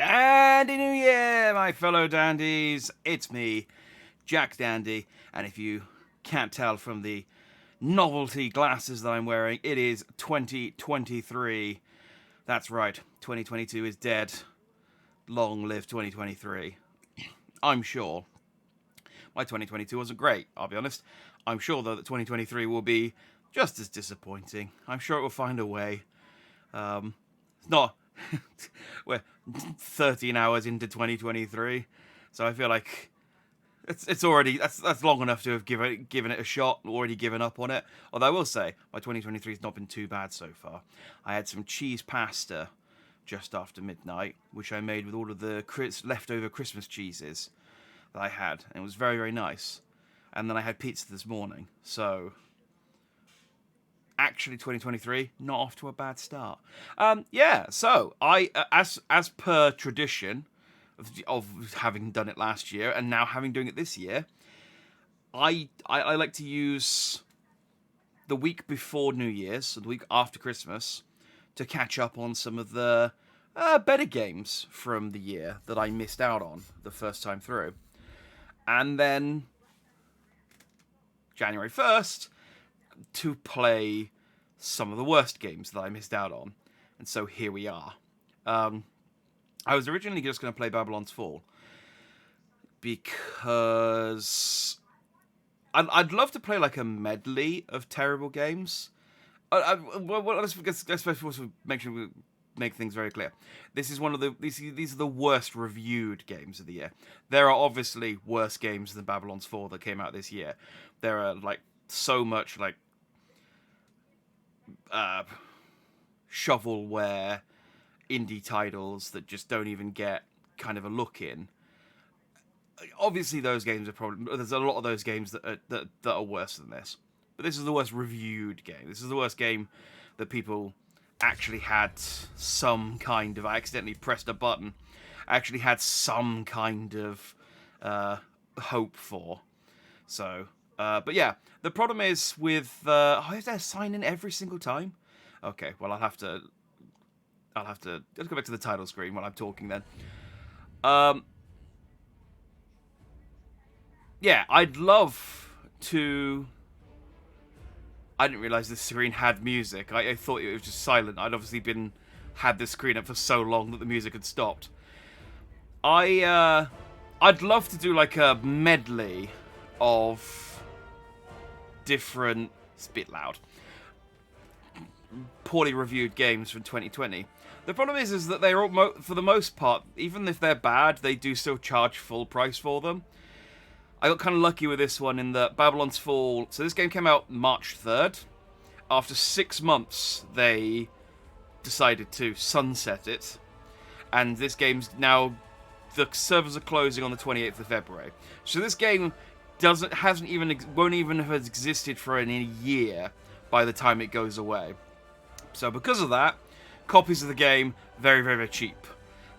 Dandy New Year, my fellow dandies. It's me, Jack Dandy, and if you can't tell from the novelty glasses that I'm wearing, it is 2023. That's right, 2022 is dead. Long live 2023. I'm sure. My 2022 wasn't great, I'll be honest. I'm sure, though, that 2023 will be just as disappointing. I'm sure it will find a way. It's not... We're 13 hours into 2023, so I feel like it's already that's long enough to have given it a shot. Already given up on it. Although I will say my 2023 has not been too bad so far. I had some cheese pasta just after midnight, which I made with all of the leftover Christmas cheeses that I had, and it was very, very nice. And then I had pizza this morning, so actually 2023 not off to a bad start. So I as per tradition of having done it last year and now having doing it this year, I like to use the week before New Year's, so the week after Christmas, to catch up on some of the better games from the year that I missed out on the first time through. And then January 1st, to play some of the worst games that I missed out on. And so here we are. I was originally just going to play Babylon's Fall because I'd love to play like a medley of terrible games. Let's make sure we make things very clear. This is one of the these are the worst reviewed games of the year. There are obviously worse games than Babylon's Fall that came out this year. There are like so much like shovelware indie titles that just don't even get kind of a look in. Obviously, those games are probably there's a lot of those games that are worse than this. But this is the worst reviewed game. This is the worst game that people actually had some kind of. I accidentally pressed a button. Actually had some kind of hope for. So. But yeah, the problem is with I have to sign in every single time. Okay, well I'll have to. Let's go back to the title screen while I'm talking then. Yeah, I'd love to. I didn't realize this screen had music. I thought it was just silent. I'd obviously had this screen up for so long that the music had stopped. I'd love to do like a medley of different, it's a bit loud, poorly reviewed games from 2020. The problem is that they're all, for the most part, even if they're bad, they do still charge full price for them. I got kind of lucky with this one in that Babylon's Fall. So this game came out March 3rd. After 6 months, they decided to sunset it, and this game's now, the servers are closing on the 28th of February. So this game won't even have existed for a year by the time it goes away. So because of that, copies of the game very, very, very cheap.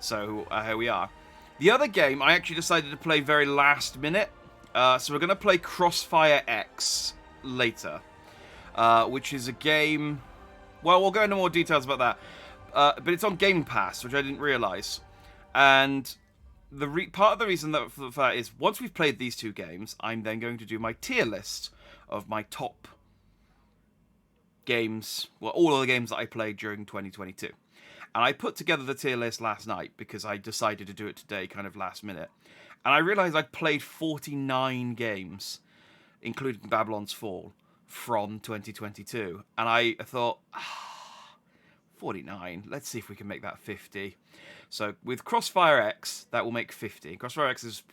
So here we are. The other game I actually decided to play very last minute. So we're going to play Crossfire X later, which is a game. Well, we'll go into more details about that. But it's on Game Pass, which I didn't realize. And part of the reason for that is once we've played these two games, I'm then going to do my tier list of my top games, well, all of the games that I played during 2022. And I put together the tier list last night because I decided to do it today, kind of last minute. And I realized I'd played 49 games, including Babylon's Fall, from 2022. And I thought, 49, let's see if we can make that 50. So with Crossfire X, that will make 50. Crossfire X is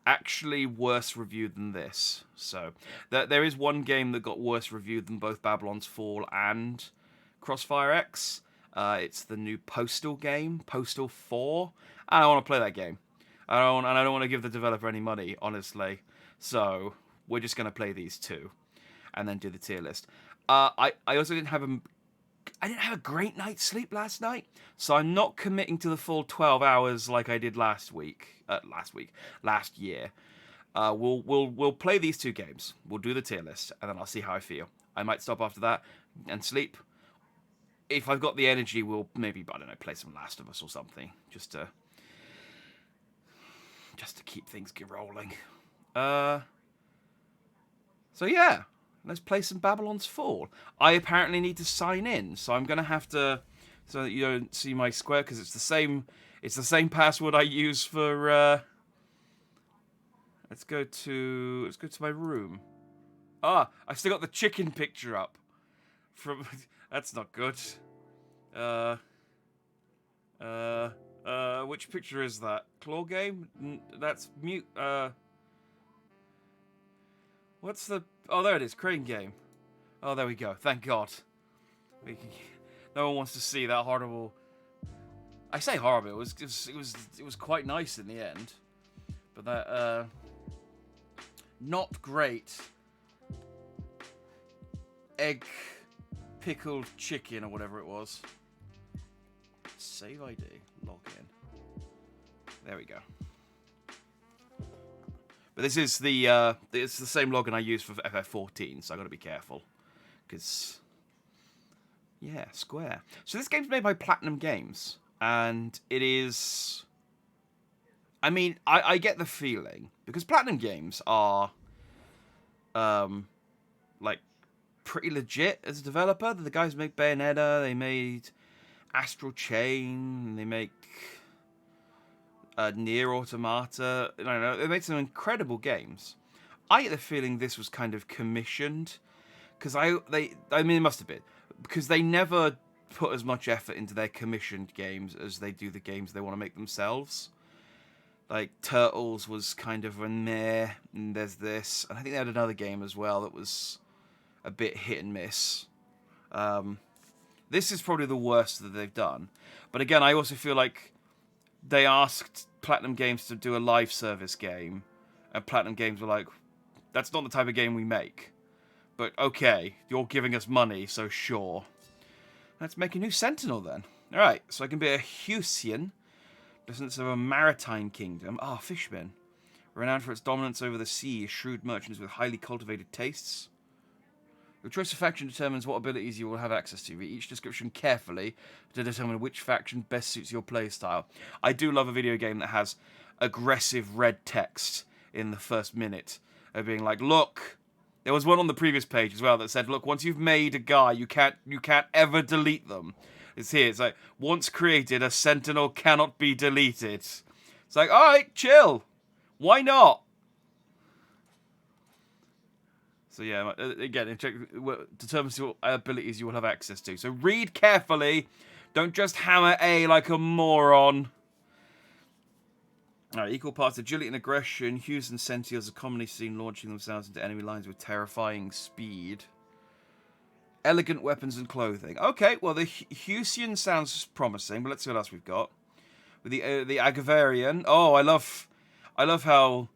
actually worse reviewed than this. So there is one game that got worse reviewed than both Babylon's Fall and Crossfire X. It's the new Postal game, Postal 4. I don't want to play that game. I don't want to give the developer any money, honestly. So we're just going to play these two, and then do the tier list. I also didn't have a great night's sleep last night, so I'm not committing to the full 12 hours like I did last year. We'll play these two games. We'll do the tier list, and then I'll see how I feel. I might stop after that and sleep. if I've got the energy, we'll maybe, I don't know, play some Last of Us or something, just to keep things rolling. So yeah, let's play some Babylon's Fall. I apparently need to sign in, so I'm gonna have to, so that you don't see my square, because it's the same. It's the same password I use for. Let's go to my room. Ah, I still got the chicken picture up. From that's not good. Which picture is that? Claw game? That's mute. What's the? Oh, there it is. Crane game. Oh, there we go. Thank God. No one wants to see that horrible. I say horrible. It was quite nice in the end, but that not great. Egg pickled chicken or whatever it was. Save ID. Log in. There we go. But this is it's the same login I use for FF14, so I got to be careful, because yeah, Square. So this game's made by Platinum Games, and it is. I mean, I get the feeling, because Platinum Games are, like, pretty legit as a developer. The guys make Bayonetta, they made Astral Chain, they make Nier Automata. I don't know, they made some incredible games. I get the feeling this was kind of commissioned, because I mean, it must have been, because they never put as much effort into their commissioned games as they do the games they want to make themselves. Like, Turtles was kind of a meh, and there's this, and I think they had another game as well that was a bit hit and miss. This is probably the worst that they've done. But again, I also feel like they asked Platinum Games to do a live service game, and Platinum Games were like, that's not the type of game we make. But okay, you're giving us money, so sure. Let's make a new Sentinel then. Alright, so I can be a Husian, descendants of a maritime kingdom. Ah, Fishman. Renowned for its dominance over the sea, shrewd merchants with highly cultivated tastes. Your choice of faction determines what abilities you will have access to. Read each description carefully to determine which faction best suits your playstyle. I do love a video game that has aggressive red text in the first minute of being like, look, there was one on the previous page as well that said, look, once you've made a guy, you can't ever delete them. It's here. It's like, once created, a sentinel cannot be deleted. It's like, all right, chill. Why not? So yeah, again, it determines what abilities you will have access to. So read carefully. Don't just hammer A like a moron. Alright, equal parts agility and aggression. Hughes and Sentials are commonly seen launching themselves into enemy lines with terrifying speed. Elegant weapons and clothing. Okay, well, the Husian sounds promising, but let's see what else we've got. With the Agavarian. Oh, I love how...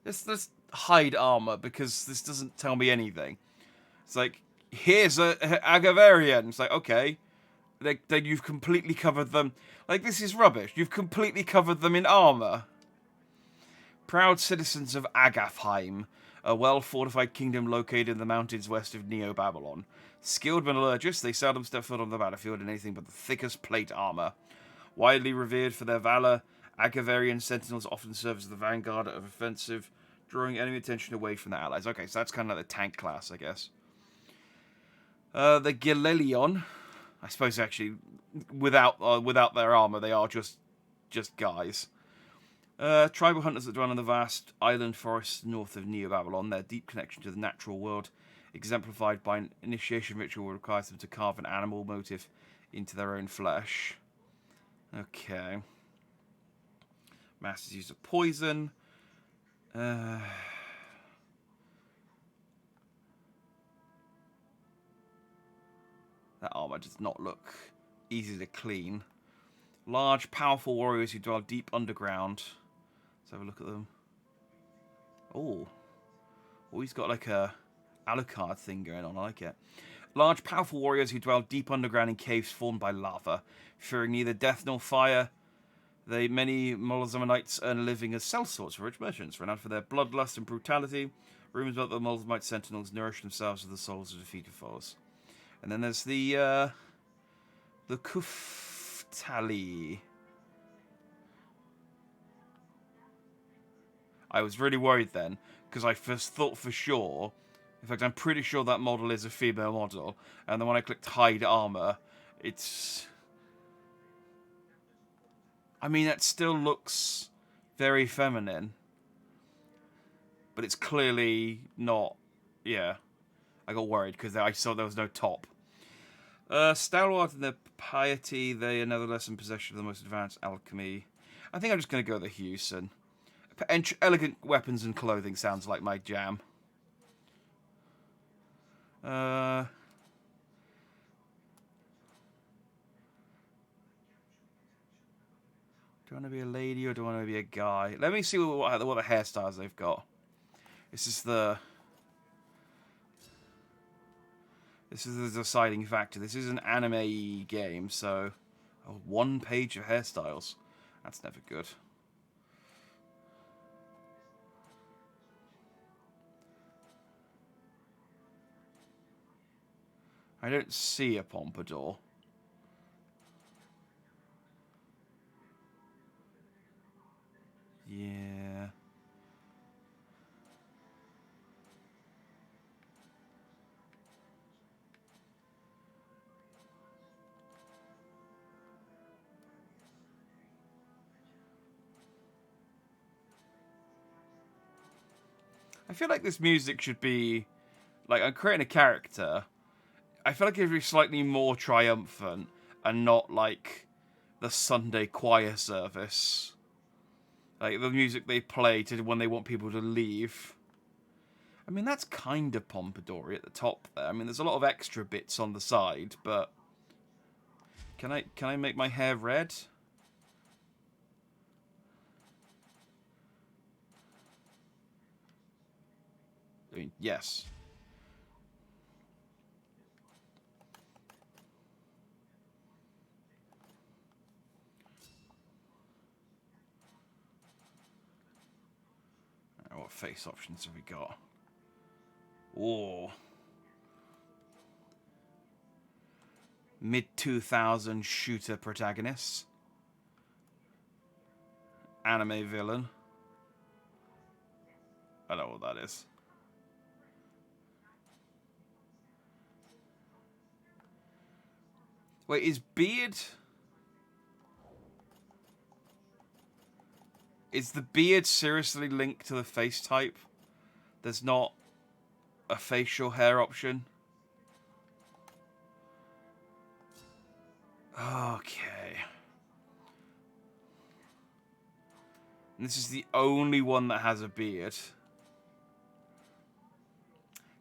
Let's hide armor, because this doesn't tell me anything. It's like, here's a Agavarian. It's like, okay. Then you've completely covered them. Like, this is rubbish. You've completely covered them in armor. Proud citizens of Agathheim, a well-fortified kingdom located in the mountains west of Neo-Babylon. Skilled metallurgists, they seldom step foot on the battlefield in anything but the thickest plate armor. Widely revered for their valor, Agavarian sentinels often serve as the vanguard of offensive, drawing enemy attention away from their allies. Okay, so that's kind of like the tank class, I guess. The Gilelion, I suppose actually, without their armor, they are just guys. Tribal hunters that dwell in the vast island forests north of Neo-Babylon. Their deep connection to the natural world, exemplified by an initiation ritual, requires them to carve an animal motif into their own flesh. Okay. Masters use of poison. That armor does not look easy to clean. Large, powerful warriors who dwell deep underground. Let's have a look at them. Oh, he's got like a Alucard thing going on. I like it. Large, powerful warriors who dwell deep underground in caves formed by lava, fearing neither death nor fire. Many Molozamanites earn a living as sellswords for rich merchants, renowned for their bloodlust and brutality. Rumors about the Molozamite sentinels nourish themselves with the souls of defeated foes. And then there's the Kuftali. I was really worried then, because I first thought for sure, in fact I'm pretty sure that model is a female model, and then when I clicked hide armor, it's... I mean, that still looks very feminine, but it's clearly not... Yeah, I got worried because I saw there was no top. Stalwart and their piety, they are nevertheless in possession of the most advanced alchemy. I think I'm just going to go with the Hewson. Elegant weapons and clothing sounds like my jam. Do I want to be a lady or do I want to be a guy? Let me see what the hairstyles they've got. This is the deciding factor. This is an anime game, so 1 page of hairstyles. That's never good. I don't see a pompadour. Yeah. I feel like this music should be... Like, I'm creating a character. I feel like it should be slightly more triumphant and not like the Sunday choir service. Like, the music they play to when they want people to leave. I mean, that's kind of pompadour at the top there. I mean, there's a lot of extra bits on the side, but... Can I make my hair red? I mean, yes. What face options have we got? Oh. Mid-2000 shooter protagonist. Anime villain. I don't know what that is. Wait, is beard... Is the beard seriously linked to the face type? There's not a facial hair option? Okay. And this is the only one that has a beard. Do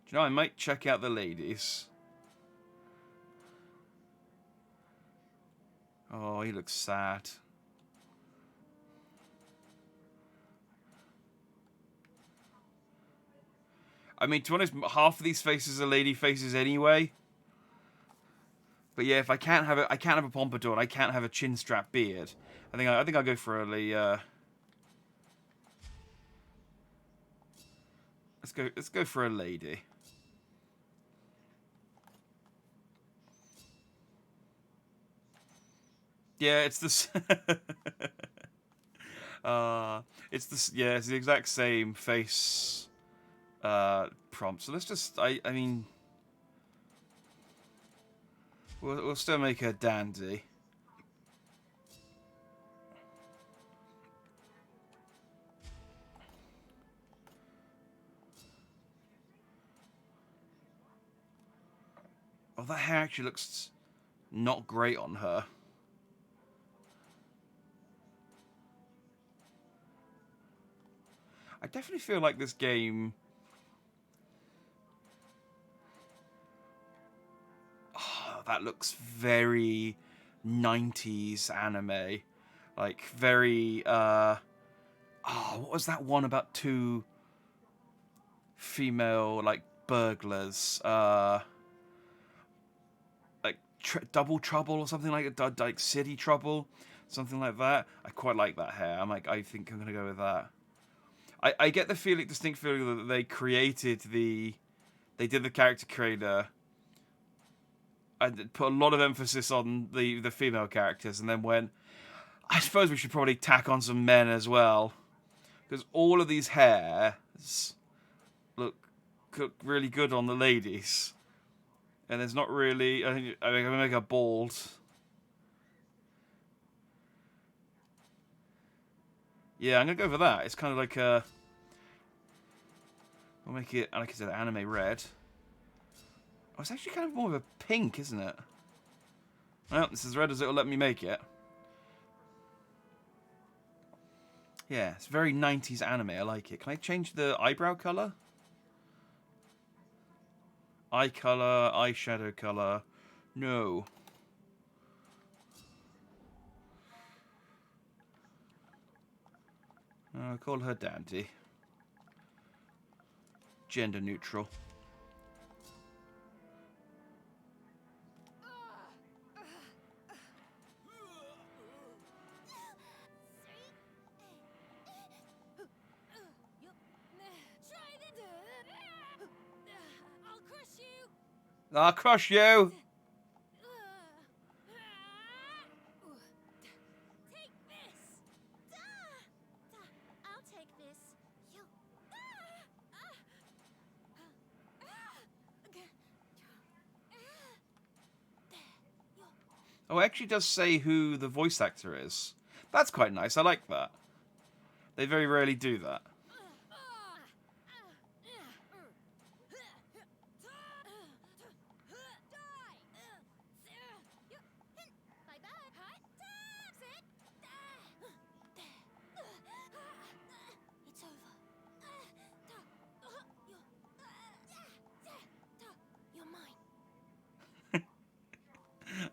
you know, I might check out the ladies. Oh, he looks sad. I mean, to be honest, half of these faces are lady faces anyway. But yeah, if I can't have I can't have a pompadour, and I can't have a chin strap beard. I think I'll go for a let's go for a lady. Yeah, it's this. It's the exact same face prompt. So let's just I mean we'll still make her dandy. Oh, that hair actually looks not great on her. I definitely feel like this game... Oh, that looks very 90s anime. Like, very... Oh, what was that one about 2 female, like, burglars? Like, Double Trouble or something like that? Like, City Trouble? Something like that. I quite like that hair. I think I'm going to go with that. I get the distinct feeling that they created they did the character creator I put a lot of emphasis on the female characters, and then went, I suppose we should probably tack on some men as well, because all of these hairs look really good on the ladies, and there's not really. I think I'm gonna make her bald. Yeah, I'm gonna go for that. It's kind of like a. We'll make it, like I said, anime red. Oh, it's actually kind of more of a pink, isn't it? Well, it's as red as it'll let me make it. Yeah, it's very 90s anime. I like it. Can I change the eyebrow color? Eye color, eyeshadow color. No. I'll call her Dandy. Gender neutral. I'll crush you! Take this! I'll take this. Oh, it actually does say who the voice actor is. That's quite nice. I like that. They very rarely do that.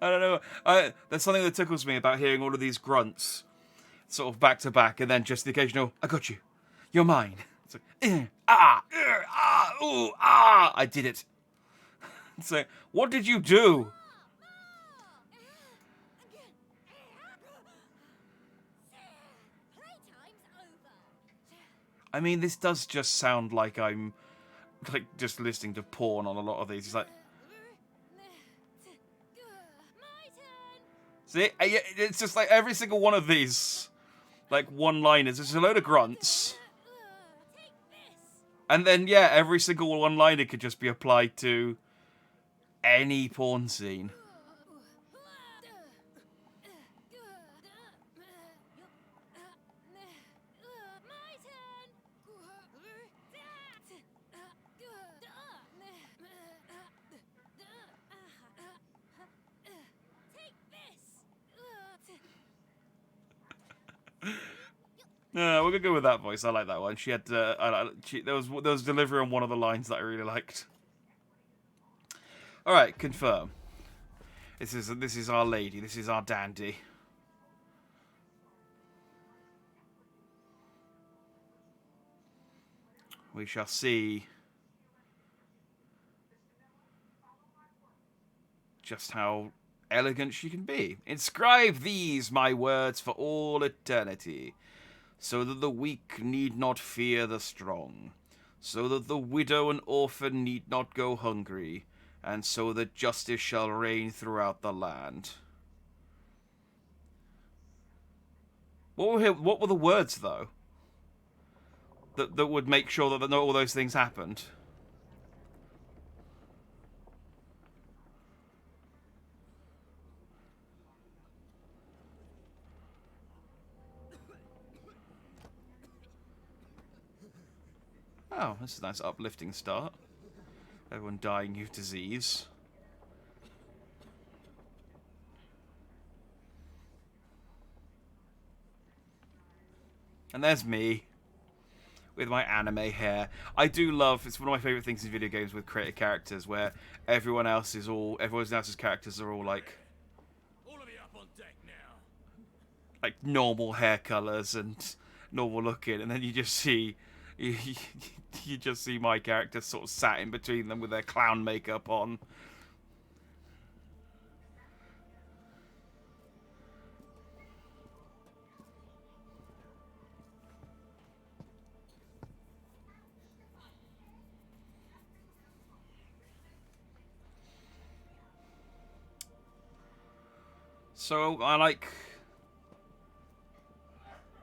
I don't know. There's something that tickles me about hearing all of these grunts, sort of back to back, and then just the occasional, I got you. You're mine. It's like, ooh, I did it. It's like, what did you do? I mean, this does just sound like I'm, like, just listening to porn on a lot of these. It's like, see, it's just like every single one of these, like, one-liners. There's a load of grunts. And then, yeah, every single one-liner could just be applied to any porn scene. No, we're gonna go with that voice. I like that one. She had there was delivery on one of the lines that I really liked. All right, confirm. This is our lady. This is our dandy. We shall see just how elegant she can be. Inscribe these, my words, for all eternity, so that the weak need not fear the strong, so that the widow and orphan need not go hungry, and so that justice shall reign throughout the land. What were the words, though, that would make sure that all those things happened? Oh, this is a nice uplifting start. Everyone dying of disease. And there's me, with my anime hair. I do love, it's one of my favourite things in video games with creative characters, where everyone else's characters are all like All of you up on deck now. like normal hair colours and normal looking, and then you just see you just see my character sort of sat in between them with their clown makeup on. So, I like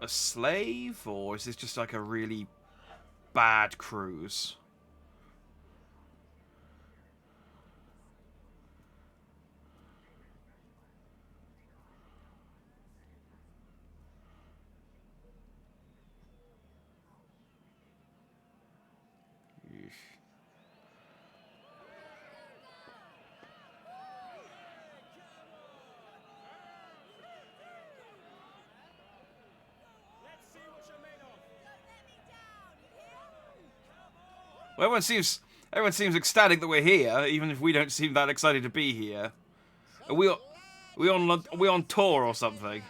a slave, or is this just like a really bad cruise? Eesh. Let's see what you're made of. Don't let me down, you hear? Well, everyone seems ecstatic that we're here, even if we don't seem that excited to be here. Are we on tour or something?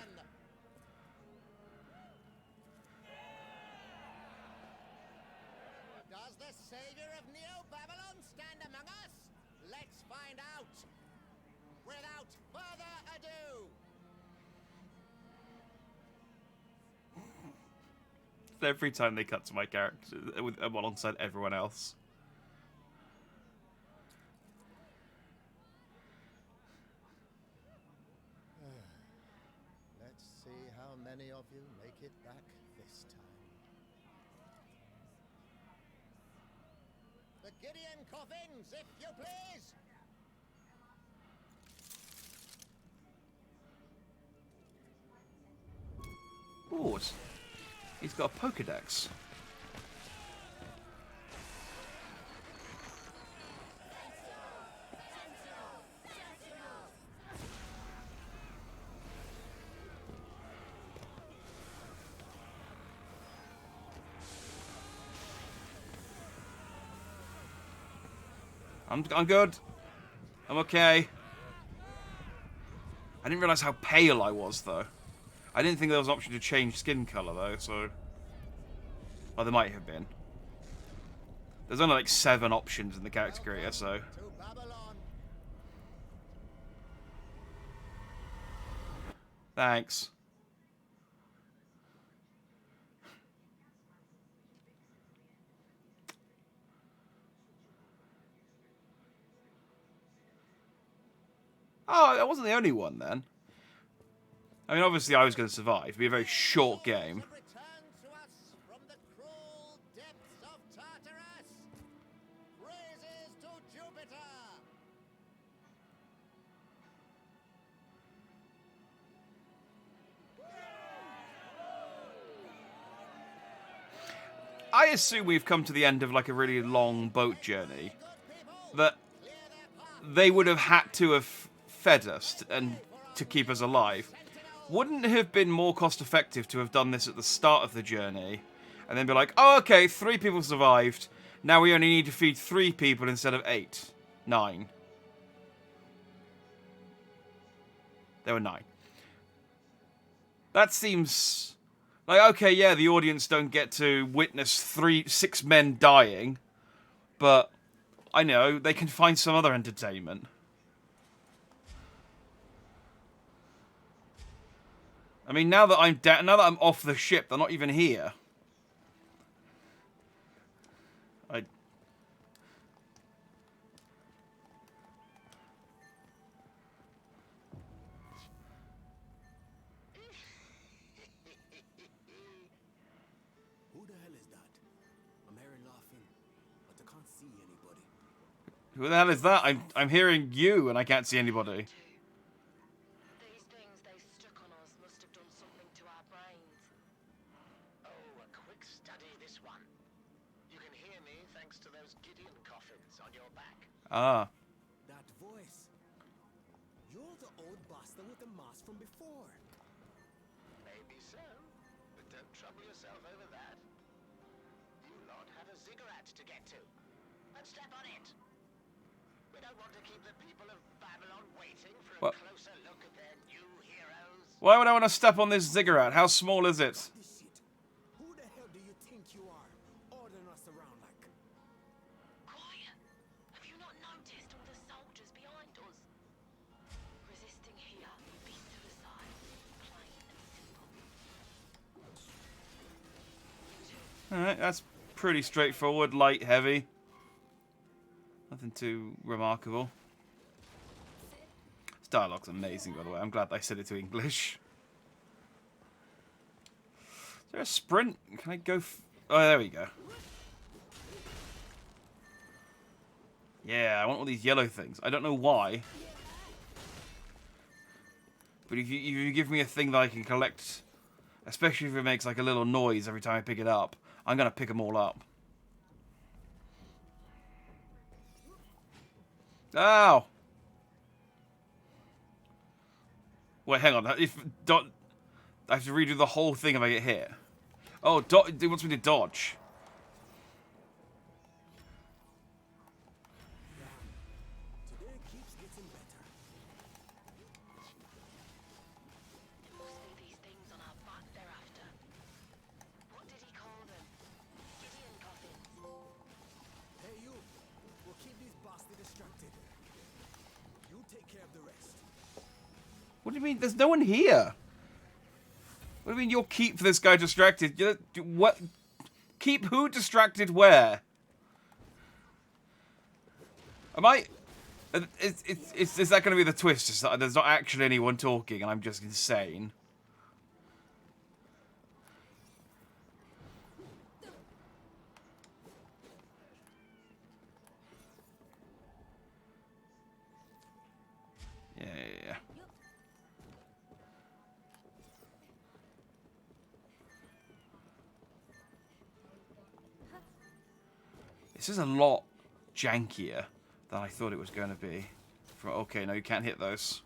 Does the savior of Neo Babylon stand among us? Let's find out. Without further ado. Every time they cut to my character alongside everyone else. Let's see how many of you make it back this time. The Gideon coffins, if you please. Ooh, he's got a Pokedex. I'm good. I'm okay. I didn't realize how pale I was, though. I didn't think there was an option to change skin color, though, so... Well, there might have been. There's only like 7 options in the character creator, so... To Babylon. Thanks. Oh, I wasn't the only one, then. I mean, obviously I was going to survive. It'd be a very short game. Return to us from the cruel depths of Tartarus. Praises to Jupiter. I assume we've come to the end of like a really long boat journey. That they would have had to have fed us and to keep us alive. Wouldn't it have been more cost effective to have done this at the start of the journey and then be like, oh, okay, 3 people survived. Now we only need to feed 3 people instead of 8. 9. There were 9. That seems like, okay, yeah, the audience don't get to witness 6 men dying, but I know they can find some other entertainment. I mean, now that I'm off the ship, they're not even here. Who the hell is that? I'm hearing laughing, but I can't see anybody. Who the hell is that? I'm hearing you and I can't see anybody. These things they stuck on us must have done something to our brains. Oh, a quick study, this one. You can hear me thanks to those Gideon coffins on your back. Ah. That voice. You're the old bastard with the mask from before. Maybe so, but don't trouble yourself over that. You lot have a ziggurat to get to. Let's step on it. We don't want to keep the people of Babylon waiting for a What? closer look at their new heroes. Why would I want to step on this ziggurat? How small is it? This shit. Who the hell do you think you are? Ordering us around like. Quiet! Have you not noticed all the soldiers behind us? Resisting here would be suicide. Plain and simple. Alright, that's pretty straightforward. Light, heavy. Nothing too remarkable. It's dialogue's amazing, by the way. I'm glad they said it to English. Is there a sprint? Can I go... Oh, there we go. Yeah, I want all these yellow things. I don't know why. But if you give me a thing that I can collect, especially if it makes like a little noise every time I pick it up, I'm going to pick them all up. Ow! Wait, hang on. If I have to redo the whole thing if I get hit. Oh, it wants me to dodge. Today keeps getting better. It must be these things on our butt they're after. What did he call them? Gideon coffins. Hey, you. We'll keep these bastards distracted. You take care of the rest. What do you mean? There's no one here. What do you mean you'll keep this guy distracted? What? Keep who distracted where? Am I... Is that going to be the twist? Is that there's not actually anyone talking and I'm just insane? Yeah. This is a lot jankier than I thought it was going to be. Okay, no, you can't hit those.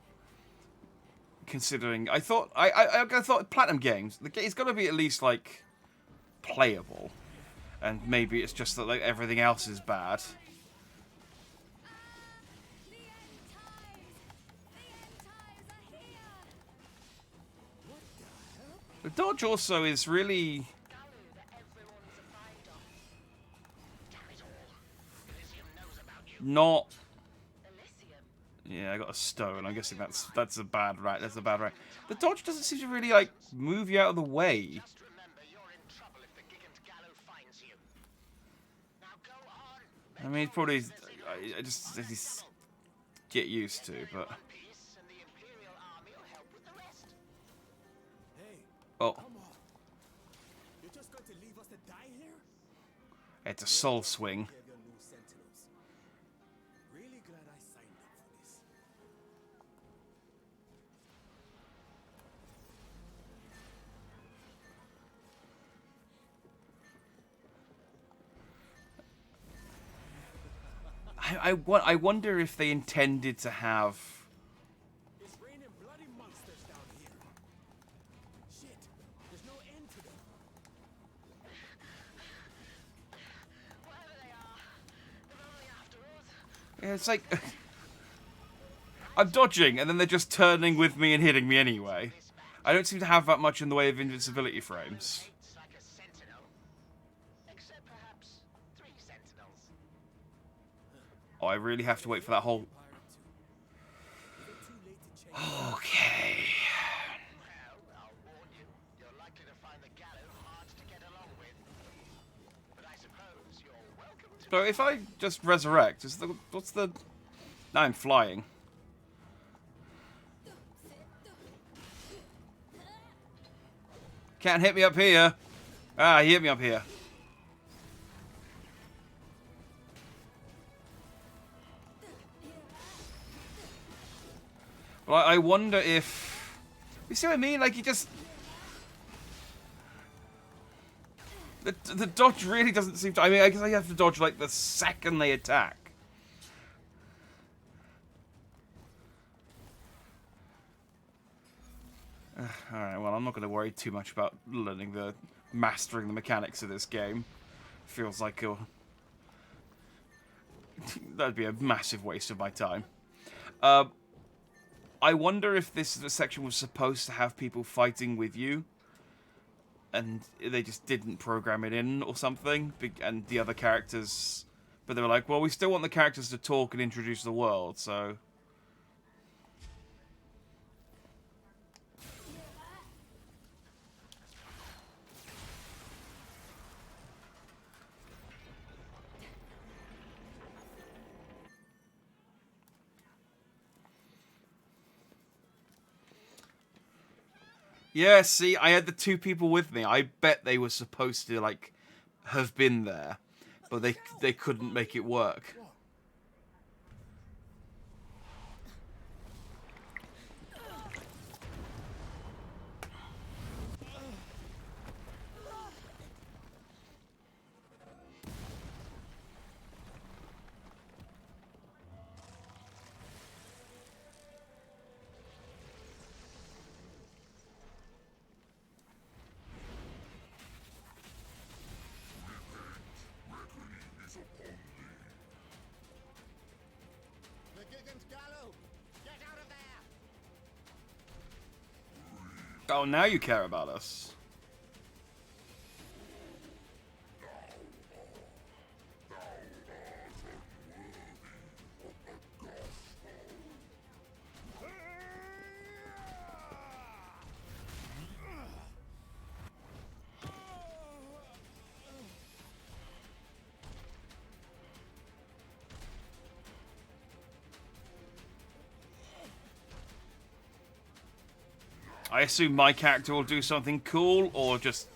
Considering, I thought Platinum Games, it's got to be at least like playable, and maybe it's just that like everything else is bad. The end times are here. The dodge also is really Galu that everyone's afraid of. Damn it all. Elysium knows about you. not. Elysium. Yeah, I got a stone. I'm guessing that's a bad right. That's a bad right. The dodge doesn't seem to really like move you out of the way. Just remember, you're in trouble if the Gigant Gallo finds you. Now go on. I mean, it's probably I just get used to, but One piece, and the Imperial Army will help with the rest. Hey, oh, come on. You're just going to leave us to die here? it's a soul swing. Care of your new sentinels. Really glad I signed up for this. I wonder if they intended to have. It's raining bloody monsters down here. Shit, there's no end to them. Whatever they are, they're only after us. Yeah, it's like I'm dodging, and then they're just turning with me and hitting me anyway. I don't seem to have that much in the way of invincibility frames. It's like a sentinel. Except perhaps 3 sentinels. Oh, I really have to wait for that whole. Too late to change. Okay. Well, I'll warn you, you're likely to find the Gallo hard to get along with. But I suppose you're welcome to. So if I just resurrect, what's the? Now I'm flying. Can't hit me up here. Ah, he hit me up here. Well, I wonder if... You see what I mean? Like, he just... The dodge really doesn't seem to... I mean, I guess I have to dodge, like, the second they attack. Alright, well, I'm not going to worry too much about mastering the mechanics of this game. Feels like that'd be a massive waste of my time. I wonder if this section was supposed to have people fighting with you, and they just didn't program it in or something, and the other characters... But they were like, well, we still want the characters to talk and introduce the world, so... Yeah, see, I had the two people with me. I bet they were supposed to, like, have been there. But they couldn't make it work. The Gigant's Gallow! Get out of there! Oh, now you care about us. I assume my character will do something cool, or just...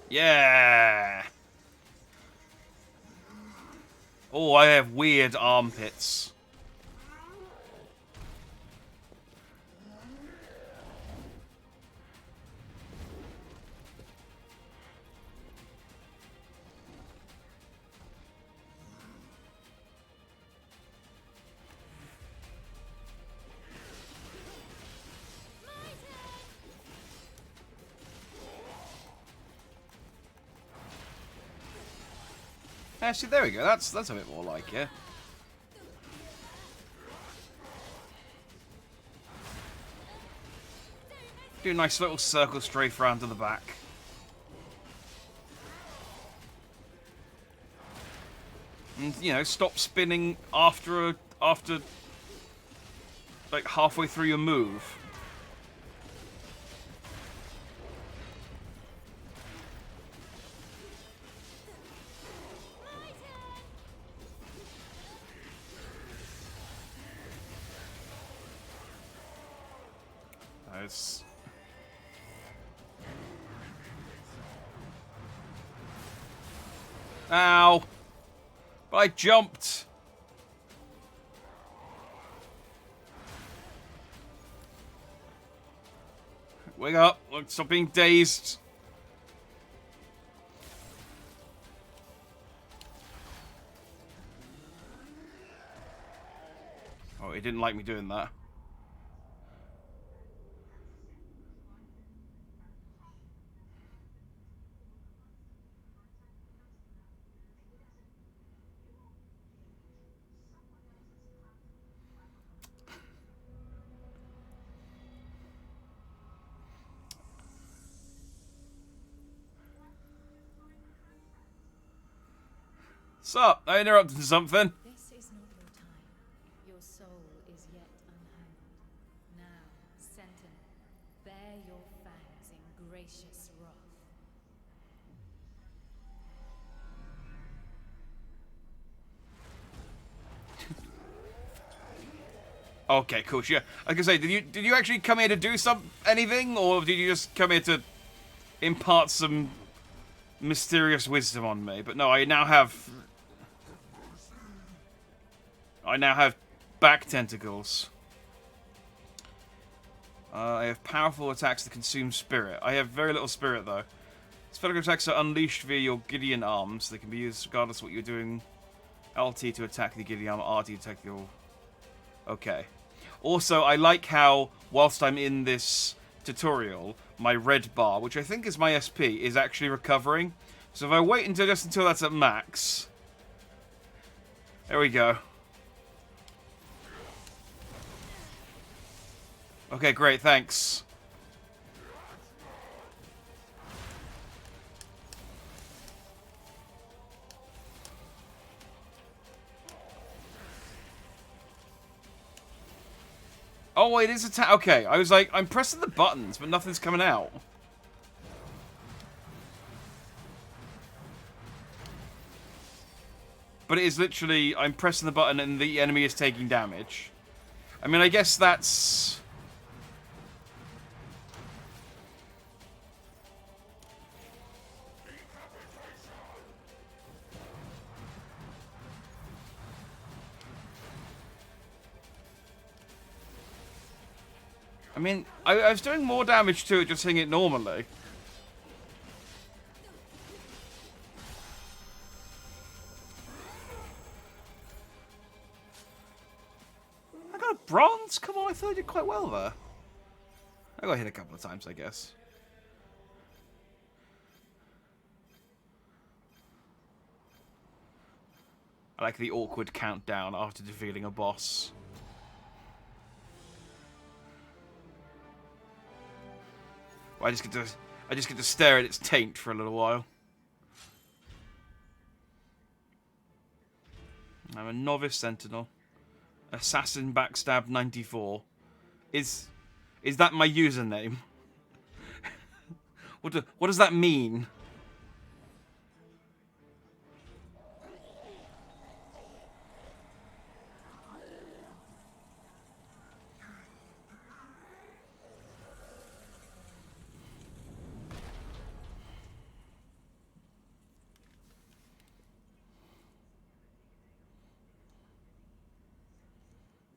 Yeah! Oh, I have weird armpits. Actually, there we go. That's a bit more like it. Do a nice little circle strafe round to the back. And, you know, stop spinning after like halfway through your move. Nice. Ow! But I jumped! Wake up! Look, stop being dazed! Oh, he didn't like me doing that. Sup? I interrupted something. This is not your time. Your soul is yet unhallowed. Now, Sentinel, bear your fangs in gracious wrath. Okay, cool. Yeah, like I say, did you actually come here to do anything, or did you just come here to impart some mysterious wisdom on me? But no, I now have back tentacles. I have powerful attacks that consume spirit. I have very little spirit though. Spell attacks are unleashed via your Gideon arms. They can be used regardless of what you're doing. LT to attack the Gideon arm, RT to attack your... Okay. Also, I like how, whilst I'm in this tutorial, my red bar, which I think is my SP, is actually recovering. So if I wait until that's at max... There we go. Okay, great, thanks. Oh, it is attack. Okay, I was like, I'm pressing the buttons, but nothing's coming out. But it is literally, I'm pressing the button and the enemy is taking damage. I mean, I guess that's... I mean, I was doing more damage to it just hitting it normally. I got a bronze? Come on, I thought I did quite well there. I got hit a couple of times, I guess. I like the awkward countdown after defeating a boss. I just get to stare at its taint for a little while. I'm a novice sentinel. Assassin backstab 94. Is that my username? What does that mean?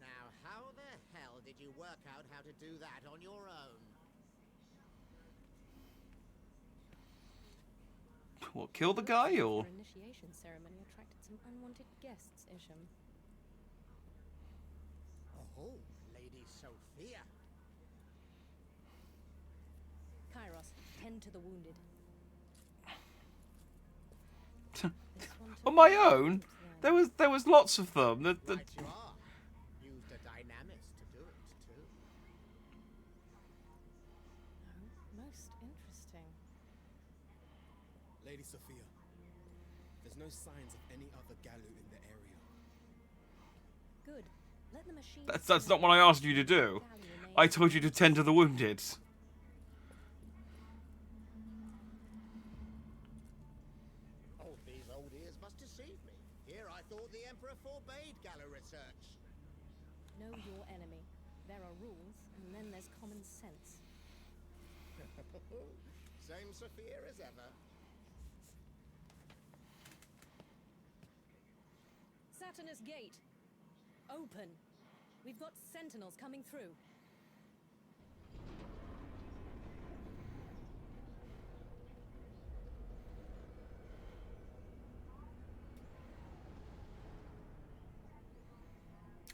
Now, how the hell did you work out how to do that on your own? What, kill the guy or? Our initiation ceremony attracted some unwanted guests, Isham. Oh, Lady Sophia. Kairos, tend to the wounded. This one took On my a own? long There was lots of them. Right you are. Used a dynamis to do it, too. Oh, most interesting. Lady Sophia, there's no signs of any other Galu in the area. Good. Let the machine. That's not what I asked you to do. I told you to tend to the wounded. Oh, these old ears must deceive me. Here I thought the Emperor forbade Galu research. Know your enemy. There are rules, and then there's common sense. Same Sophia as ever. Saturnus Gate. Open. We've got sentinels coming through.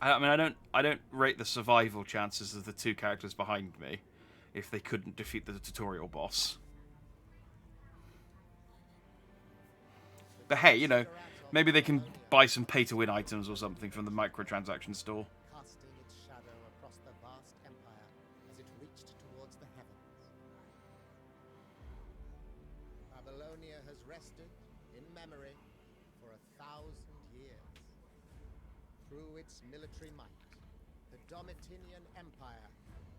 I mean, I don't rate the survival chances of the two characters behind me if they couldn't defeat the tutorial boss. But hey, you know, maybe they can buy some pay-to-win items or something from the microtransaction store. Casting its shadow across the vast empire as it reached towards the heavens. Babylonia has rested in memory for 1,000 years. Through its military might, the Domitinian Empire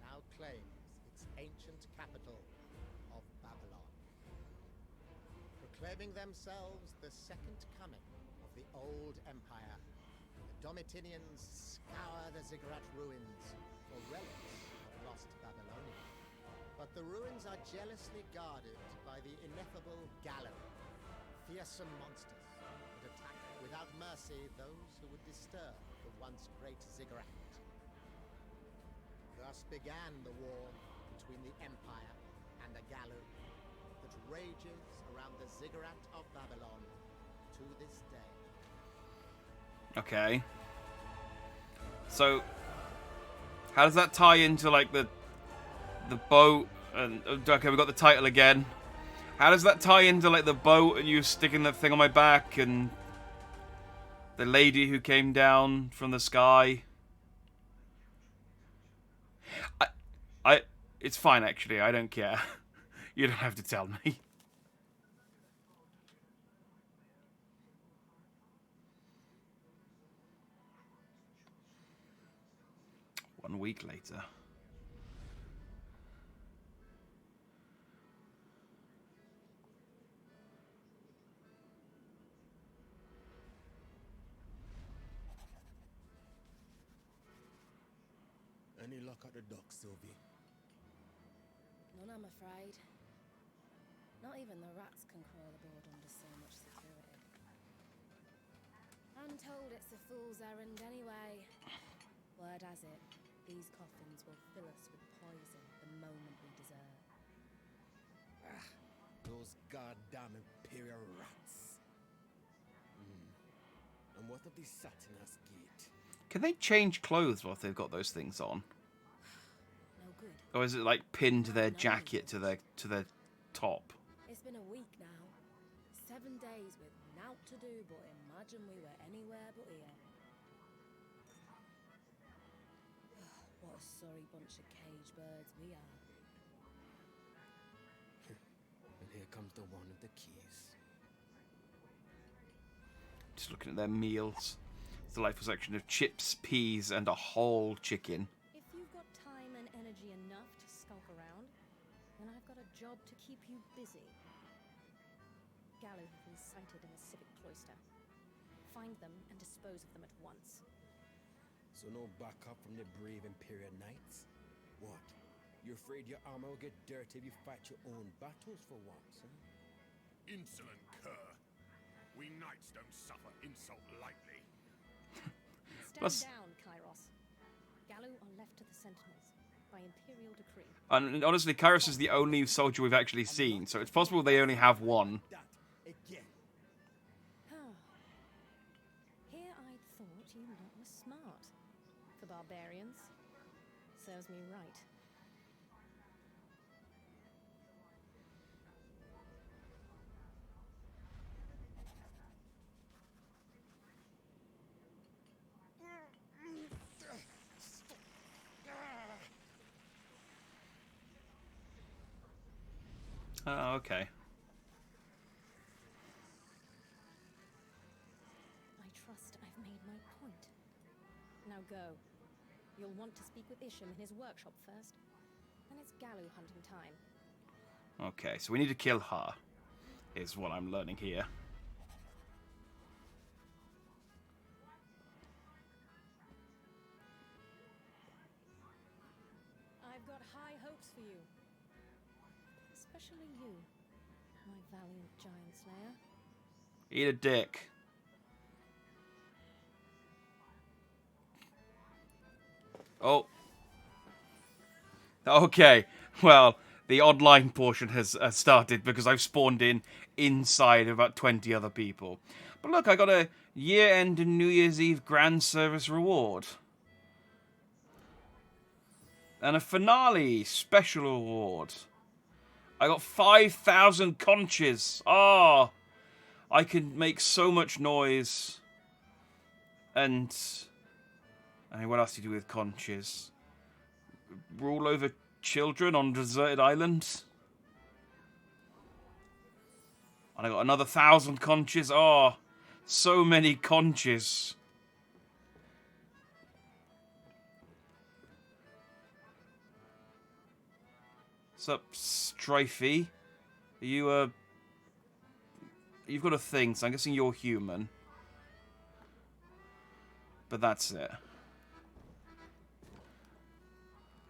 now claims its ancient capital of Babylon. Proclaiming themselves the second coming of the old empire, the Domitinians scour the ziggurat ruins for relics of lost Babylonia. But the ruins are jealously guarded by the ineffable Galu, fearsome monsters that attack without mercy those who would disturb the once great ziggurat. Thus began the war between the Empire and the Galu that rages around the ziggurat of Babylon to this day. Okay. So, how does that tie into, like, the boat? And okay, we got the title again. How does that tie into, like, the boat and you sticking that thing on my back and the lady who came down from the sky? It's fine, actually. I don't care. You don't have to tell me. 1 week later. Any luck at the dock, Sylvie? None, I'm afraid. Not even the rats can crawl aboard under so much security. I'm told it's a fool's errand anyway. Word has it, These coffins will fill us with poison the moment we desert. Those goddamn Imperial rats. And what of the Satanás Gate? Can they change clothes while they've got those things on? No good. Or is it like pinned to their jacket to their top? It's been a week now. 7 days with naught to do but imagine we were anywhere but here. What a sorry bunch of cage birds we are. And here comes the one with the keys. Just looking at their meals. It's a delightful section of chips, peas, and a whole chicken. If you've got time and energy enough to skulk around, then I've got a job to keep you busy. Gallo have been sighted in the civic cloister. Find them and dispose of them at once. So no backup from the brave Imperial Knights? What? You afraid your armor will get dirty if you fight your own battles for once, huh? Insolent cur. We knights don't suffer insult lightly. Stand Plus- down, Kairos. Gallo are left to the Sentinels by Imperial decree. And honestly, Kairos is the only soldier we've actually seen, so it's possible they only have one. That again. Here I'd thought you lot were smart. For barbarians. Serves me right. Oh, okay. I trust I've made my point. Now go. You'll want to speak with Isham in his workshop first. Then it's Gallo hunting time. Okay, so we need to kill her, is what I'm learning here. I've got high hopes for you. Especially you, my valiant giant slayer. Eat a dick. Oh. Okay, well, the online portion has started because I've spawned in inside about 20 other people. But look, I got a year-end and New Year's Eve grand service reward. And a finale special award. I got 5,000 conches. Ah, I can make so much noise. And I mean, what else do you do with conches? Rule over children on deserted islands. And I got another 1,000 conches. Oh, so many conches. What's up, Strifey? Are you, you've got a thing, so I'm guessing you're human. But that's it.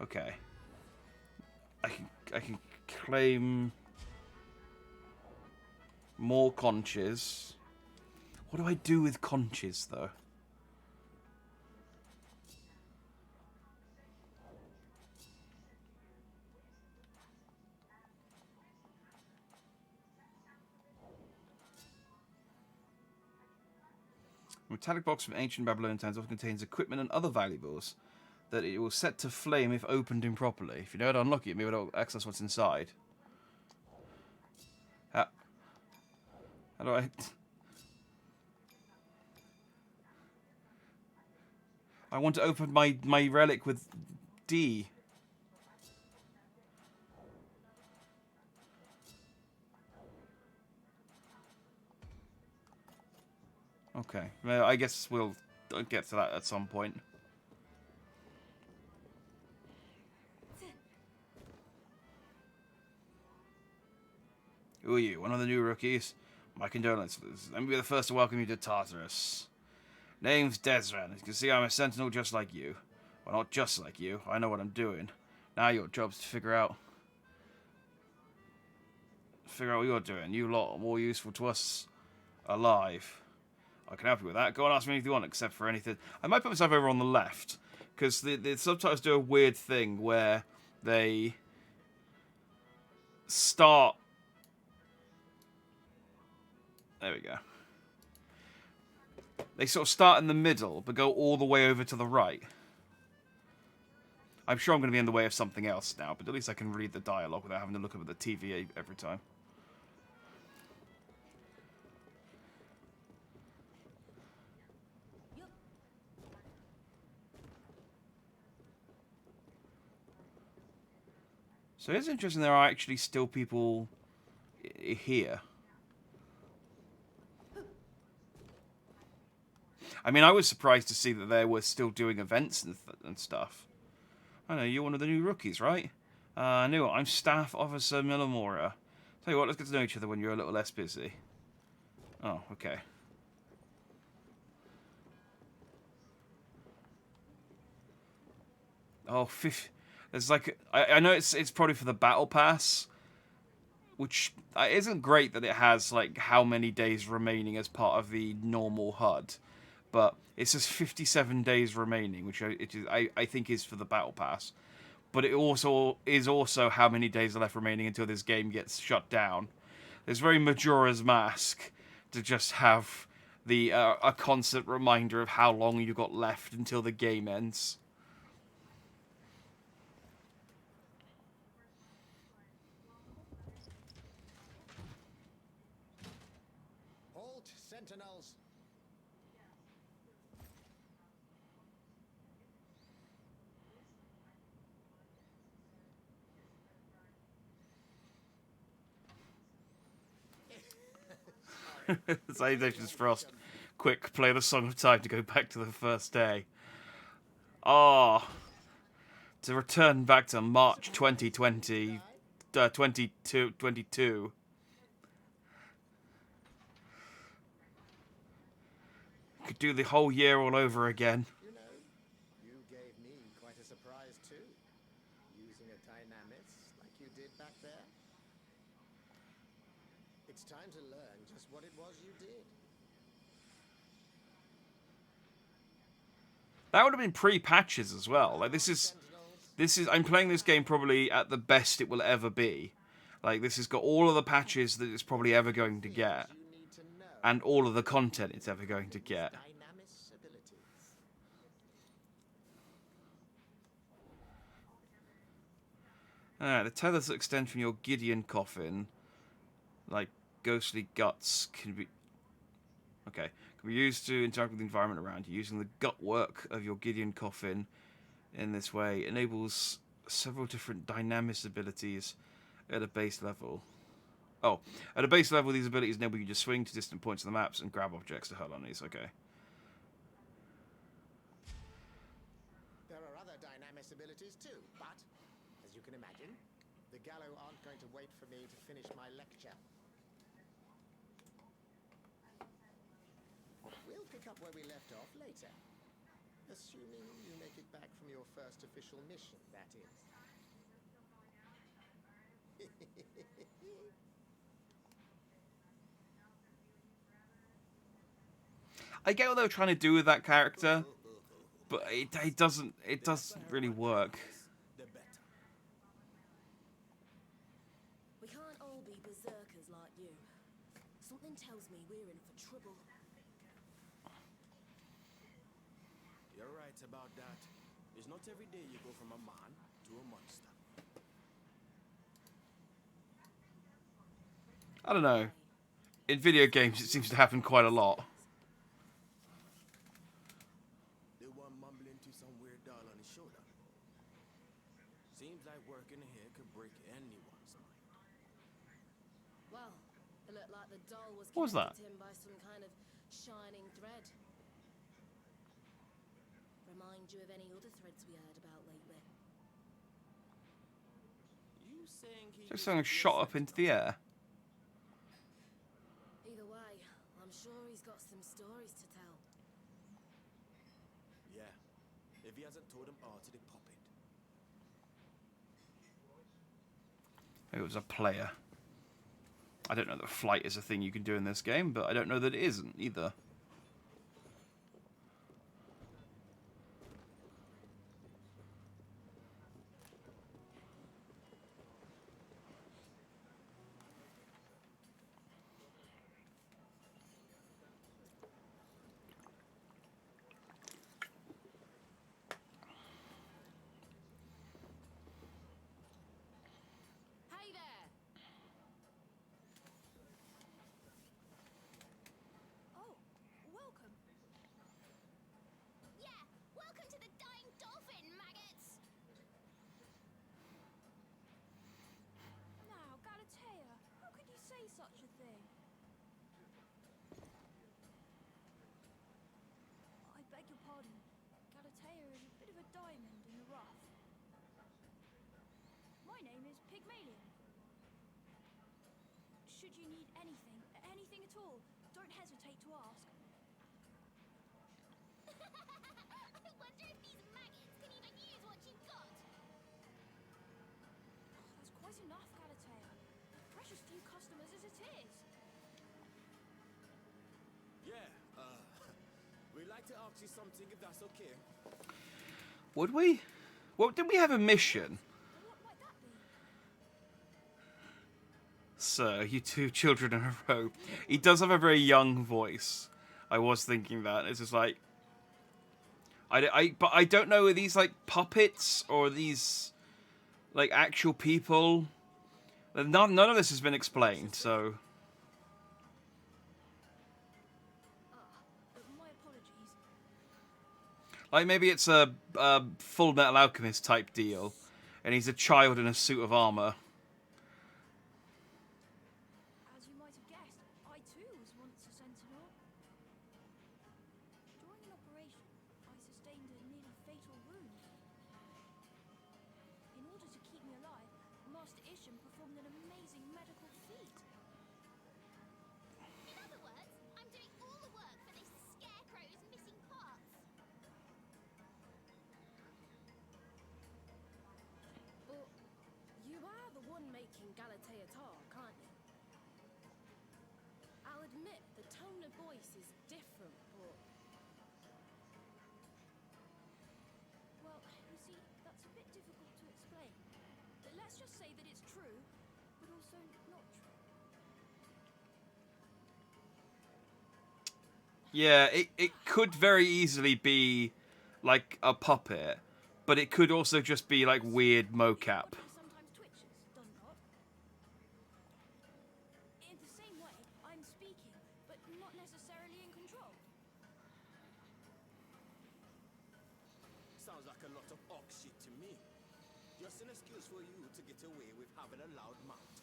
Okay. I can claim more conches. What do I do with conches, though? A metallic box from ancient Babylonian times often contains equipment and other valuables that it will set to flame if opened improperly. If you know how to unlock it, maybe it'll access what's inside. How do I... I want to open my relic with D. Okay, well, I guess we'll get to that at some point. Who are you? One of the new rookies? My condolences. Let me be the first to welcome you to Tartarus. Name's Desran. As you can see, I'm a sentinel just like you. Well, not just like you. I know what I'm doing. Now your job's to figure out what you're doing. You lot are more useful to us alive. I can help you with that. Go and ask me anything you want, except for anything. I might put myself over on the left, because the subtitles do a weird thing where they start. There we go. They sort of start in the middle, but go all the way over to the right. I'm sure I'm going to be in the way of something else now, but at least I can read the dialogue without having to look up at the TV every time. So it's interesting there are actually still people here. I mean, I was surprised to see that they were still doing events and stuff. I know, you're one of the new rookies, right? I knew it. I'm Staff Officer Millimora. Tell you what, let's get to know each other when you're a little less busy. Oh, okay. Oh, there's like... I know it's probably for the Battle Pass, which isn't great that it has, like, how many days remaining as part of the normal HUD. But it says 57 days remaining, which I think is for the Battle Pass. But it also is also how many days are left remaining until this game gets shut down. It's very Majora's Mask to just have the a constant reminder of how long you got left until the game ends. Halt, sentinels! Salutations, Frost. Quick, play the Song of Time to go back to the first day. Ah, to return back to March 2020, 22. Could do the whole year all over again. You know, you gave me quite a surprise too. Using a dynamis like you did back there. It's time to learn just what it was you did. That would have been pre-patches as well. Like this is I'm playing this game probably at the best it will ever be. Like this has got all of the patches that it's probably ever going to get, You need to know and all of the content it's ever going to get. dynamis abilities. The tethers that extend from your Gideon coffin, like ghostly guts, can be used to interact with the environment around you. Using the gut work of your Gideon coffin in this way enables several different dynamis abilities at a base level. Oh, at a base level, these abilities enable you to swing to distant points on the maps and grab objects to hurl on these. Okay. There are other dynamis abilities too, but, as you can imagine, the Gallo aren't going to wait for me to finish my lecture. We'll pick up where we left off later. Assuming you make it back from your first official mission, that is. I get what they were trying to do with that character, but it doesn't really work. We can't all be berserkers like you. Something tells me we're in for trouble. You're right about that. It's not every day you go from a man to a monster. I don't know. In video games, it seems to happen quite a lot. The one mumbling to some weird doll on his shoulder. Seems like working here could break anyone's mind. Well, it looked like the doll was What was that? connected to him by some kind of shining thread. Remind you of any other threads we heard about lately? You saying he So something shot up into the air. Either way, I'm sure he's got some stories to tell. Yeah. If he hasn't told them all to the puppet. It was a player. I don't know that flight is a thing you can do in this game, but I don't know that it isn't either. name is Pygmalion. Should you need anything at all, don't hesitate to ask. I wonder if these maggots can even use what you've got. That's quite enough, Galatea. Precious few customers as it is. Yeah, we'd like to ask you something if that's okay. Would we? Well, did we have a mission? What might that be? Sir, you two children in a row. He does have a very young voice. I was thinking that. It's just like... but I don't know, are these like puppets or are these like actual people? None of this has been explained, so... My apologies. Like maybe it's a Full Metal Alchemist type deal, and he's a child in a suit of armor. As you might have guessed, I too was once a sentinel. During an operation, I sustained a nearly fatal wound. In order to keep me alive, Master Isham performed an amazing medical feat. In other words, I'm doing all the work for this scarecrow's missing parts. But you are the one making Galatea talk, aren't you? I'll admit the tone of voice is different, but Well, you see, that's a bit difficult to explain. But let's just say that it's true, but also not true. Yeah, it could very easily be like a puppet, but it could also just be like weird mocap. Body sometimes twitches, does not? In the same way, I'm speaking, but not necessarily in control. Sounds like a lot of ox shit to me. Just an excuse for you to get away with having a loud mouth.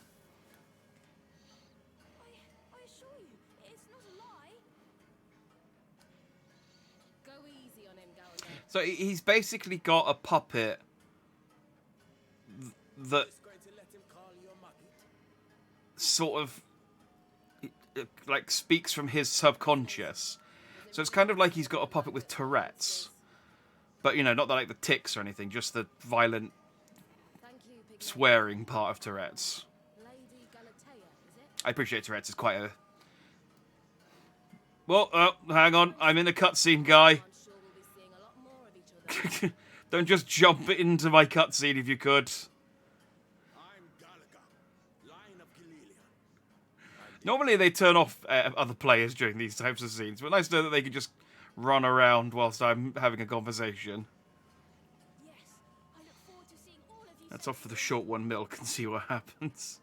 I assure you, it's not a lie. go easy on him, Galatea. So he's basically got a puppet that Just going to let him call you a maggot? sort of like speaks from his subconscious. So it's kind of like he's got a puppet with Tourette's. But, you know, not like the tics or anything, just the violent Thank you, Pygmalion. swearing part of Tourette's. Lady Galatea, is it? I appreciate Tourette's is quite a... Well, hang on. I'm in a cutscene, guy. I'm sure we'll be seeing a lot more of each other. Don't just jump into my cutscene if you could. I'm Galaga, Lion of Galilean. Normally they turn off other players during these types of scenes, but nice to know that they can just run around whilst I'm having a conversation. Yes, I look forward to seeing all of you. Let's offer the short one milk and see what happens.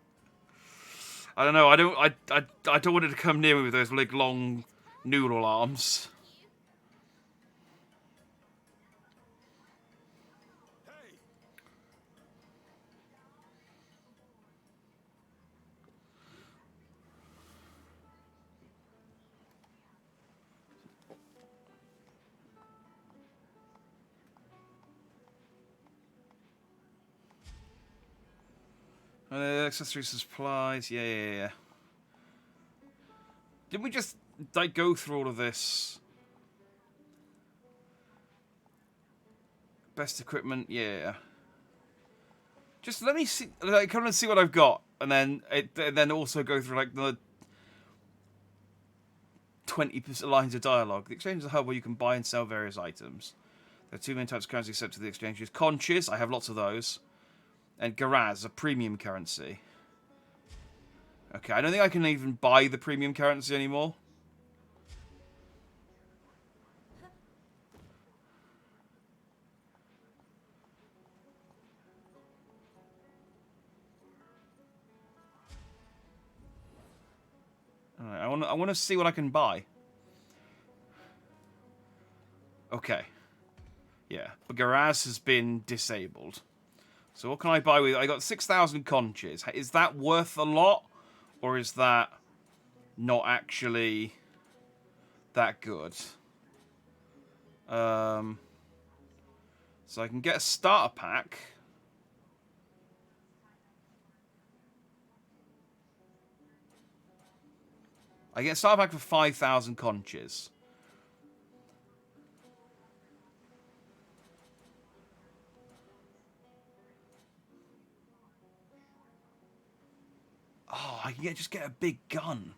I don't know. I don't want it to come near me with those like long noodle arms. Hey! Accessory supplies. Yeah. Didn't we just like go through all of this? Best equipment. Yeah. Just let me see. Like, come and see what I've got, and then also go through like the 20 lines of dialogue. The exchange is a hub where you can buy and sell various items. There are two main types of currency accepted to the exchanges. Conches, I have lots of those. And Garaz, a premium currency. Okay, I don't think I can even buy the premium currency anymore. Alright, I want to see what I can buy. Okay. Yeah, but Garaz has been disabled. So what can I buy with? I got 6,000 conches. Is that worth a lot? Or is that not actually that good? So I can get a starter pack. I get a starter pack for 5,000 conches. Oh, I can just get a big gun.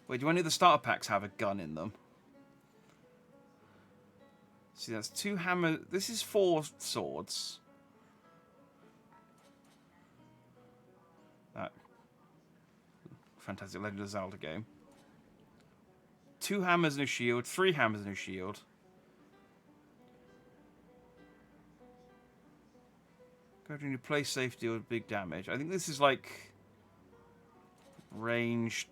Wait, do any of the starter packs have a gun in them? See, that's 2 hammers. This is 4 swords. That fantastic Legend of Zelda game. 2 hammers and a shield. 3 hammers and a shield. Go to play safe, deal big damage. I think this is like ranged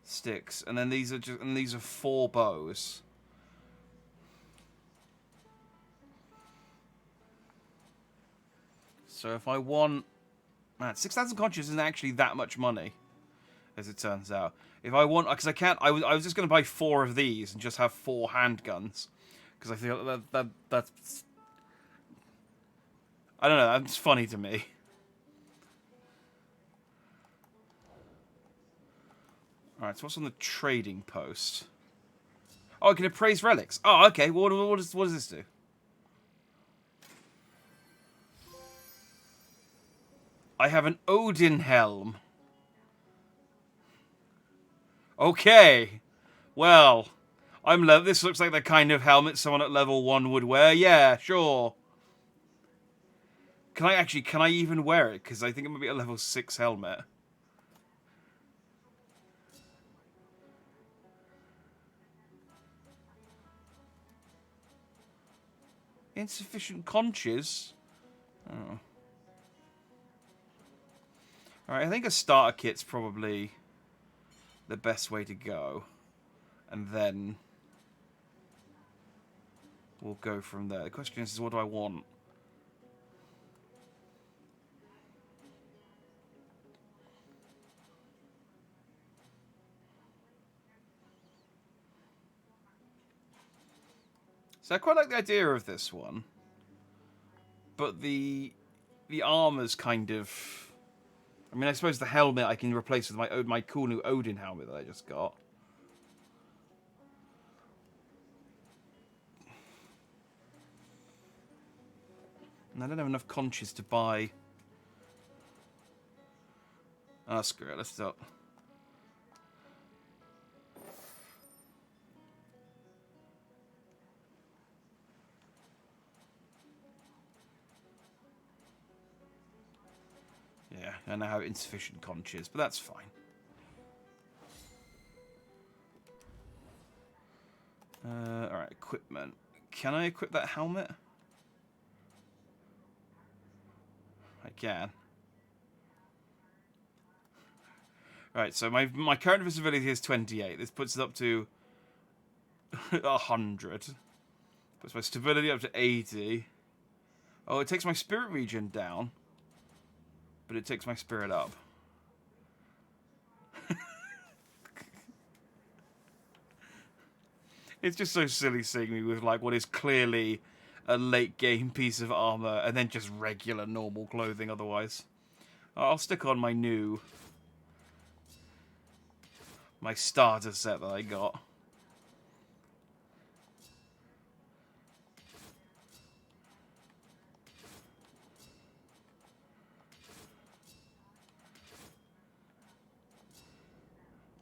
sticks, and then these are 4 bows. So if I want, man, 6,000 conches isn't actually that much money, as it turns out. If I want, because I can't, I was just going to buy 4 of these and just have 4 handguns, because I feel that's, I don't know, that's funny to me. Alright, so what's on the trading post? Oh, I can appraise relics. Oh, okay. What does this do? I have an Odin helm. Okay. Well, this looks like the kind of helmet someone at level 1 would wear. Yeah, sure. Can I even wear it? Because I think it might be a level 6 helmet. Insufficient conches? Oh. Alright, I think a starter kit's probably the best way to go. And then we'll go from there. The question is what do I want? So I quite like the idea of this one. But the armor's kind of... I mean, I suppose the helmet I can replace with my cool new Odin helmet that I just got. And I don't have enough conches to buy... Oh, screw it, let's stop. Yeah, I now have insufficient conches, but that's fine. Alright, equipment. Can I equip that helmet? I can. Right, so my current visibility is 28. This puts it up to 100. Puts my stability up to 80. Oh, it takes my spirit region down. But it takes my spirit up. It's just so silly seeing me with like what is clearly a late game piece of armor and then just regular normal clothing otherwise. I'll stick on my starter set that I got.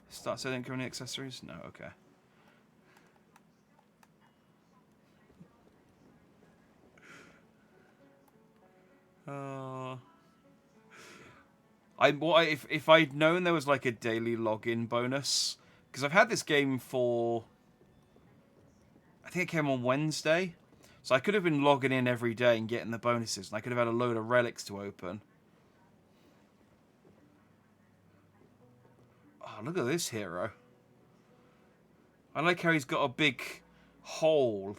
Start setting current accessories? No, okay. If I'd known there was like a daily login bonus, because I've had this game for, I think it came on Wednesday, so I could have been logging in every day and getting the bonuses, and I could have had a load of relics to open. Oh, look at this hero. I like how he's got a big hole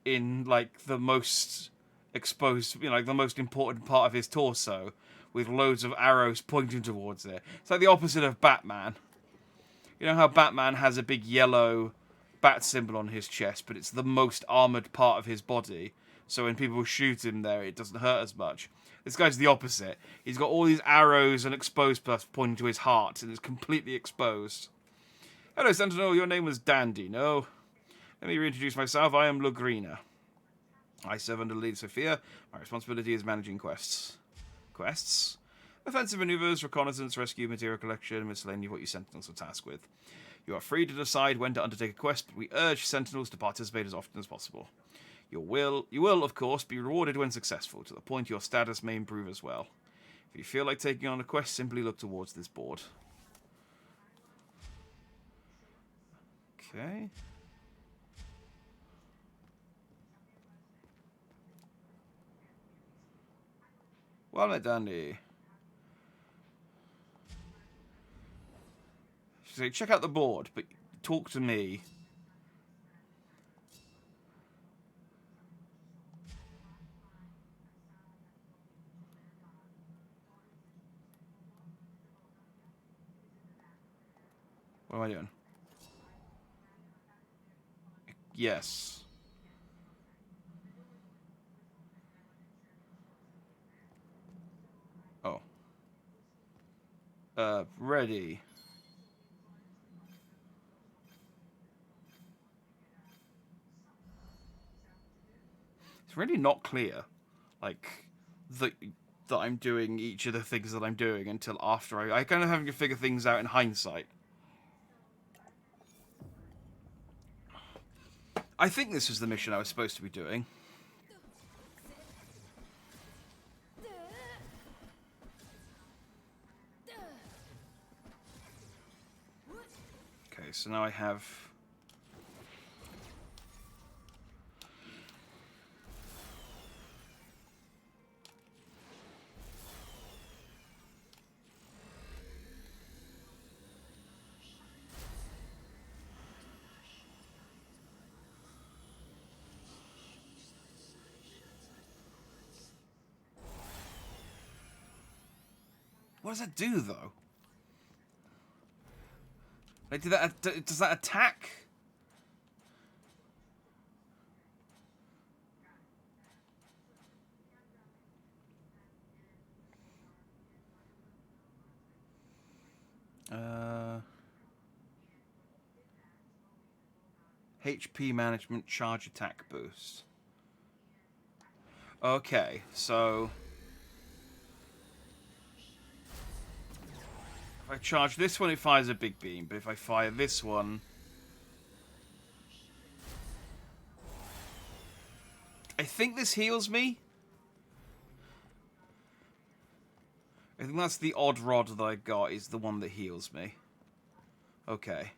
in like the most exposed, like the most important part of his torso, with loads of arrows pointing towards it. It's like the opposite of Batman. You know how Batman has a big yellow bat symbol on his chest, but it's the most armored part of his body, so when people shoot him there, it doesn't hurt as much. This guy's the opposite. He's got all these arrows and exposed stuff pointing to his heart, and it's completely exposed. Hello, Sentinel. Your name was Dandy, no? Let me reintroduce myself. I am Lugrina. I serve under Lady Sophia. My responsibility is managing quests. Quests? Offensive maneuvers, reconnaissance, rescue, material collection, miscellaneous what you Sentinels are tasked with. You are free to decide when to undertake a quest, but we urge Sentinels to participate as often as possible. You will, of course, be rewarded when successful, to the point your status may improve as well. If you feel like taking on a quest, simply look towards this board. Okay. Well met, Dandy. So check out the board, but talk to me. What am I doing? Yes. Oh. Ready. It's really not clear, like, that I'm doing each of the things that I'm doing until after I kind of having to figure things out in hindsight. I think this was the mission I was supposed to be doing. Okay, so now I have... What does that do, though? Like, does that attack? HP management, charge attack boost. Okay, so... if I charge this one, it fires a big beam, but if I fire this one... I think this heals me. I think that's the odd rod that I got, is the one that heals me. Okay.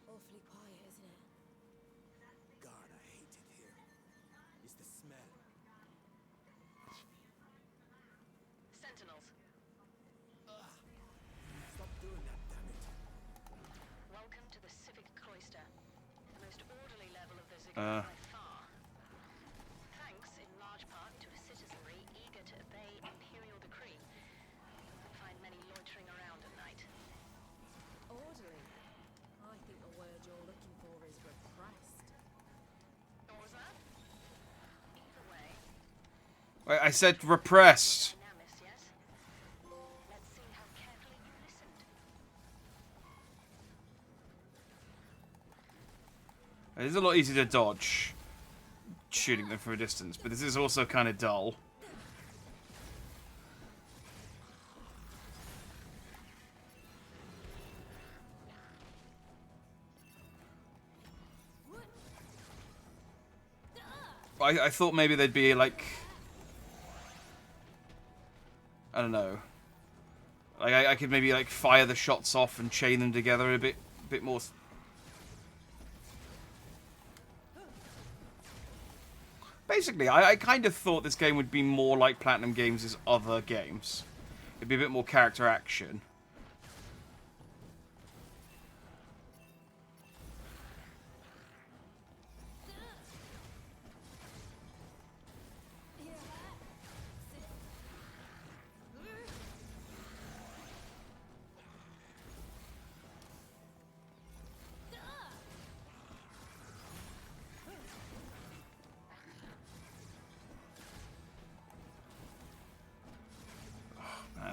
Awfully quiet, isn't it? God, I hate it here. It's the smell. Sentinels, Stop doing that, damn it. welcome to the Civic Cloister, the most orderly level of the Ziggurat by far. Thanks in large part to a citizenry eager to obey Imperial decree. You won't find many loitering around at night. Orderly. I think the word you're looking for is repressed. What was that? Either way, Wait, I said repressed. Namis, yes? Let's see how carefully you listened. It is a lot easier to dodge shooting them from a distance, but this is also kind of dull. I thought maybe they'd be like... I don't know. Like I could maybe like fire the shots off and chain them together a bit more... Basically, I kind of thought this game would be more like Platinum Games' other games. It'd be a bit more character action.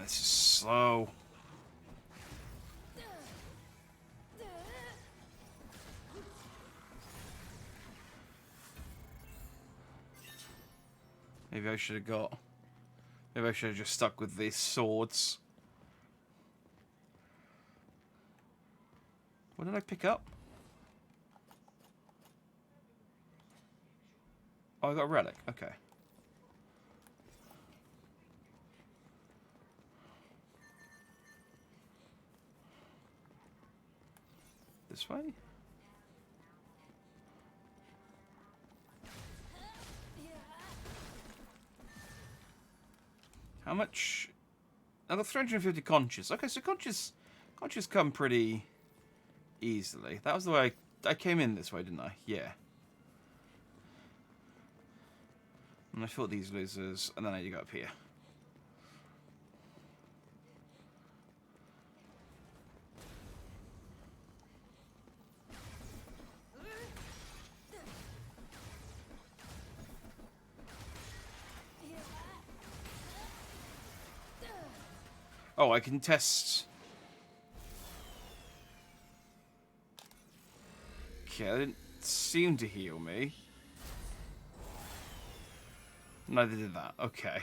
this is slow. Maybe I should have got... Maybe I should have just stuck with these swords. What did I pick up? Oh, I got a relic. Okay. This way? How much? I got 350 conches. Okay, so conches come pretty easily. That was the way I came in this way, didn't I? Yeah. And I fought these losers, and then I need to go up here. Oh, I can test... Okay, that didn't seem to heal me. Neither did that. Okay.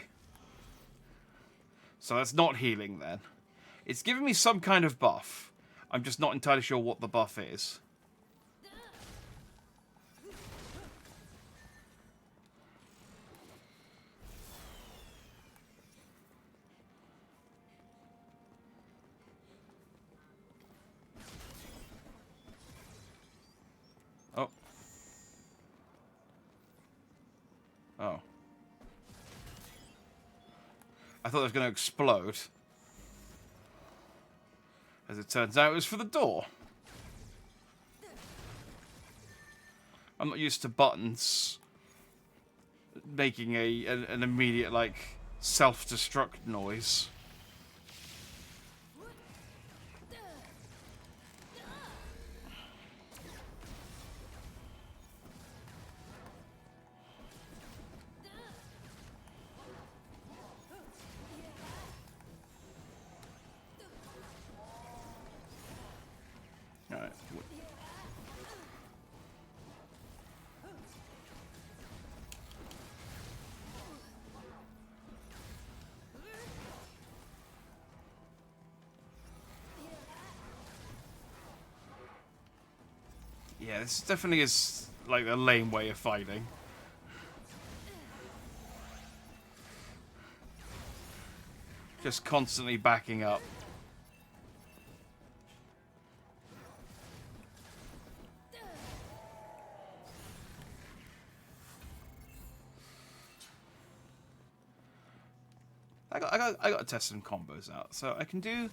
So that's not healing then. It's giving me some kind of buff. I'm just not entirely sure what the buff is. Oh. Oh. I thought it was going to explode. As it turns out, it was for the door. I'm not used to buttons making an immediate, like, self-destruct noise. Alright. Yeah, this definitely is like a lame way of fighting. Just constantly backing up. I got to test some combos out, so I can do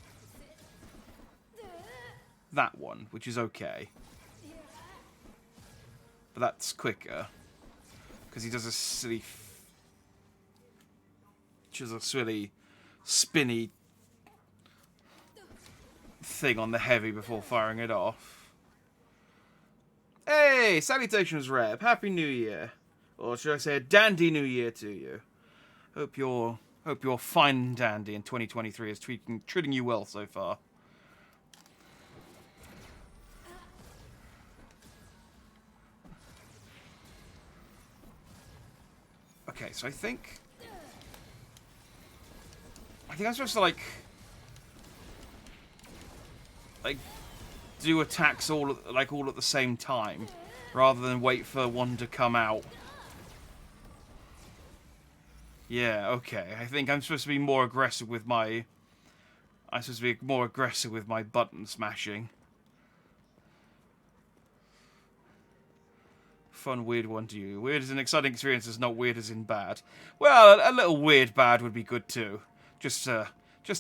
that one, which is okay, but that's quicker because he does a silly, spinny thing on the heavy before firing it off. Hey, salutations, Reb. Happy New Year, or should I say, a dandy New Year to you. Hope you're fine and dandy, and 2023 is treating you well so far. Okay, so I think I'm supposed to like do attacks all at the same time, rather than wait for one to come out. Yeah, okay. I think I'm supposed to be more aggressive with my... button smashing. Fun, weird one to you. Weird as an exciting experience is not weird as in bad. Well, a little weird bad would be good too. Just to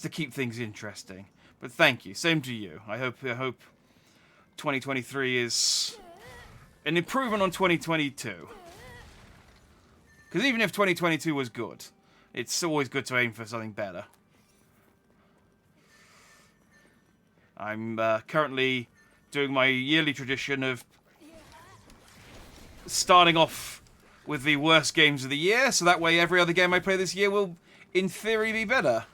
keep things interesting. But thank you. Same to you. I hope 2023 is an improvement on 2022. Because even if 2022 was good, it's always good to aim for something better. I'm currently doing my yearly tradition of starting off with the worst games of the year, so that way every other game I play this year will, in theory, be better.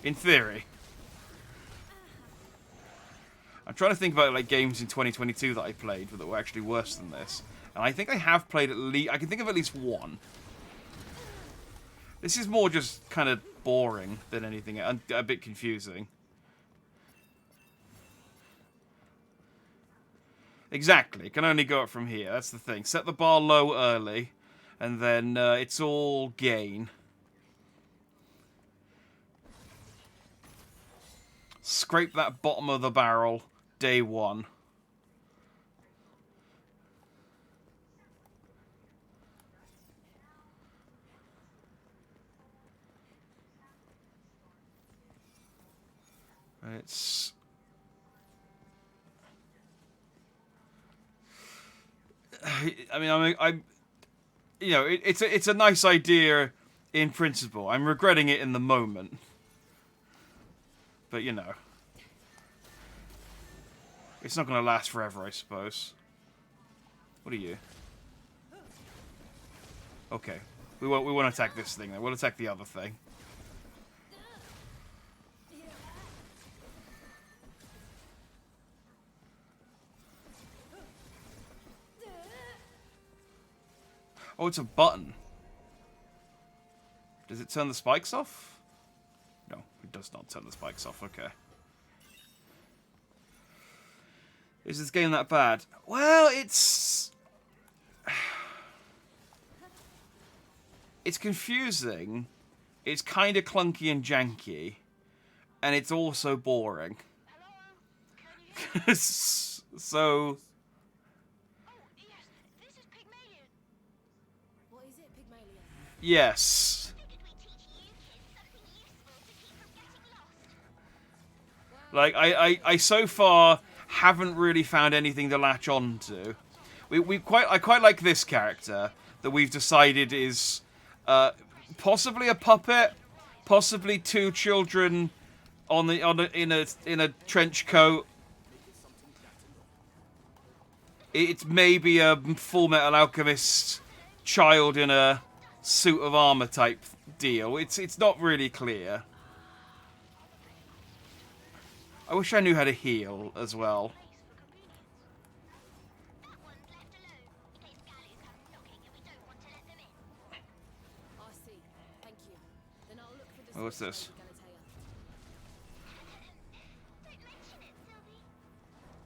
In theory. I'm trying to think about like games in 2022 that I played that were actually worse than this. And I think I have played at least... I can think of at least one. This is more just kind of boring than anything. And a bit confusing. Exactly. It can only go up from here. That's the thing. Set the bar low early. And then it's all gain. Scrape that bottom of the barrel. Day one. It's... I mean, I'm you know, it's a nice idea in principle. I'm regretting it in the moment. But, you know. It's not going to last forever, I suppose. What are you? Okay. We won't attack this thing, then. We'll attack the other thing. Oh, it's a button. Does it turn the spikes off? No, it does not turn the spikes off. Okay. Is this game that bad? Well, it's confusing. It's kind of clunky and janky. And it's also boring. So... Yes. Like, I so far haven't really found anything to latch on to. I quite like this character that we've decided is possibly a puppet, possibly two children in a trench coat. It's maybe a Full Metal Alchemist child in a suit of armor type deal. It's not really clear. I wish I knew how to heal as well. Oh, what's this?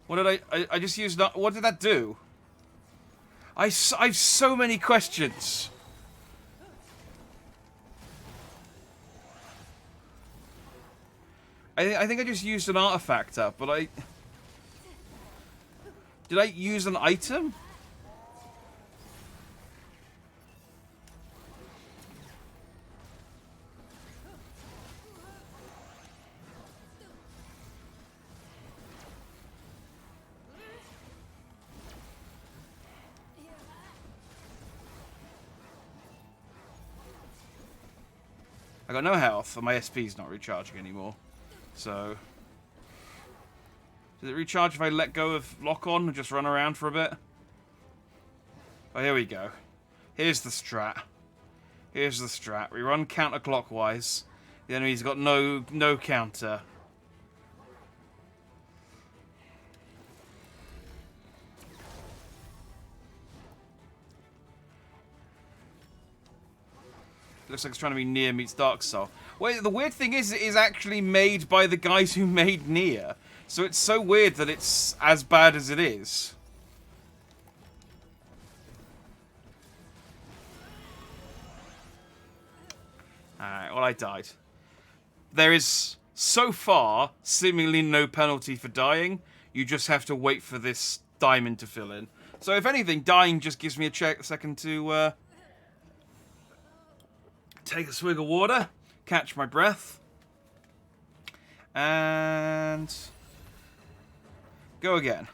What did I just used... What did that do? I've so many questions. I think I just used an artifact up, but I... Did I use an item? I got no health, and my SP's not recharging anymore. So... Does it recharge if I let go of lock-on and just run around for a bit? Oh, here we go. Here's the strat. Here's the strat. We run counterclockwise. The enemy's got no counter. Looks like it's trying to be Nier meets Dark Soul. Wait, the weird thing is, it is actually made by the guys who made Nier. So it's so weird that it's as bad as it is. Alright, well, I died. There is, so far, seemingly no penalty for dying. You just have to wait for this diamond to fill in. So if anything, dying just gives me a second to take a swig of water, catch my breath, and go again.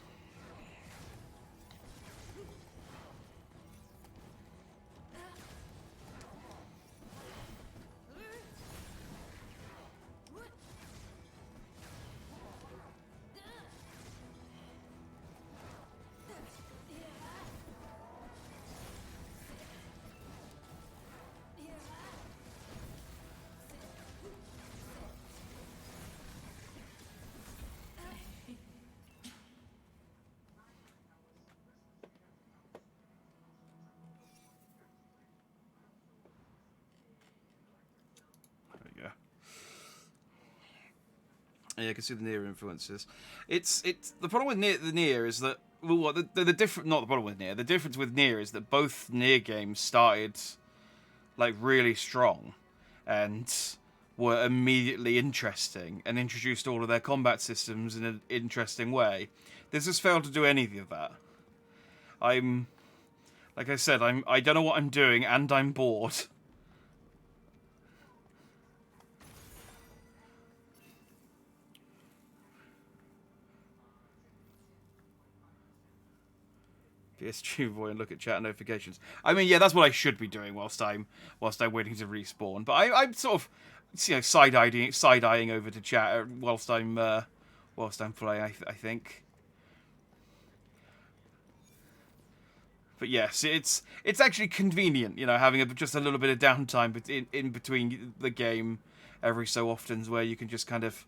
Yeah, I can see the Nier influences. It's the problem with the Nier is that the different not the problem with Nier. The difference with Nier is that both Nier games started like really strong and were immediately interesting and introduced all of their combat systems in an interesting way. This has failed to do any of that. Like I said, I don't know what I'm doing and I'm bored. PS2 boy and look at chat notifications. I mean, yeah, that's what I should be doing whilst I'm waiting to respawn. But I'm sort of, side eyeing over to chat whilst I'm playing. I think. But yes, it's actually convenient, having just a little bit of downtime in between the game every so often, where you can just kind of,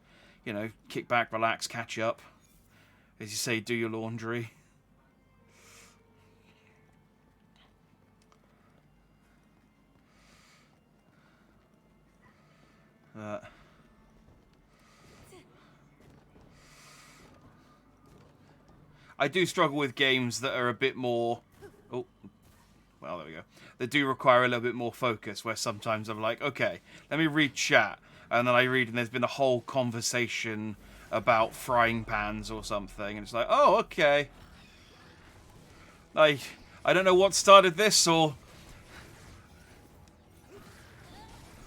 kick back, relax, catch up, as you say, do your laundry. I do struggle with games that are a bit more... Oh, well, there we go. That do require a little bit more focus, where sometimes I'm like, okay, let me read chat. And then I read and there's been a whole conversation about frying pans or something. And it's like, oh, okay. I don't know what started this or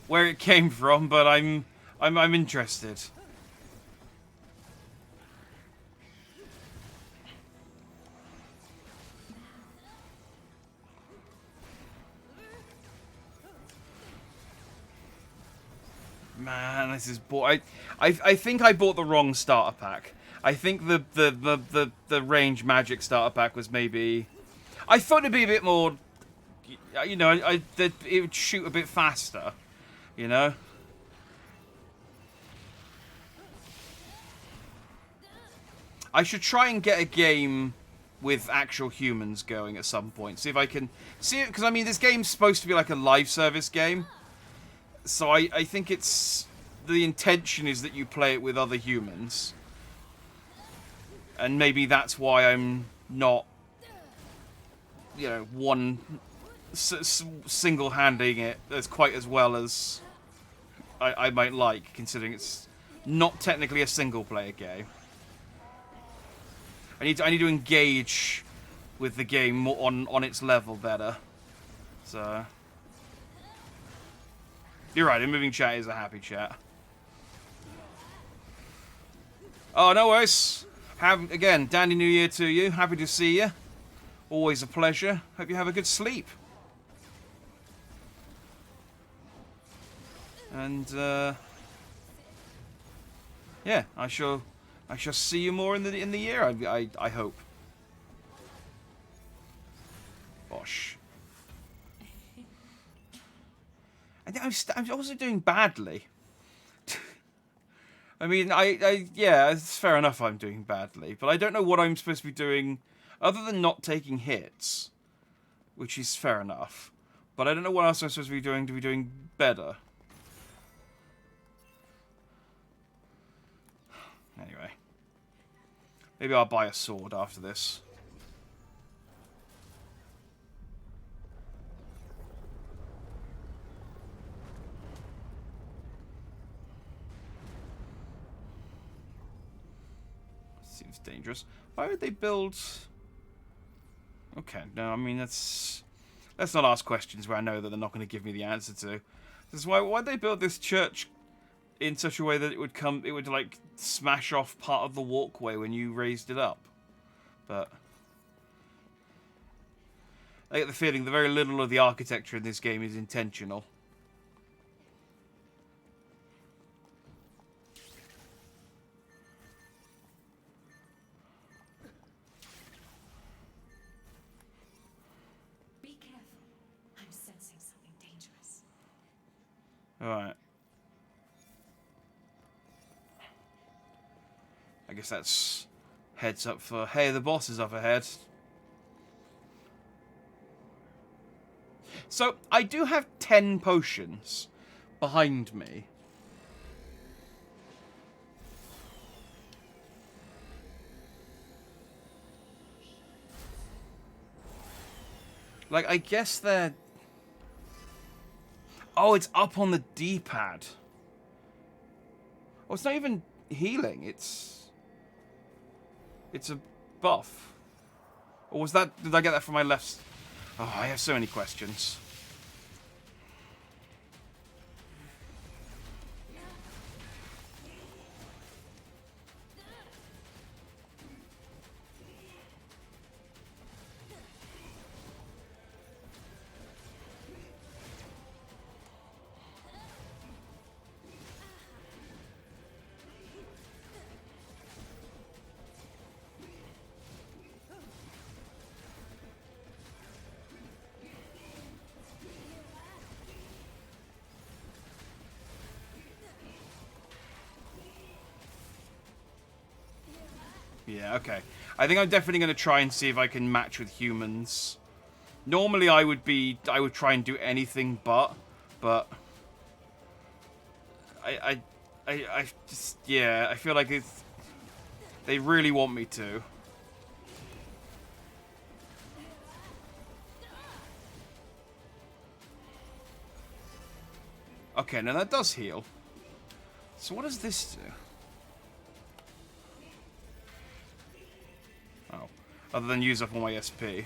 where it came from, but I'm interested. Man, this is I think I bought the wrong starter pack. I think the range magic starter pack was maybe... I thought it'd be a bit more... that it would shoot a bit faster. I should try and get a game with actual humans going at some point. See if I can... see it, because, I mean, this game's supposed to be like a live service game. So I think it's... the intention is that you play it with other humans. And maybe that's why I'm not... single-handing it as quite as well as I might like, considering it's not technically a single-player game. I need to engage with the game more on its level better. So... you're right, a moving chat is a happy chat. Oh, no worries. Again, dandy new year to you. Happy to see you. Always a pleasure. Hope you have a good sleep. And, yeah, I shall see you more in the year, I hope. Bosh. I'm also doing badly. I mean, yeah, it's fair enough I'm doing badly, but I don't know what I'm supposed to be doing other than not taking hits, which is fair enough. But I don't know what else I'm supposed to be doing better. Anyway. Maybe I'll buy a sword after this. Seems dangerous. Why would they build... okay, no, I mean, let's not ask questions where I know that they're not going to give me the answer to. This is why'd they build this church in such a way that it would like smash off part of the walkway when you raised it up? But I get the feeling that very little of the architecture in this game is intentional. Be careful. I'm sensing something dangerous. Alright. I guess that's heads up for, hey, the boss is up ahead. So, I do have 10 potions behind me. Like, I guess they're... Oh, it's up on the D-pad. Oh, it's not even healing. It's a buff. Or was that... Did I get that from my left... Oh, I have so many questions. Yeah, okay. I think I'm definitely going to try and see if I can match with humans. Normally I would try and do anything but I just, yeah, I feel like they really want me to. Okay, now that does heal. So what does this do? Oh, other than use up all my SP.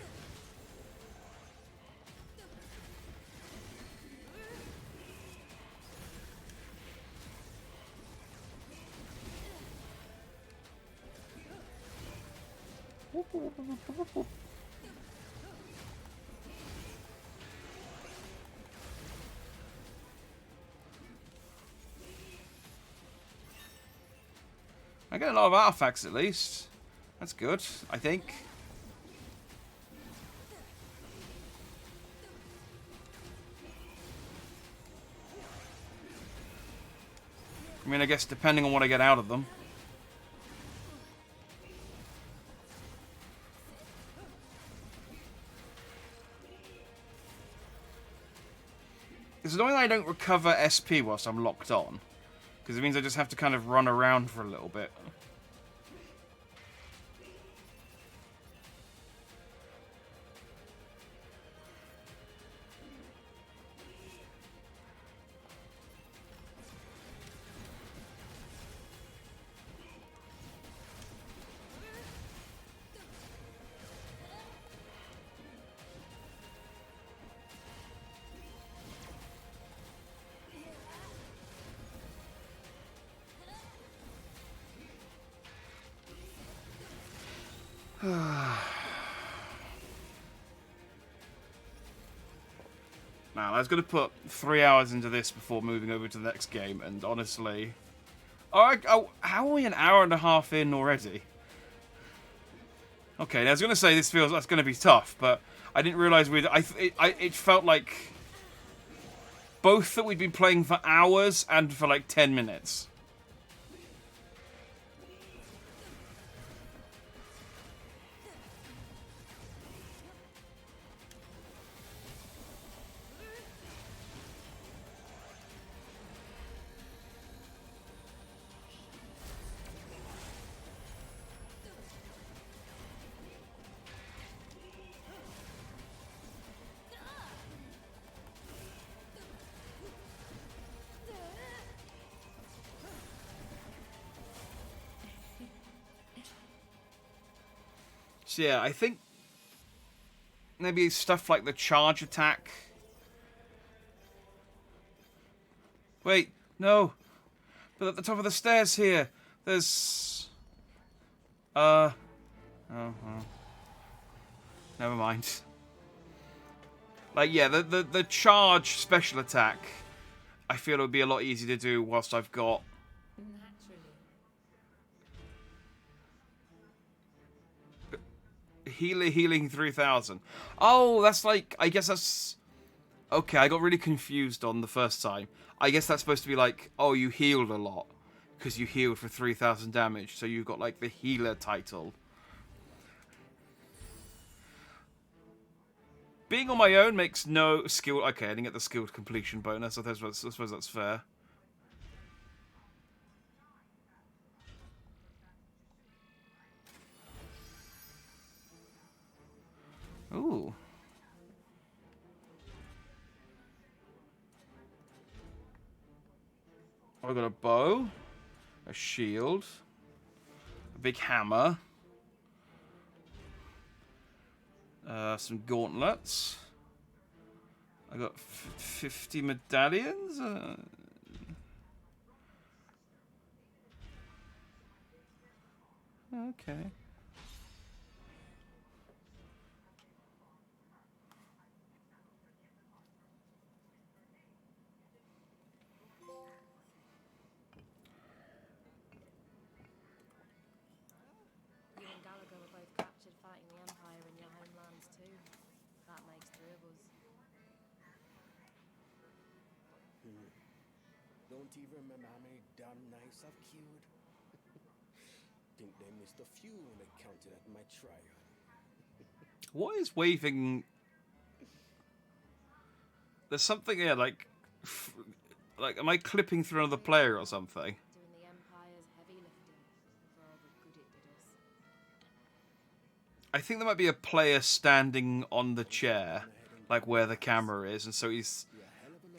I get a lot of artifacts at least. That's good, I think. I mean, I guess depending on what I get out of them. It's annoying that I don't recover SP whilst I'm locked on. Because it means I just have to kind of run around for a little bit. Now, I was going to put 3 hours into this before moving over to the next game, and honestly... Oh, how are we an hour and a half in already? Okay, now I was going to say this feels that's going to be tough, but I didn't realise it felt like both that we'd been playing for hours and for like 10 minutes. So yeah, I think maybe stuff like the charge attack. Wait, no. But at the top of the stairs here, there's... Oh, well. Never mind. Like, yeah, the charge special attack, I feel it would be a lot easier to do whilst I've got... Healing 3000. Oh, that's like... I guess that's... Okay, I got really confused on the first time. I guess that's supposed to be like, oh, you healed a lot. Because you healed for 3000 damage. So you've got like the healer title. Being on my own makes no skill... Okay, I didn't get the skilled completion bonus. I suppose that's fair. Ooh. I've got a bow, a shield, a big hammer, some gauntlets. I got 50 medallions. Okay. You and Gallagher were both captured fighting the Empire in your homelands too. That makes 3 of us. Don't even remember how many damn knives I've killed. Think they missed a few when they counted at my trial. What is waving? There's something here, like, am I clipping through another player or something? Doing the Empire's heavy lifting for all the good it did us. I think there might be a player standing on the chair, like where the camera is, and so he's,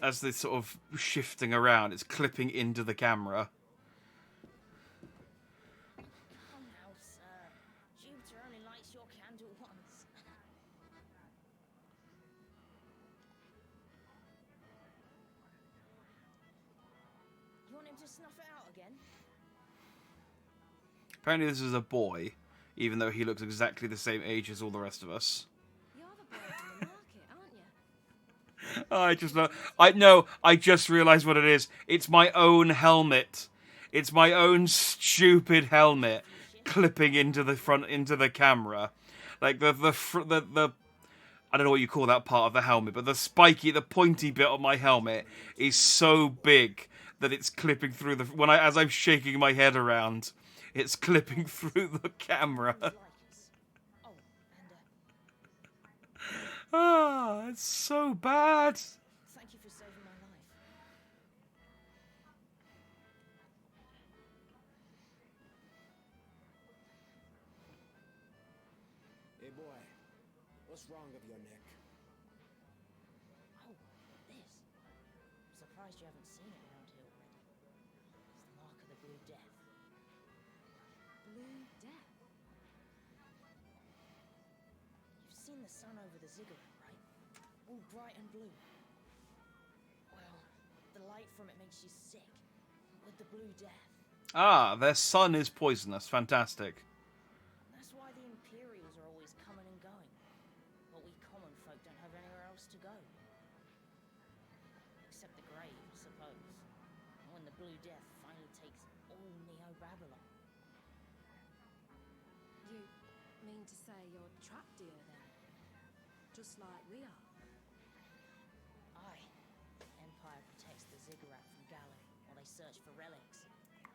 as they're sort of shifting around, it's clipping into the camera. Come now, sir. Jupiter only lights your candle once. You want him to snuff it out again? Apparently this is a boy, even though he looks exactly the same age as all the rest of us. You're the boy from the market, aren't you? I just realized what it is. It's my own helmet. It's my own stupid helmet clipping into the camera. Like the I don't know what you call that part of the helmet, but the pointy bit of my helmet is so big that it's clipping through as I'm shaking my head around, it's clipping through the camera. Oh, and Ah, it's so bad. thank you for saving my life. Hey boy, what's wrong with your neck? Oh, this. Surprised you haven't seen it around here already. It's the mark of the Blue Death. Blue Death. You've seen the sun over the ziggurat, right? All bright and blue. Well, the light from it makes you sick. With the Blue Death. Ah, their sun is poisonous. Fantastic. That's why the Imperials are always coming and going. But we common folk don't have anywhere else to go. Except the grave, I suppose. And when the Blue Death finally takes all Neo-Babylon. You mean to say you're trapped here then? Just like we are? Aye. Empire protects the ziggurat from Gallo while they search for relics.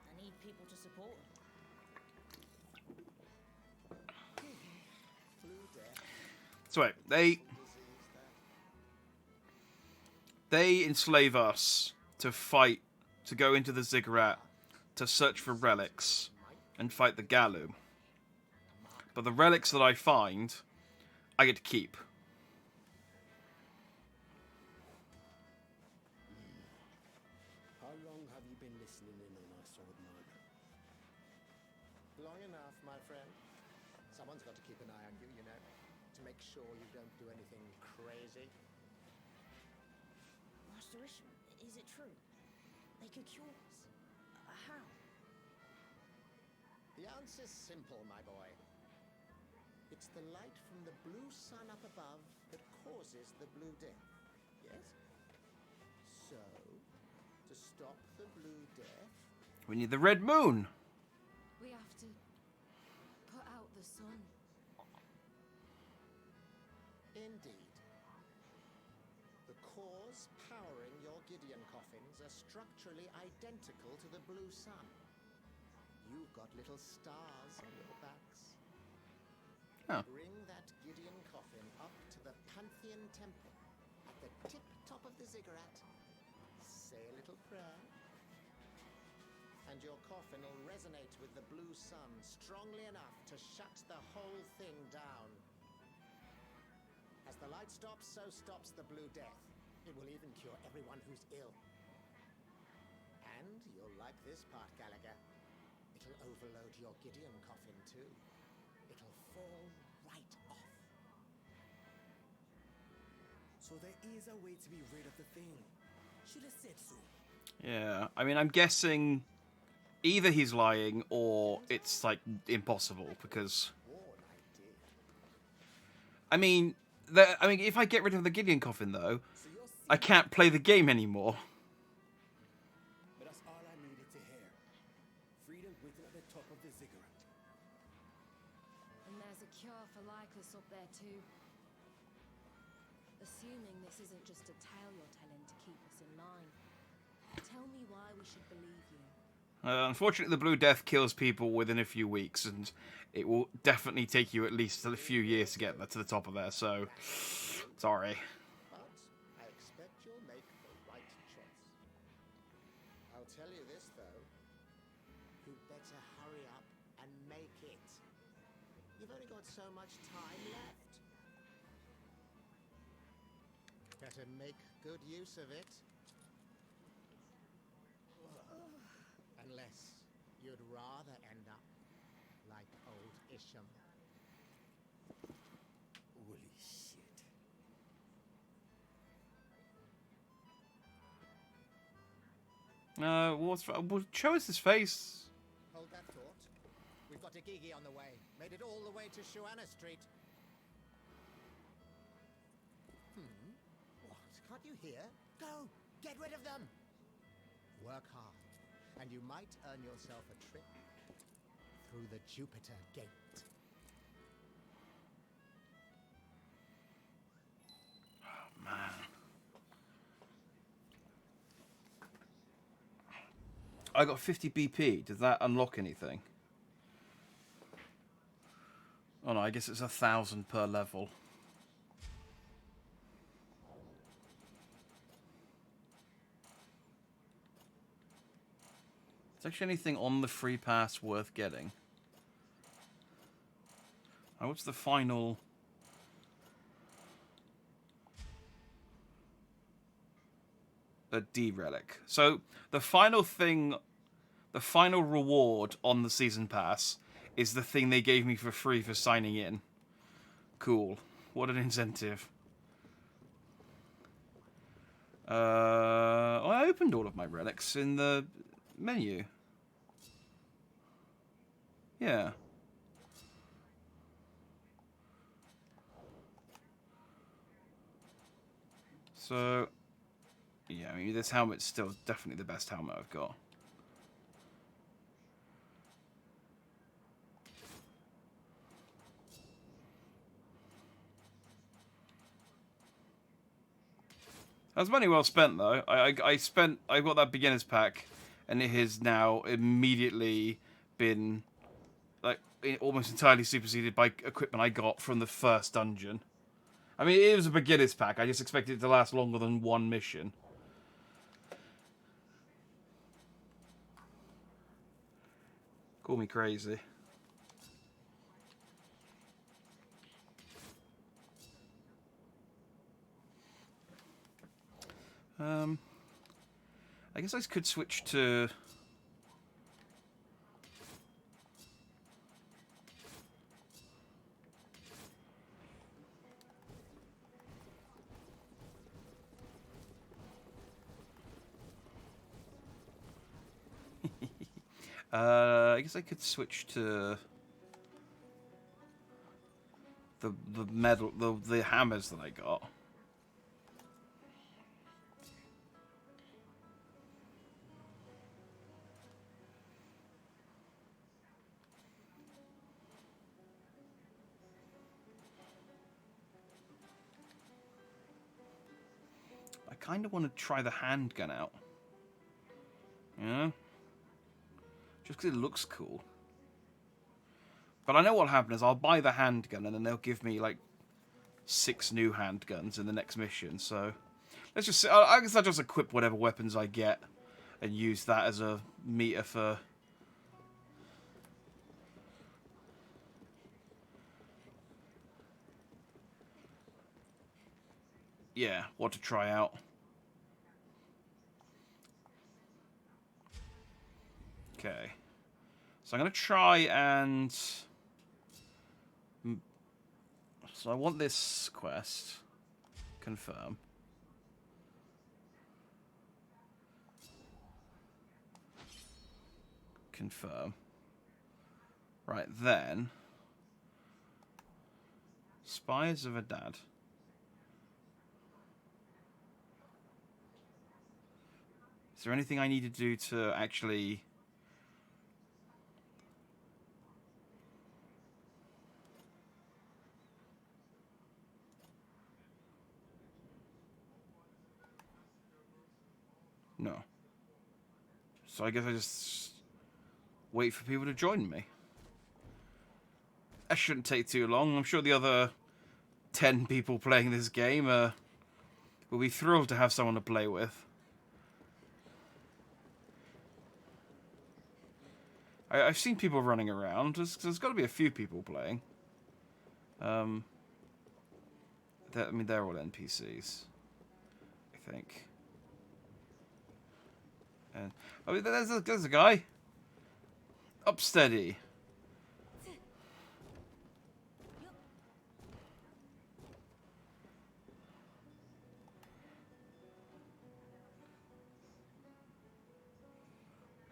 They need people to support them. Blue Death. So wait, they enslave us to fight, to go into the ziggurat, to search for relics, and fight the Gallu. But the relics that I find, I get to keep. How long have you been listening in on us, old man? Long enough, my friend. Someone's got to keep an eye on you, you know, to make sure you don't do anything crazy. Master Isham, is it true? They could cure us. How? The answer's simple, my boy. It's the light from the blue sun up above that causes the Blue Death. Yes? So, to stop the Blue Death, We need the red moon. We have to put out the sun. indeed. The cores powering your Gideon coffins are structurally identical to the blue sun. You've got little stars on your backs. Oh. Bring that Gideon coffin up to the Pantheon Temple at the tip top of the ziggurat. Say a little prayer. And your coffin will resonate with the blue sun strongly enough to shut the whole thing down. As the light stops, so stops the Blue Death. It will even cure everyone who's ill. And And you'll like this part, Gallagher. It'll overload your Gideon coffin, too. It'll fall right off. So there is a way to be rid of the thing. Should have said so. Yeah, I mean, I'm guessing either he's lying or it's, like, impossible, because... I mean, if I get rid of the Gideon coffin, though, I can't play the game anymore. But that's all I needed to hear. Freedom written at the top of the ziggurat. And there's a cure for Lycus up there too. Assuming this isn't just a tale you're telling to keep us in line. Tell me why we should believe you. Unfortunately, the Blue Death kills people within a few weeks, and it will definitely take you at least a few years to get to the top of there, so... Sorry. But I expect you'll make the right choice. I'll tell you this, though. You'd better hurry up and make it. You've only got so much time left. Better make good use of it. Unless you'd rather end up like old Isham. Holy shit. Well, show us his face. Hold that thought. We've got a Gigi on the way. Made it all the way to Shuana Street. What? Can't you hear? Go! Get rid of them! Work hard, and you might earn yourself a trip through the Jupiter Gate. Man. I got 50 BP. Does that unlock anything? Oh no, I guess it's 1,000 per level. Is actually anything on the free pass worth getting? Oh, what's the final... A D relic. So the final thing, the final reward on the season pass is the thing they gave me for free for signing in. Cool. What an incentive. I opened all of my relics in the menu. Yeah. So... yeah, I mean, this helmet's still definitely the best helmet I've got. That was money well spent, though. I got that beginner's pack, and it has now immediately been, like, almost entirely superseded by equipment I got from the first dungeon. I mean, it was a beginner's pack. I just expected it to last longer than one mission. Call me crazy. I guess I could switch to... I guess I could switch to the hammers that I got. I kind of want to try the handgun out. You know? Just because it looks cool. But I know what'll happen is I'll buy the handgun and then they'll give me like 6 new handguns in the next mission. So let's just... I guess I'll just equip whatever weapons I get and use that as a meter for... yeah, what to try out. Okay. So I'm going to try and... So I want this quest. Confirm. Confirm. Right, then. Spies of a Dad. Is there anything I need to do to actually... No. So I guess I just wait for people to join me. That shouldn't take too long. I'm sure the other 10 people playing this game will be thrilled to have someone to play with. I've seen people running around. There's got to be a few people playing. I mean, they're all NPCs, I think. And oh, there's a guy. Up steady.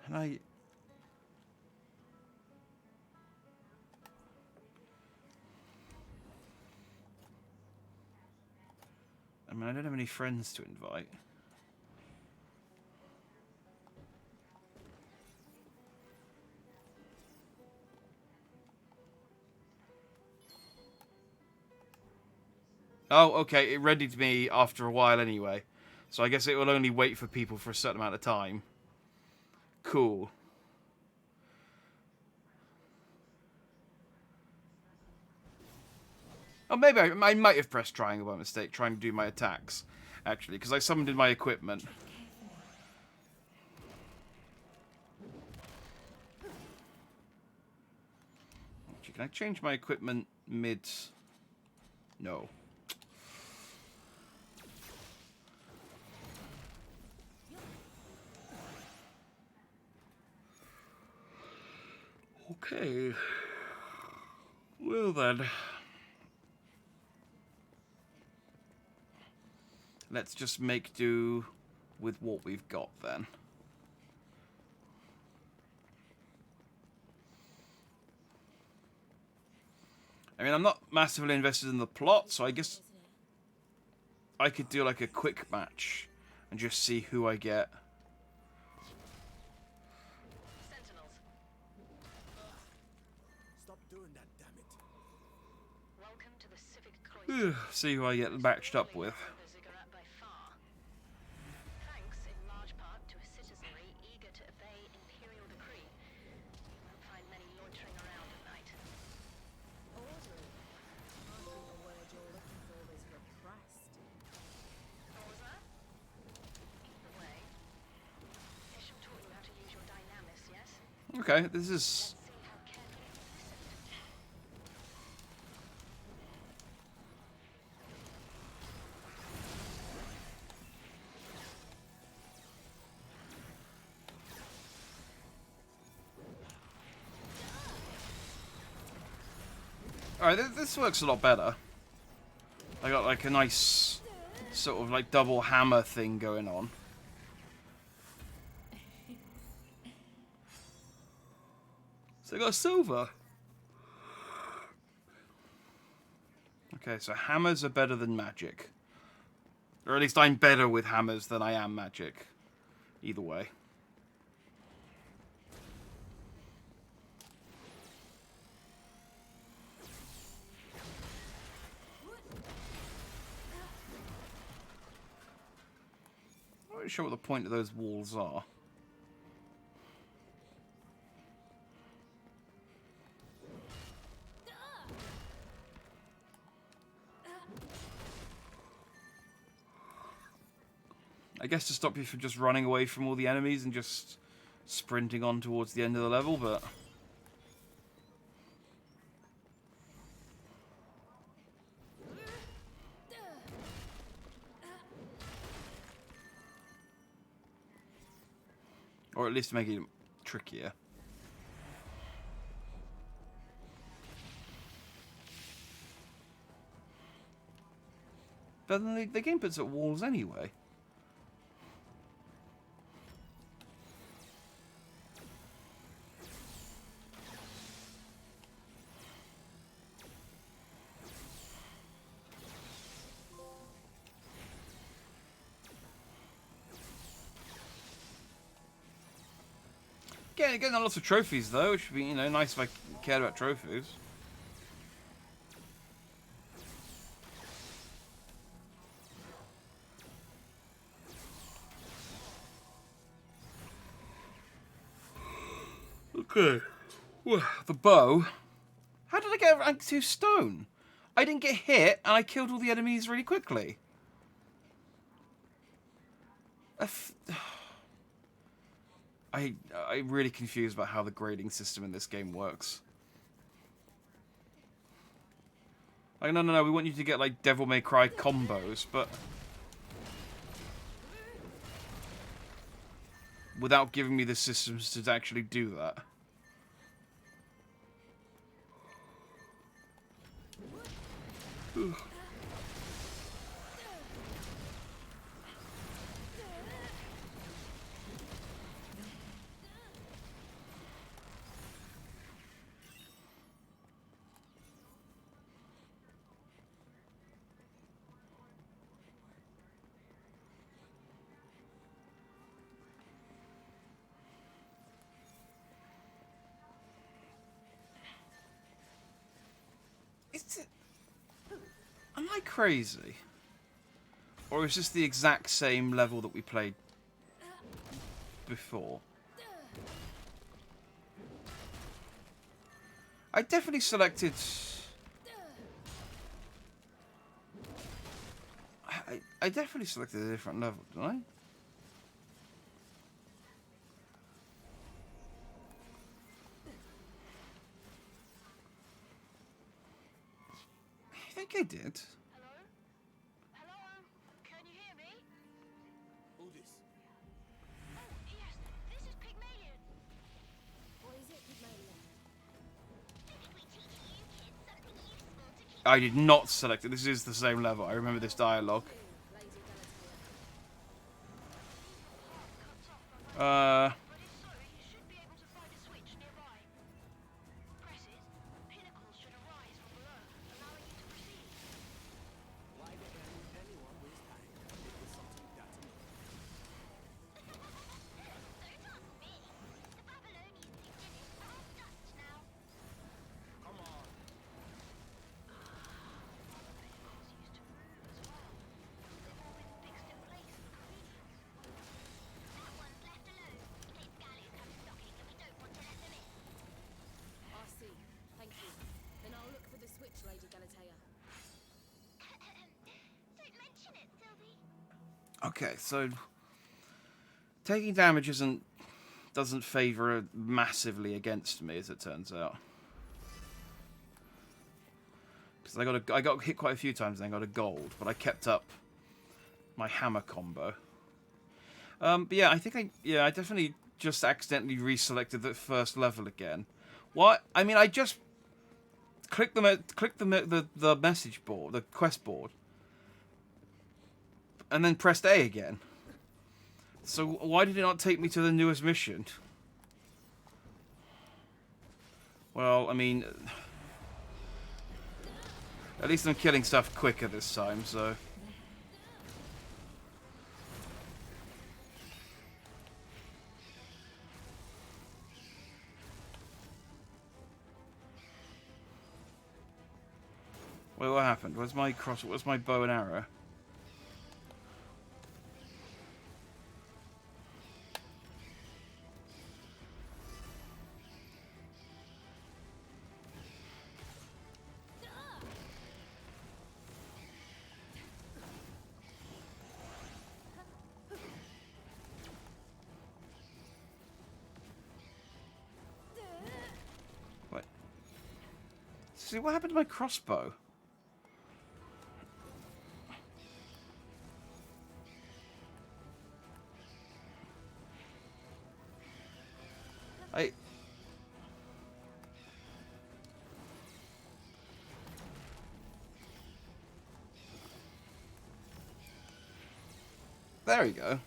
And I mean, I don't have any friends to invite. Oh, okay, it readied me after a while anyway. So I guess it will only wait for people for a certain amount of time. Cool. Oh, maybe I might have pressed triangle by mistake, trying to do my attacks, actually, because I summoned in my equipment. Actually, can I change my equipment mid? No. Okay. Well then. Let's just make do with what we've got then. I mean, I'm not massively invested in the plot, so I guess I could do like a quick match and just see who I get. Sentinels, Stop doing that, damn it. welcome to the civic cloister. See who I get matched up with. The ziggurat by far. Thanks in large part to a citizenry eager to obey imperial decree. You won't find many loitering around at night. Orderly. I think the word you're looking for is repressed. What was that? Either way, Isham taught you how to use your dynamis, yes? Okay, this is... See how carefully you listen. Alright, this works a lot better. I got like a nice sort of like double hammer thing going on. So I got silver. Okay, so hammers are better than magic. Or at least I'm better with hammers than I am magic. Either way. I'm not really sure what the point of those walls are. I guess to stop you from just running away from all the enemies and just sprinting on towards the end of the level, but... Or at least trickier. But then the game puts up walls anyway. Getting lots of trophies though, which would be, you know, nice if I cared about trophies. Okay. Well, the bow. How did I get rank 2 stone? I didn't get hit and I killed all the enemies really quickly. I'm really confused about how the grading system in this game works. Like, no, we want you to get, like, Devil May Cry combos, but... without giving me the systems to actually do that. Ugh. Am I crazy? Or is this the exact same level that we played before? I definitely selected... I definitely selected a different level, didn't I? I think I did. Hello? Hello? Can you hear me? Who this? Oh, yes, this is Pygmalion. What is it, Pygmalion? Figured we'd teach you kids something useful to keep... I did not select it. This is the same level. I remember this dialogue. But if so, you should be able to find a switch nearby. Press it, pinnacles should arise from below, allowing you to proceed. Why the hell would anyone waste time if there's something you got to know? Don't ask me. The Babylonians who did it are all dust now. Come on. Pinnacles used to rule as well. They've all been fixed in place for convenience. That one's left alone in case galleys come knocking and we don't want to let them in. I see. Thank you. Then I'll look for the switch, Lady Galatea. Don't mention it, Sylvie. Okay, so... taking damage doesn't favour massively against me, as it turns out. Because I got hit quite a few times and I got a gold, but I kept up my hammer combo. But yeah, I definitely just accidentally reselected the first level again. What? I mean, I just clicked the message board, the quest board, and then pressed A again. So why did it not take me to the newest mission? Well, I mean, at least I'm killing stuff quicker this time, so... Wait, what happened? Where's my bow and arrow? What? See, what happened to my crossbow? There we go.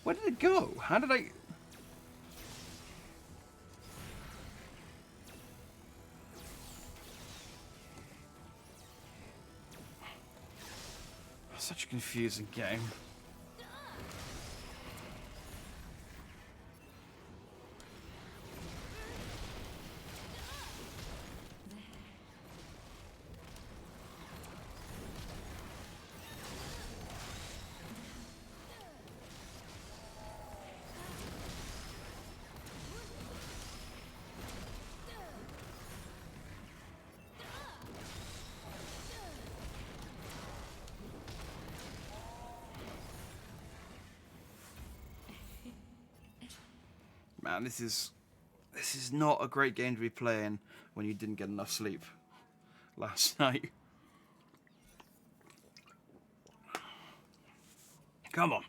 Where did it go? How did I... Such a confusing game. Man, this is not a great game to be playing when you didn't get enough sleep last night. Come on.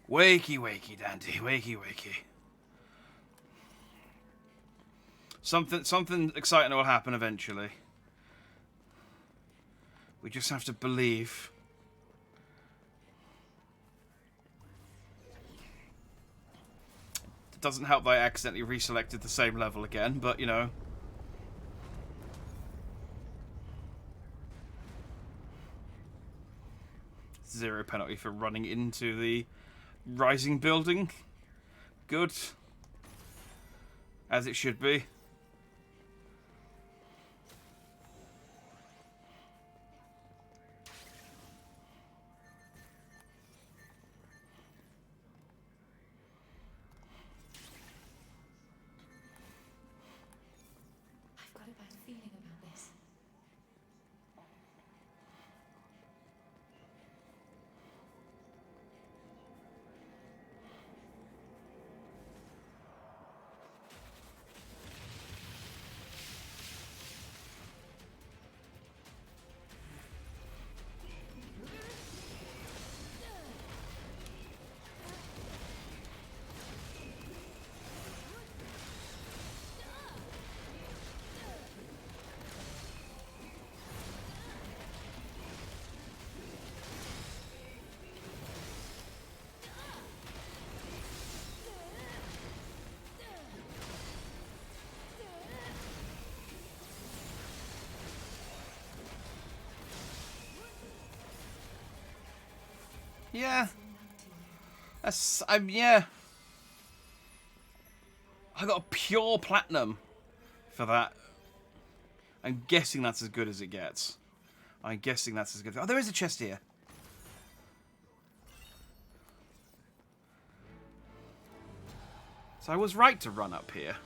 Wakey, wakey, Dandy. Wakey, wakey. Something exciting will happen eventually. We just have to believe. It doesn't help that I accidentally reselected the same level again, but you know. Zero penalty for running into the rising building. Good. As it should be. I've got a bad feeling about this. Yeah. Yeah. I got a pure platinum for that. I'm guessing that's as good as it gets. I'm guessing that's as good. Oh, there is a chest here. So I was right to run up here.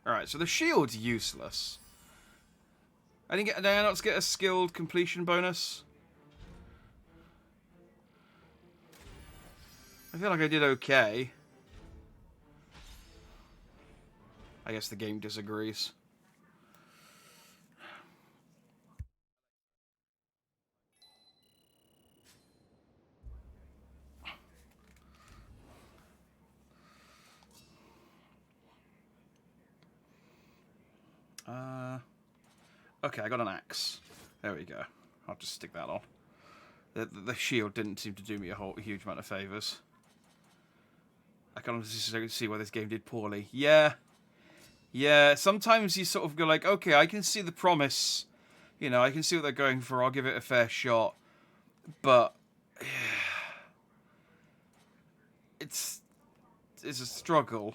Alright, so the shield's useless. Did I not get a skilled completion bonus? I feel like I did okay. I guess the game disagrees. Okay, I got an axe. There we go. I'll just stick that on. The shield didn't seem to do me a huge amount of favours. I can honestly see why this game did poorly. Yeah. Yeah, sometimes you sort of go like, okay, I can see the promise. You know, I can see what they're going for. I'll give it a fair shot. But it's a struggle.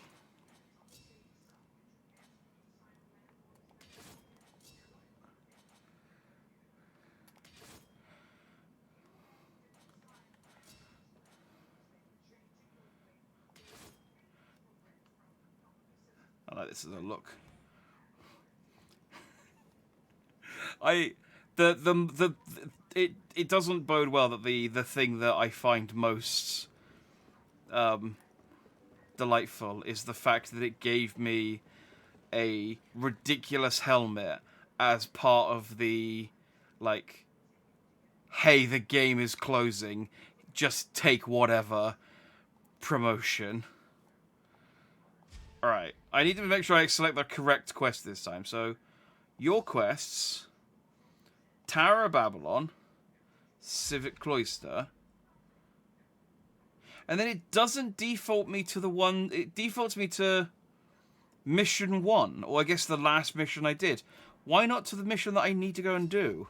I like this as a look. It doesn't bode well that the thing that I find most delightful is the fact that it gave me a ridiculous helmet as part of the like, hey, the game is closing, just take whatever promotion. Alright, I need to make sure I select the correct quest this time. So, your quests, Tower of Babylon, Civic Cloister, and then it doesn't default me to the one, it defaults me to mission 1, or I guess the last mission I did. Why not to the mission that I need to go and do?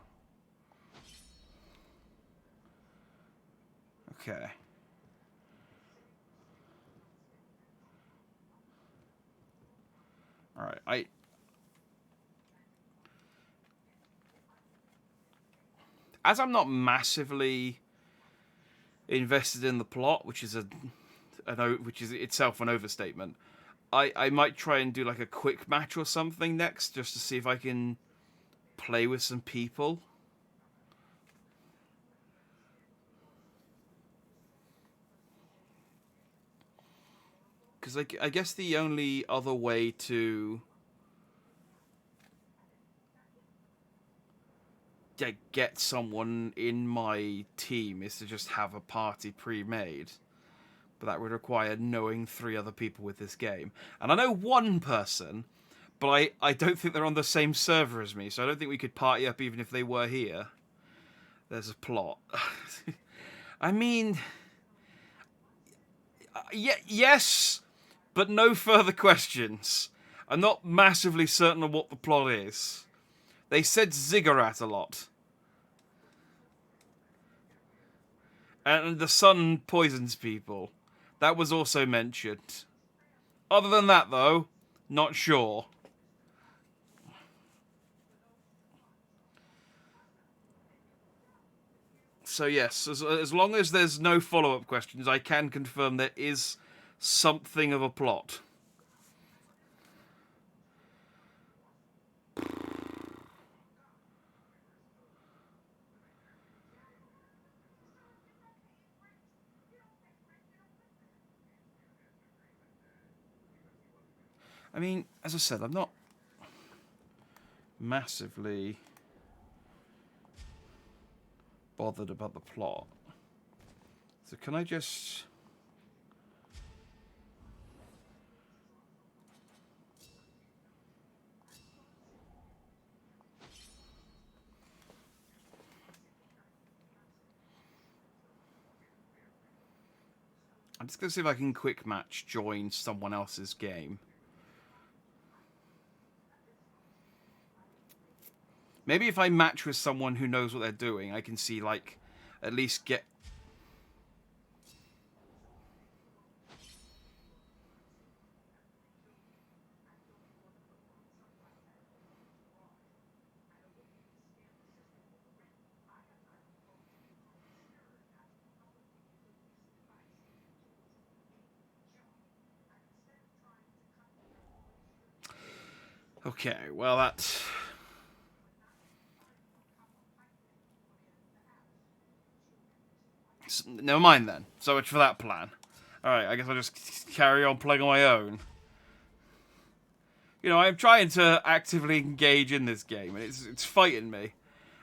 Okay. Alright, as I'm not massively invested in the plot, which is which is itself an overstatement, I might try and do like a quick match or something next, just to see if I can play with some people. Because I guess the only other way to get someone in my team is to just have a party pre-made. But that would require knowing 3 other people with this game. And I know one person, but I don't think they're on the same server as me, so I don't think we could party up even if they were here. There's a plot. I mean... yes, but no further questions. I'm not massively certain of what the plot is. They said ziggurat a lot. And the sun poisons people. That was also mentioned. Other than that, though, not sure. So yes, as long as there's no follow-up questions, I can confirm there is something of a plot. I mean, as I said, I'm not massively bothered about the plot. So can I just... I'm just going to see if I can quick match join someone else's game. Maybe if I match with someone who knows what they're doing, I can see, like, at least get... Okay, well, that's... Never mind then. So much for that plan. Alright, I guess I'll just carry on playing on my own. You know, I'm trying to actively engage in this game, and it's fighting me.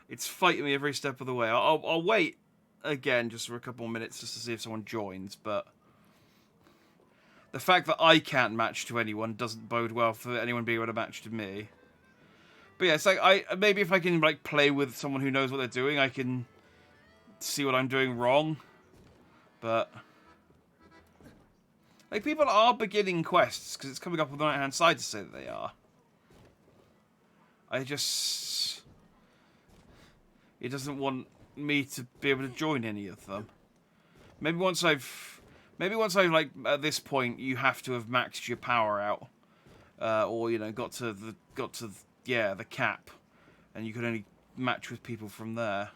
It's fighting me every step of the way. I'll wait again just for a couple more minutes just to see if someone joins, but... the fact that I can't match to anyone doesn't bode well for anyone being able to match to me. But yeah, it's like, maybe if I can, like, play with someone who knows what they're doing, I can see what I'm doing wrong. But... like, people are beginning quests, because it's coming up on the right-hand side to say that they are. I just... it doesn't want me to be able to join any of them. Maybe once I've, like, at this point, you have to have maxed your power out. Or, you know, got to the cap. And you can only match with people from there.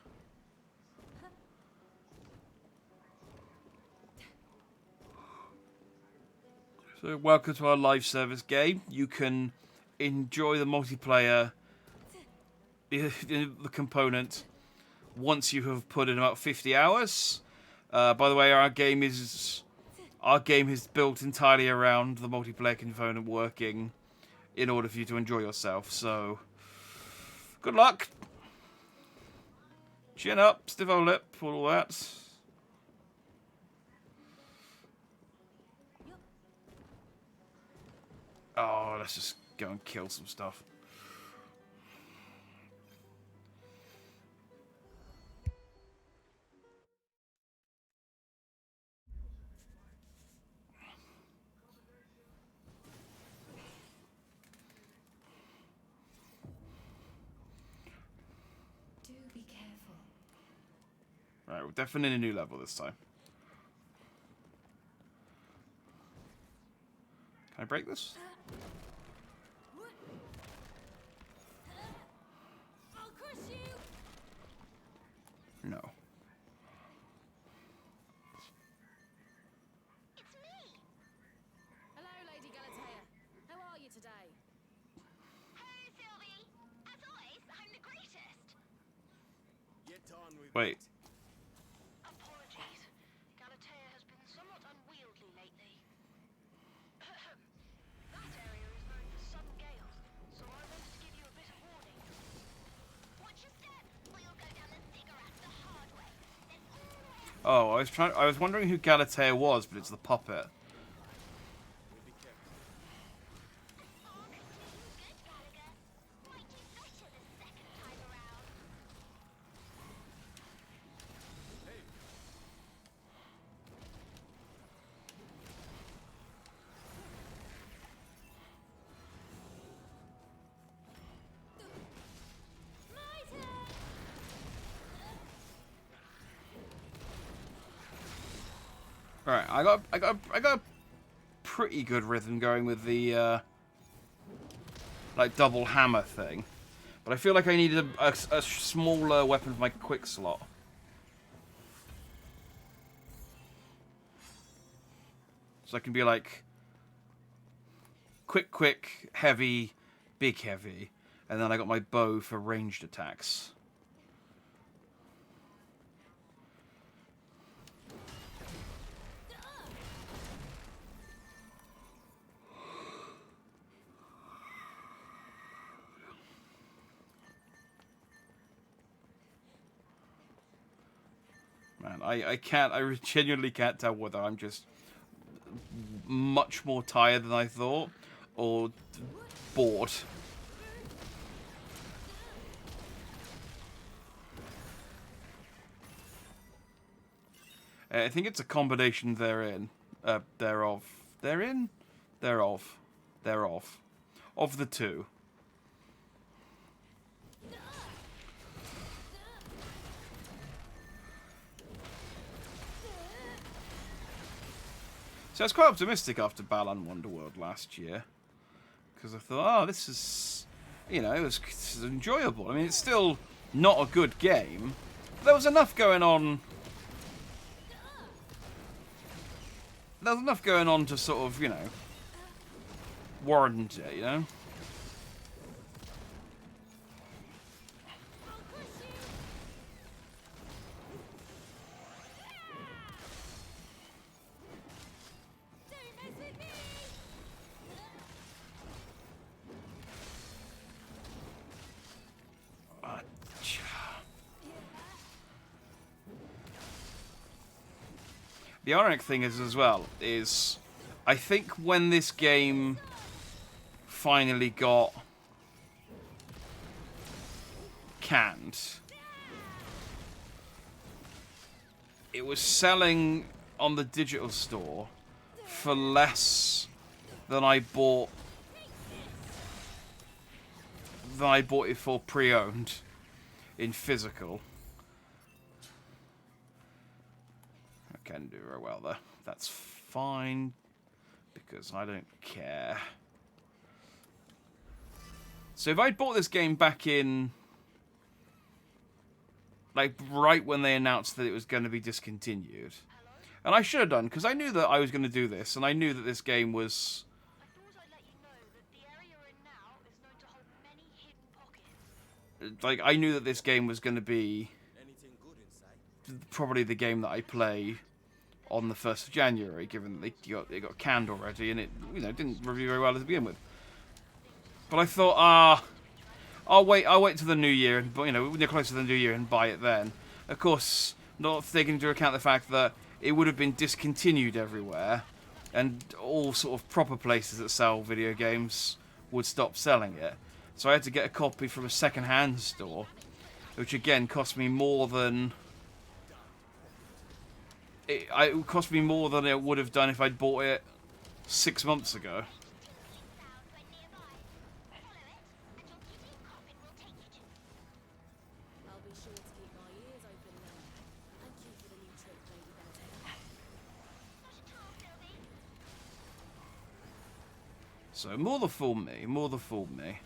So, welcome to our live service game. You can enjoy the multiplayer, the component, once you have put in about 50 hours. By the way, our game is built entirely around the multiplayer component working in order for you to enjoy yourself. So, good luck. Chin up, stiff old lip, all that. Oh, let's just go and kill some stuff. Do be careful. Right, we're definitely in a new level this time. Can I break this? I'll crush you! No. It's me! Hello, Lady Galatea. How are you today? Hello, Sylvie! As always, I'm the greatest! Get on with Wait. it. Apologies. Galatea has been somewhat unwieldy lately. That area is known for sudden gales, so I wanted to give you a bit of warning. Watch your step, or you'll go down the ziggurat the hard way. Then all the way Oh, I was wondering who Galatea was, but it's the puppet. We'll be careful. Good, Gallagher. Might do better the second time around. Alright, I got a pretty good rhythm going with the like double hammer thing. But I feel like I needed a smaller weapon for my quick slot. So I can be like quick, heavy, big heavy. And then I got my bow for ranged attacks. Man, I genuinely can't tell whether I'm just much more tired than I thought or bored. I think it's a combination thereof. Of the two. So I was quite optimistic after Balan Wonderworld last year. Because I thought, oh, this is, you know, it's enjoyable. I mean, it's still not a good game. But there was enough going on. There was enough going on to sort of, you know, warrant it, you know? The ironic thing is, as well, is I think when this game finally got canned, it was selling on the digital store for less than I bought it for pre-owned in physical. I can do very well there. That's fine because I don't care. So if I'd bought this game back in, like, right when they announced that it was going to be discontinued, and I should have done, because I knew that I was going to do this, and I knew that this game was... I thought I'd let you know that the area you're in now is known to hold many hidden pockets. Like, I knew that this game was going to be Anything good inside? probably the game that I play on the 1st of January, given that it got canned already, and it, you know, didn't review very well to begin with. But I thought, I'll wait till the new year, and, you know, when you're closer to the new year, and buy it then. Of course, not taking into account the fact that it would have been discontinued everywhere and all sort of proper places that sell video games would stop selling it. So I had to get a copy from a second-hand store, which again cost me more than it cost me more than it would have done if I'd bought it 6 months ago. I'll be sure to keep my ears open now. Thank you for the new trick, Lady Beltane. So more the fool me, more the fool me.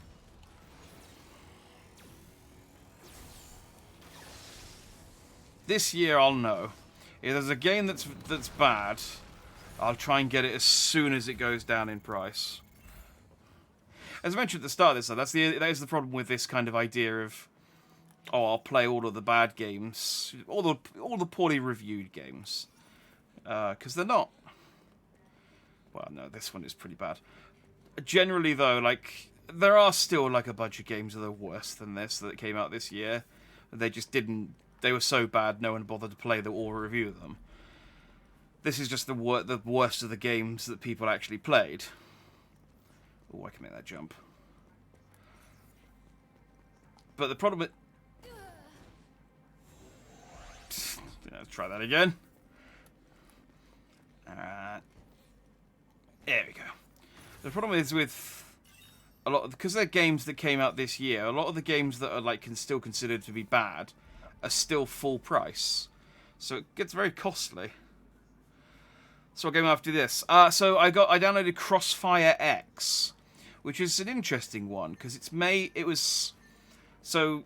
This year I'll know. If there's a game that's bad, I'll try and get it as soon as it goes down in price. As I mentioned at the start of this, though, that is the problem with this kind of idea of, oh, I'll play all of the bad games, all the poorly reviewed games, because they're not. Well, no, this one is pretty bad. Generally, though, like there are still like a bunch of games that are worse than this that came out this year. They just didn't. They were so bad, no one bothered to play them or review them. This is just the worst of the games that people actually played. Oh, I can make that jump. But the problem is... Let's try that again. There we go. The problem is with a lot of... Because they're games that came out this year, a lot of the games that are like still considered to be bad are still full price. So it gets very costly. So I'll go after this. So I downloaded Crossfire X, which is an interesting one because so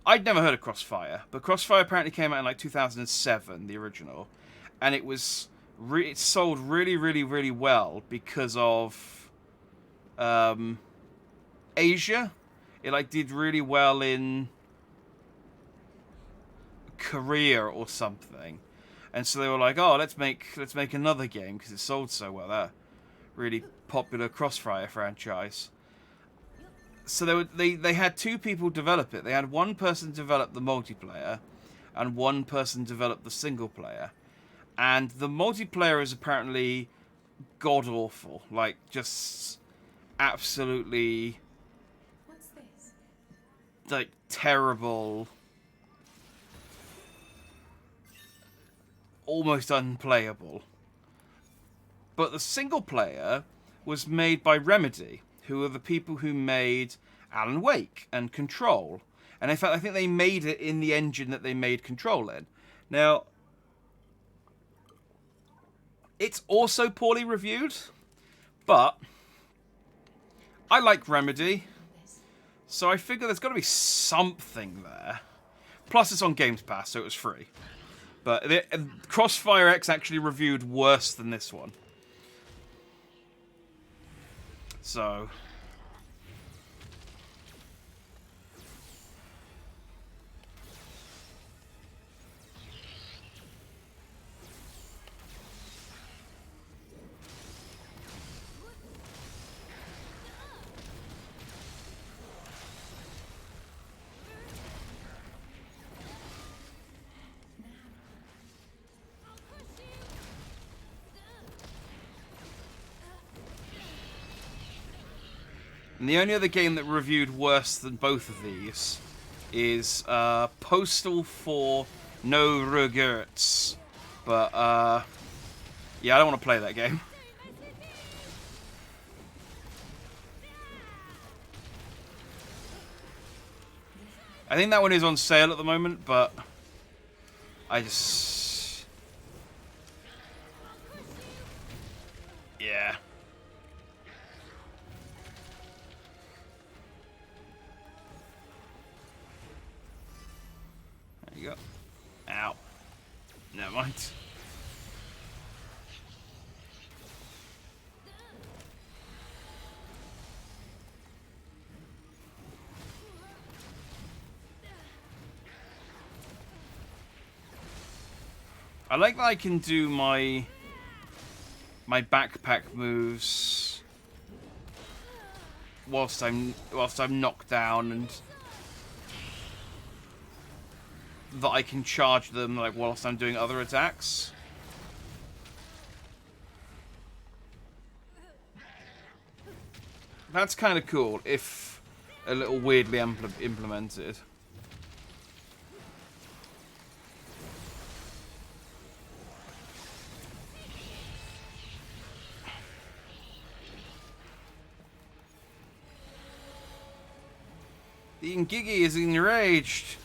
I'd never heard of Crossfire, but Crossfire apparently came out in like 2007, the original, and it sold really, really, really well because of Asia. It like did really well in Korea or something, and so they were like, "Oh, let's make another game because it sold so well." That really popular Crossfire franchise. So they had two people develop it. They had one person develop the multiplayer, and one person develop the single player. And the multiplayer is apparently god awful, like just absolutely What's this? like terrible. Almost unplayable. But the single player was made by Remedy, who are the people who made Alan Wake and Control. And in fact, I think they made it in the engine that they made Control in. Now, it's also poorly reviewed, but I like Remedy, so I figure there's got to be something there. Plus, it's on Games Pass, so it was free. But Crossfire X actually reviewed worse than this one. So... And the only other game that reviewed worse than both of these is Postal 4 No Regrets. But, yeah, I don't want to play that game. I think that one is on sale at the moment, but I just... Yeah. There you go. Ow. Never mind. I like that I can do my backpack moves whilst I'm knocked down, and that I can charge them like whilst I'm doing other attacks. That's kind of cool, if a little weirdly implemented. The Ngigi is enraged.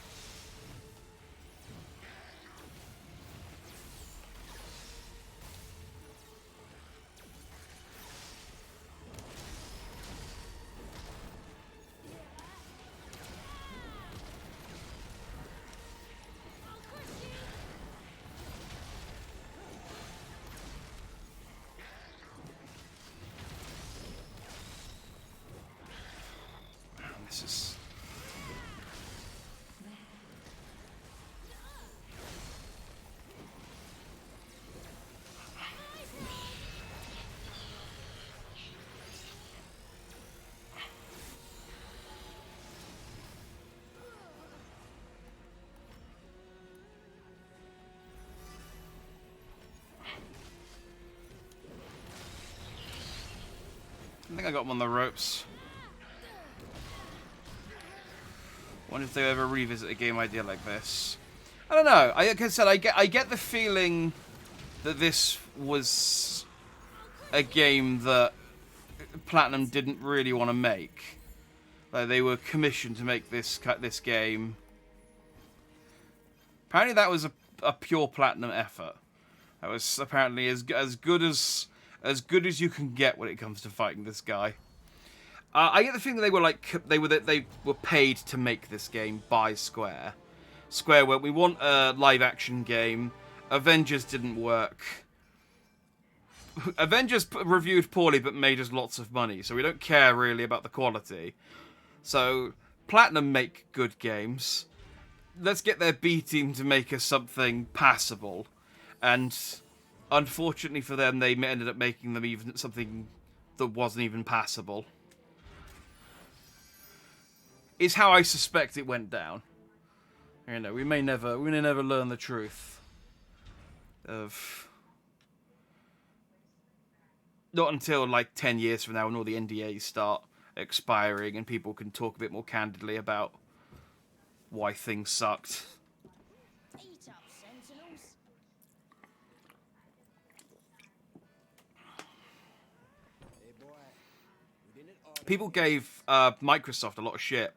This is... I think I got him on the ropes. Wonder if they ever revisit a game idea like this. I don't know. Like I said, I get the feeling that this was a game that Platinum didn't really want to make. Like they were commissioned to make this game. Apparently, that was a pure Platinum effort. That was apparently as good as you can get when it comes to fighting this guy. I get the feeling that they were paid to make this game by Square. Square went, we want a live action game. Avengers didn't work. Avengers reviewed poorly but made us lots of money, so we don't care really about the quality. So Platinum make good games. Let's get their B team to make us something passable. And unfortunately for them, they ended up making them even something that wasn't even passable. Is how I suspect it went down. You know, we may never learn the truth of. Not until like 10 years from now, when all the NDAs start expiring and people can talk a bit more candidly about why things sucked. Eat up, Sentinels. Hey boy, we didn't order. People gave Microsoft a lot of shit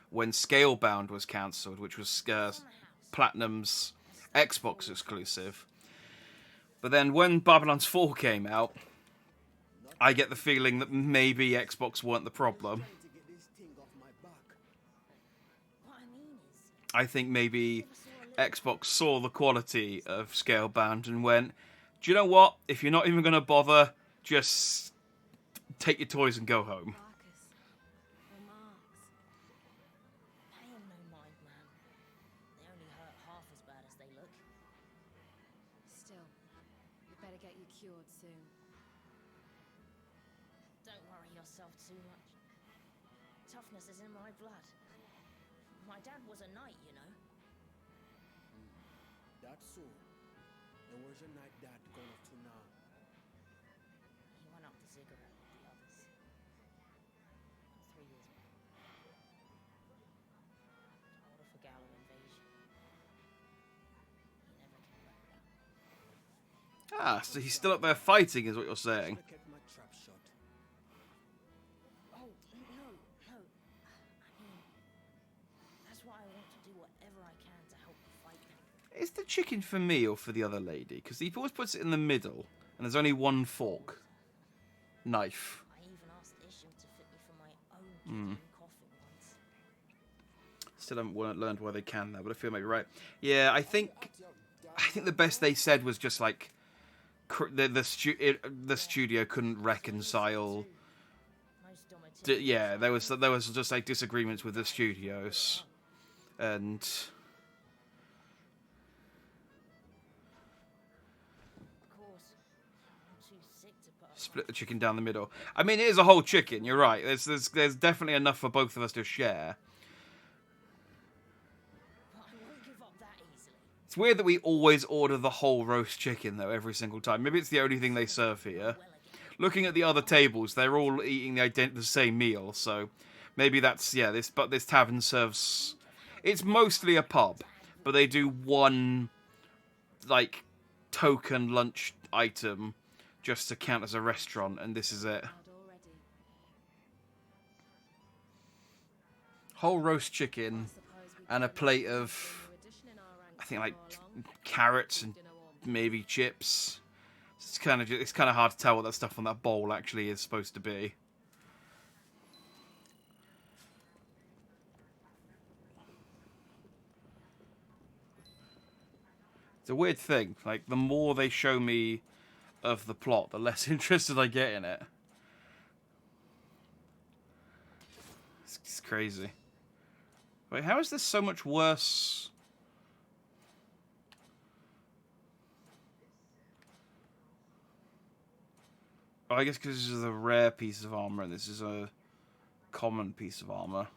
when Scalebound was cancelled, which was Platinum's Xbox exclusive. But then when Babylon's 4 came out, I get the feeling that maybe Xbox weren't the problem. Trying to get this thing off my back. What I mean is, I think maybe Xbox saw the quality of Scalebound and went, do you know what? If you're not even going to bother, just take your toys and go home. Marcus. Or Marks. Pay 'em no mind, man. They only hurt half as bad as they look. Still, we better get you cured soon. Don't worry yourself too much. Toughness is in my blood. My dad was a knight, you know. That's so. And where's your night dad gone off to now? He went up the ziggurat with the others. 3 years back. Order for Gallo invasion. He never came back down. Ah, so he's still up there fighting, is what you're saying. I kept my trap shut. Oh, no. I mean, that's why I want to do whatever I can to help you fight them. Is the chicken for me or for the other lady? Because he always puts it in the middle, and there's only one fork. Knife. I even asked Isham to fit me for my own kitchen coffin once. Still haven't learned why they can that, but I feel maybe right. Yeah, I think the best they said was just like the studio couldn't reconcile. Most Domitians Yeah, there was just like disagreements with the studios, and of course. I'm too sick to put up split the chicken down the middle. I mean, it is a whole chicken. You're right. There's definitely enough for both of us to share. but I won't give up that easily. It's weird that we always order the whole roast chicken though every single time. Maybe it's the only thing they serve here. Well again. looking at the other tables, they're all eating the same meal. So maybe that's this tavern serves. It's mostly a pub, but they do one like token lunch item just to count as a restaurant, and this is it. Whole roast chicken and a plate of, I think, like carrots and maybe chips. It's kind of hard to tell what that stuff on that bowl actually is supposed to be. It's a weird thing. Like, the more they show me of the plot, the less interested I get in it. It's crazy. Wait, how is this so much worse? Oh, I guess because this is a rare piece of armor and this is a common piece of armor.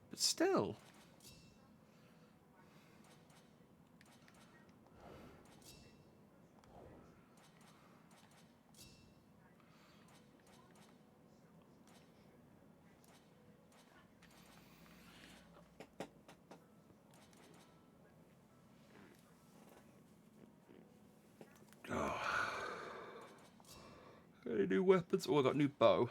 But still. Any new weapons? Oh, I got a new bow.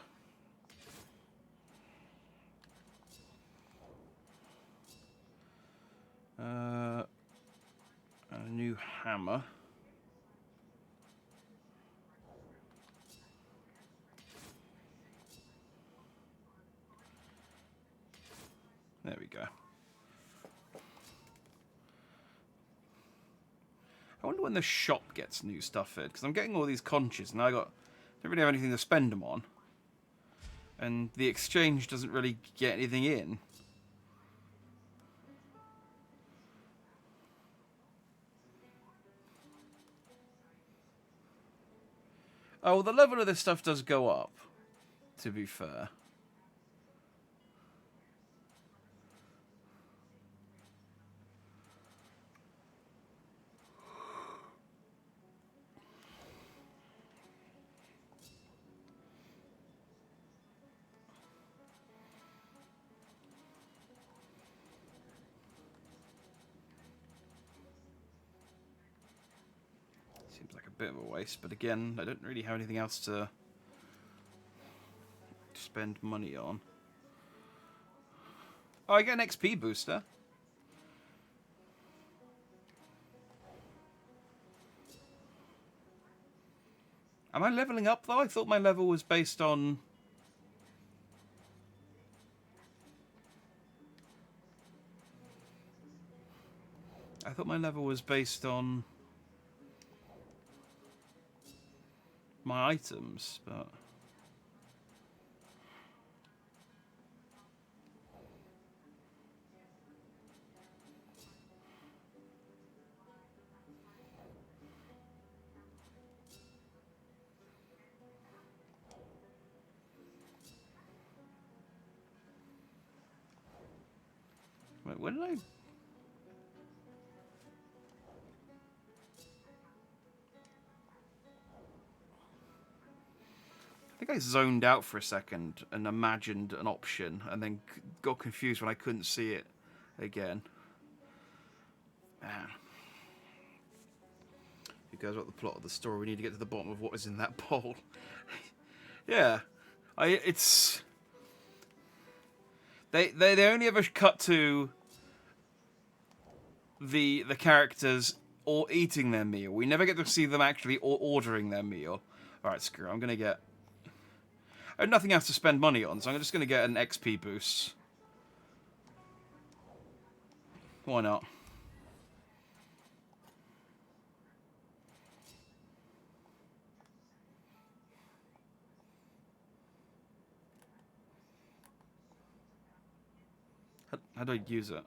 A new hammer. There we go. I wonder when the shop gets new stuff in, because I'm getting all these conches and don't really have anything to spend them on. And the exchange doesn't really get anything in. Oh, well, the level of this stuff does go up, to be fair. Seems like a bit of a waste, but again, I don't really have anything else to spend money on. Oh, I get an XP booster. Am I leveling up, though? I thought my level was based on... I thought my level was based on my items, but... Wait, when did I... I think I zoned out for a second and imagined an option and then got confused when I couldn't see it again. Man. You guys got the plot of the story. We need to get to the bottom of what is in that bowl. Yeah. It's... They only ever cut to the characters or eating their meal. We never get to see them actually ordering their meal. Alright, screw it. I'm going to get... I have nothing else to spend money on, so I'm just going to get an XP boost. Why not? How do I use it?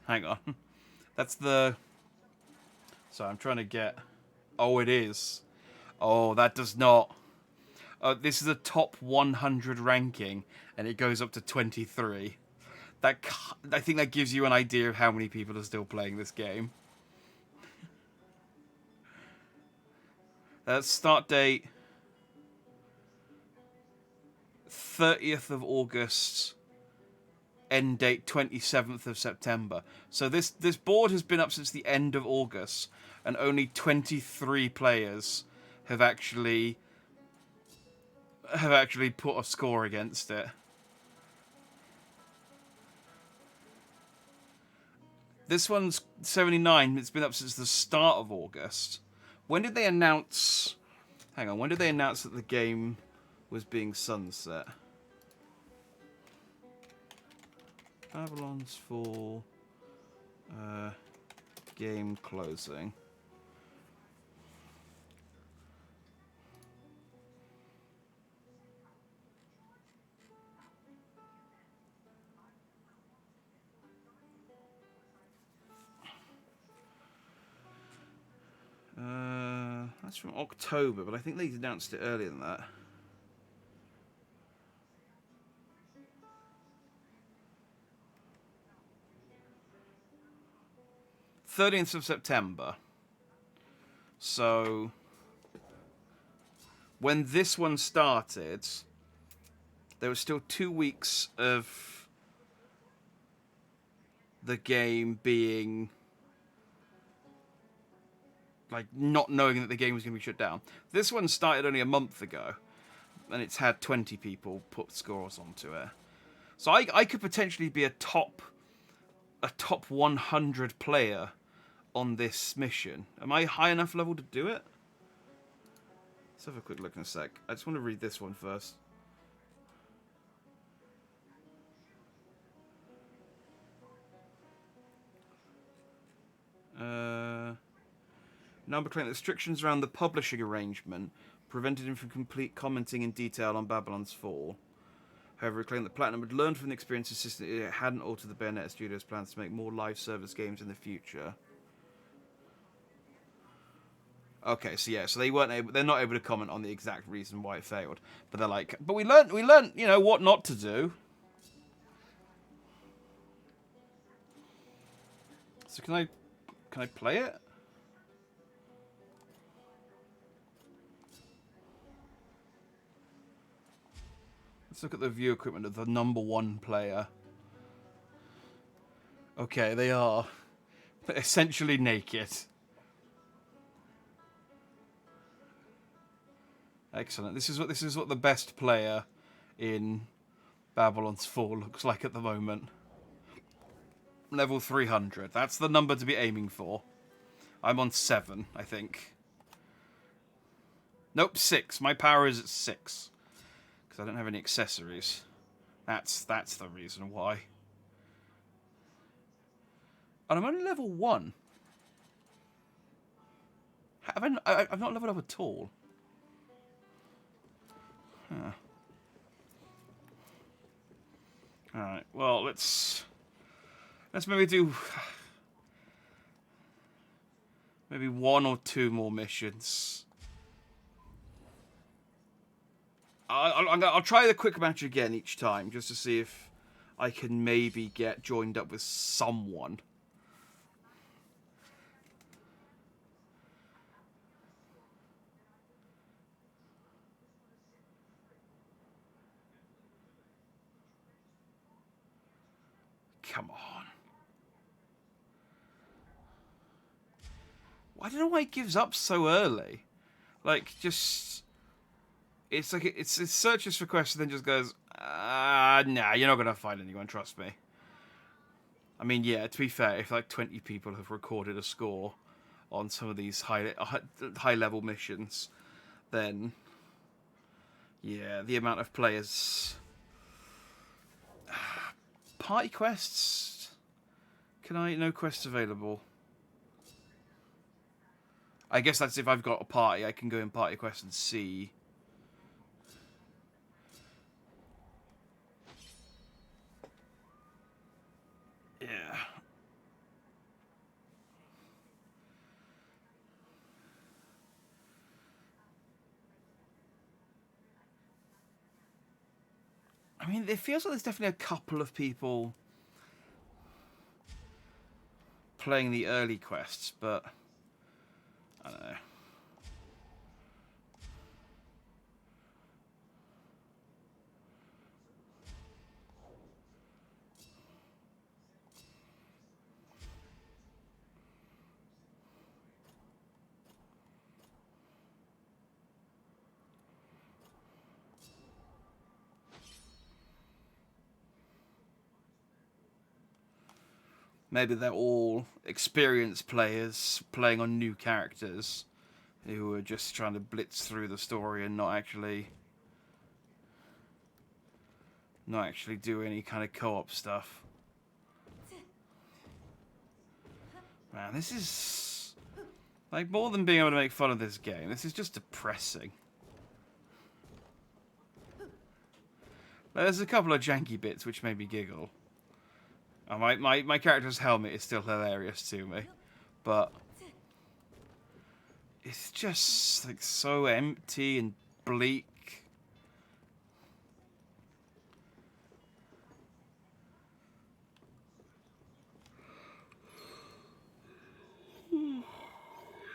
Hang on. That's the... So I'm trying to get... Oh, it is. Oh, that does not... this is a top 100 ranking, and it goes up to 23. I think that gives you an idea of how many people are still playing this game. Start date 30th of August. End date 27th of September. So this board has been up since the end of August, and only 23 players have actually put a score against it. This one's 79. It's been up since the start of August. When did they announce... Hang on, when did they announce that the game was being sunset? Babylon's Fall... game closing. That's from October, but I think they announced it earlier than that. th of September. So when this one started, there was still 2 weeks of the game being like not knowing that the game was going to be shut down. This one started only a month ago, and it's had 20 people put scores onto it. So I could potentially be a top 100 player on this mission. Am I high enough level to do it? Let's have a quick look in a sec. I just want to read this one first. Number claimed that restrictions around the publishing arrangement prevented him from complete commenting in detail on Babylon's Fall. However, he claimed that Platinum had learned from the experience insisting it hadn't altered the Bayonetta Studios' plans to make more live service games in the future. Okay, so yeah, so they're not able to comment on the exact reason why it failed, but they're like, but we learned, you know, what not to do. So can I play it? Let's look at the view equipment of the number 1 player. Okay, they are essentially naked. Excellent. This is what the best player in Babylon's Fall looks like at the moment. Level 300. That's the number to be aiming for. I'm on 7, I think. Nope, 6. My power is at 6. Because I don't have any accessories. That's the reason why. And I'm only level 1. I've not leveled up at all. Huh. Alright, well, let's maybe do maybe 1 or 2 more missions. I'll try the quick match again each time, just to see if I can maybe get joined up with someone. Come on. I don't know why it gives up so early. Like, just... It's like it searches for questions and then just goes, nah, you're not going to find anyone, trust me. I mean, yeah, to be fair, if like 20 people have recorded a score on some of these high-level missions, then, yeah, the amount of players... Party quests? No quests available. I guess that's if I've got a party, I can go in party quest and see. Yeah. I mean, it feels like there's definitely a couple of people playing the early quests, but I don't know. Maybe they're all experienced players playing on new characters who are just trying to blitz through the story and not actually do any kind of co-op stuff. Man, this is like more than being able to make fun of this game. This is just depressing. There's a couple of janky bits which made me giggle. Oh, my character's helmet is still hilarious to me, but it's just like so empty and bleak.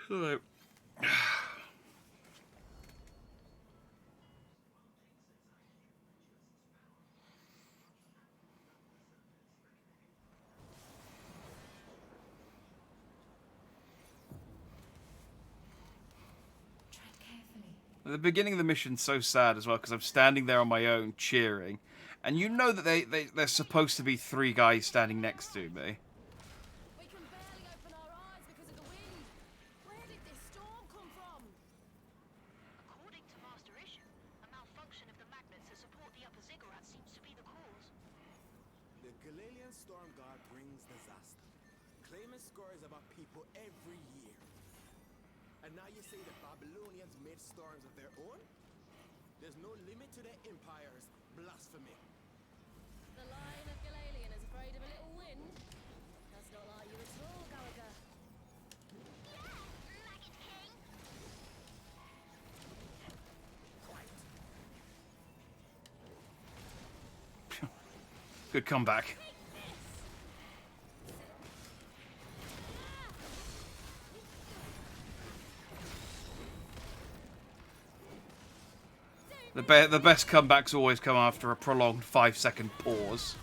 So, the beginning of the mission's so sad as well because I'm standing there on my own cheering, and you know that they're supposed to be 3 guys standing next to me. We can barely open our eyes because of the wind. Where did this storm come from? According to Master Issue, a malfunction of the magnets that support the upper ziggurat seems to be the cause. The Galalian storm god brings disaster, claiming scores of our people every year. And now you say the Babylonians made storms of their own? There's no limit to their empire's blasphemy. The line of Galalian is afraid of a little wind. That's not like you at all, Gallagher. Maggot King! Good comeback. The best comebacks always come after a prolonged 5-second pause.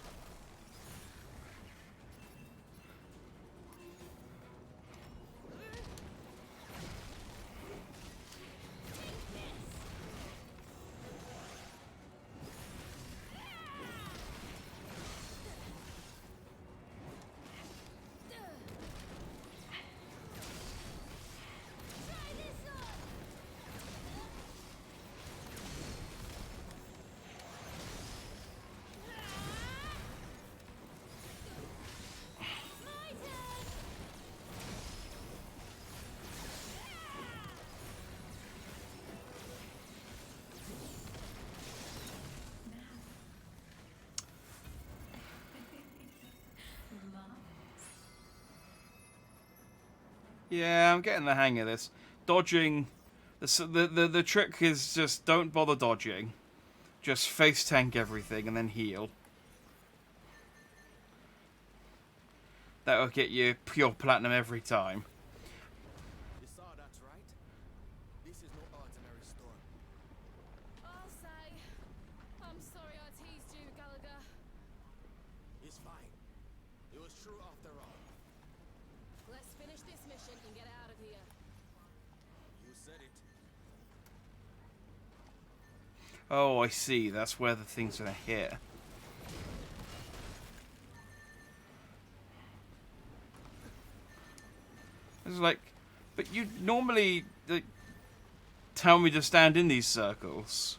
Yeah, I'm getting the hang of this. Dodging, the trick is just don't bother dodging. Just face tank everything and then heal. That'll get you pure platinum every time. You saw that, right? This is no ordinary storm. I'll say, I'm sorry I teased you, Gallagher. It's fine. It was true after all. Let's finish this mission and get out of here. You said it. Oh, I see. That's where the thing's gonna hit. It's like, but you normally like, tell me to stand in these circles.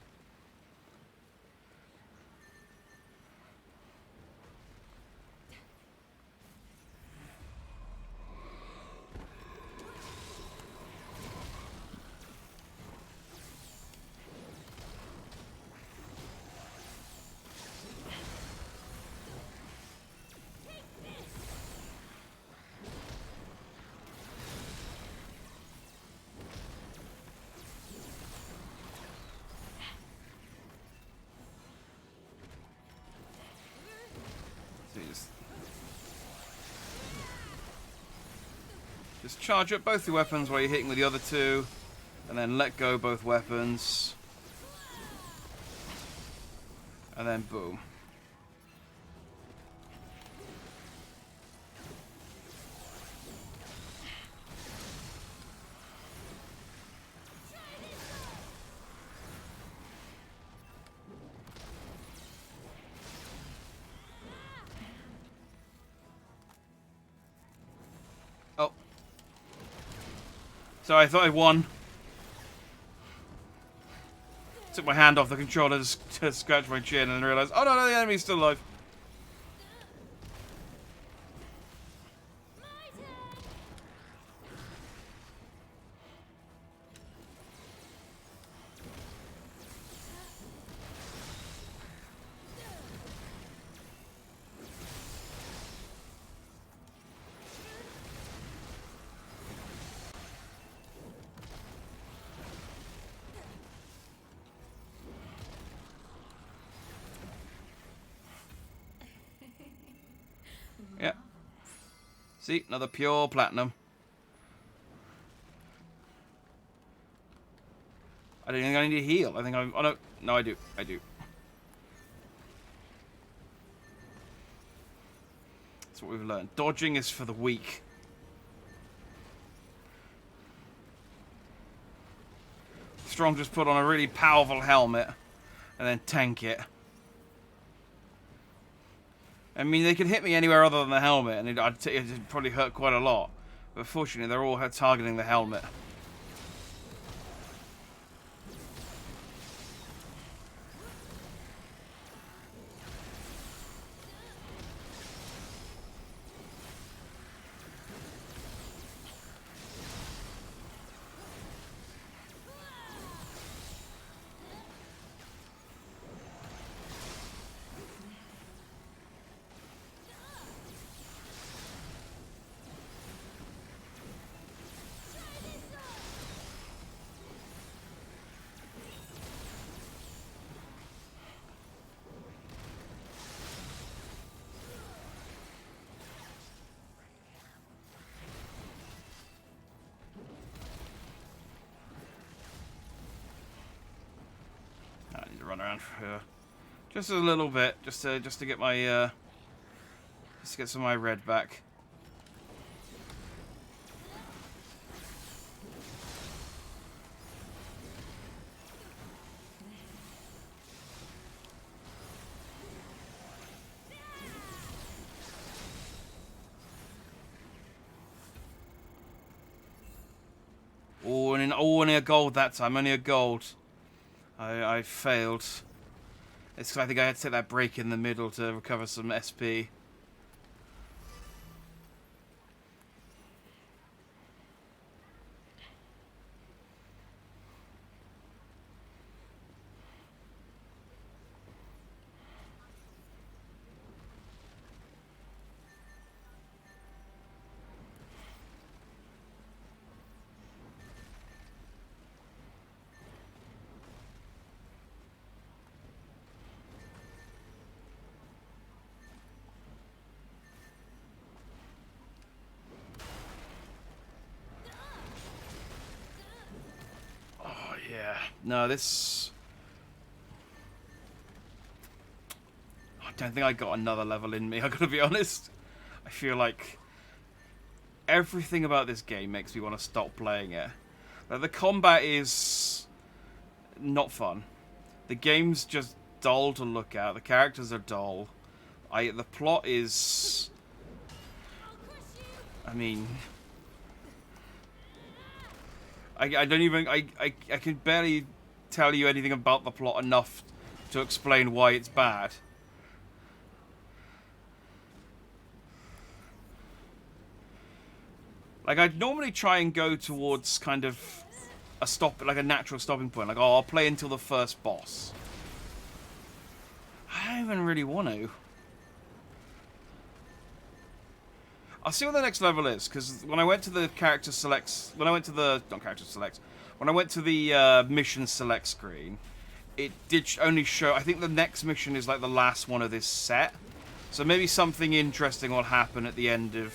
Just charge up both your weapons while you're hitting with the other two, and then let go both weapons. And then boom. Oh. Sorry, I thought I won. Took my hand off the controller to scratch my chin and realised, oh no, the enemy's still alive. Yeah. See, another pure platinum. I don't think I need to heal. I think I'm. Oh no, no, I do. I do. That's what we've learned. Dodging is for the weak. Strong just put on a really powerful helmet and then tank it. I mean, they could hit me anywhere other than the helmet, and it'd probably hurt quite a lot. But fortunately, they're all targeting the helmet. Run around for her, just a little bit, just to get my just to get some of my red back. Oh, and only a gold that time. Only a gold. I failed. It's 'cause I think I had to take that break in the middle to recover some SP. Yeah. No, this... I don't think I got another level in me, I gotta be honest. I feel like everything about this game makes me want to stop playing it. Like, the combat is not fun. The game's just dull to look at. The characters are dull. The plot is... I mean... I don't even... I can barely tell you anything about the plot enough to explain why it's bad. Like, I'd normally try and go towards kind of like a natural stopping point. Like, oh, I'll play until the first boss. I don't even really want to. I'll see what the next level is, because when I went to the character selects... When I went to the... Not character selects. When I went to the mission select screen, it did only show... I think the next mission is like the last one of this set. So maybe something interesting will happen at the end of...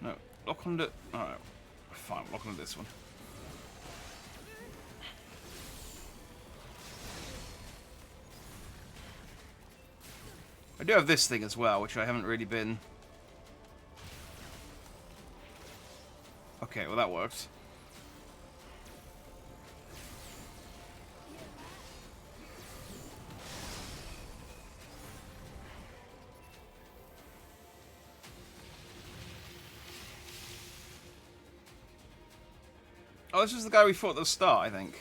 No, lock onto... Alright, fine, lock onto this one. I do have this thing as well, which I haven't really been... Okay, well that worked. Oh, this was the guy we fought at the start, I think.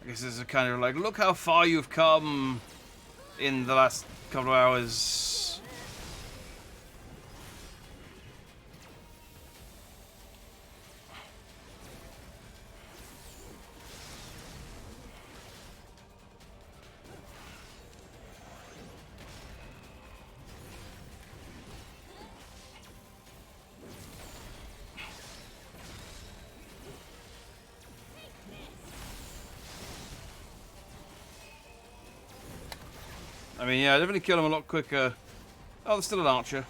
I guess this is kind of like, look how far you've come in the last couple of hours. I mean, yeah, I definitely kill him a lot quicker. Oh, there's still an archer.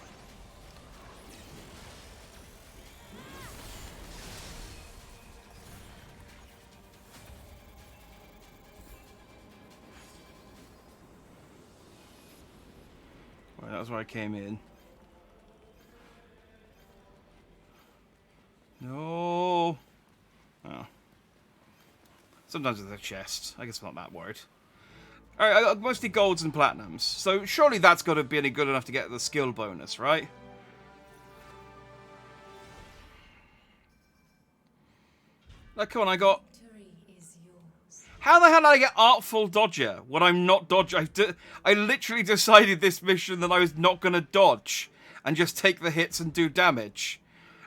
Right, that was where I came in. No. Oh. Sometimes it's a chest. I guess I'm not that worried. Alright, I got mostly golds and platinums. So surely that's got to be any good enough to get the skill bonus, right? Like, come on, I got... How the hell did I get Artful Dodger when I'm not dodging? I literally decided this mission that I was not going to dodge and just take the hits and do damage.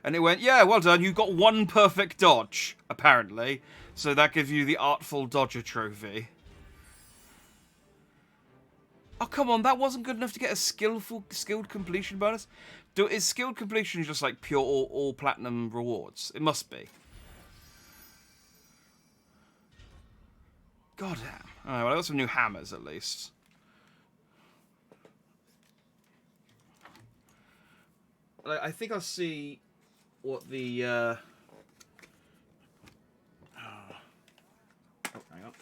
And it went, yeah, well done, you got one perfect dodge, apparently. So that gives you the Artful Dodger trophy. Oh, come on, that wasn't good enough to get a skilled completion bonus? Is skilled completion just like pure all platinum rewards? It must be. God damn. Alright, well, I got some new hammers at least. I think I'll see what the... Oh, hang on.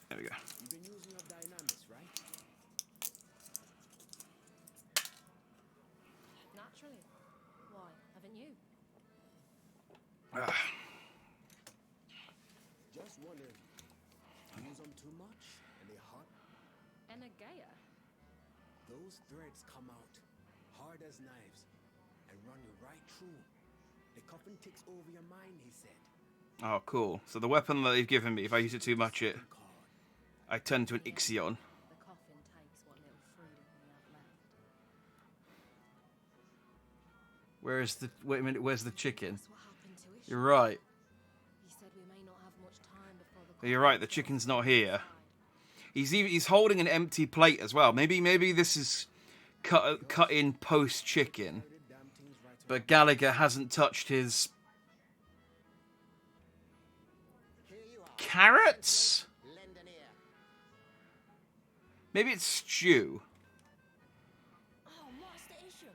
There we go. You've been using your dynamics, right? Naturally. Why? Haven't you? Just wondering. Use them too much and they hot? Energeia? Those threads come out hard as knives and run you right through. The coffin ticks over your mind, he said. Oh, cool. So the weapon that they've given me, if I use it too much, I turn into an Ixion. The coffin takes what little freedom we have left. Where's the... Wait a minute, where's the chicken? That's what happened to Ish. You're right. He said we may not have much time before the You're right, the chicken's not here. He's holding an empty plate as well. Maybe this is cut in post chicken. But Gallagher hasn't touched his carrots? Lend an ear. Maybe it's stew. Oh, Master Isham.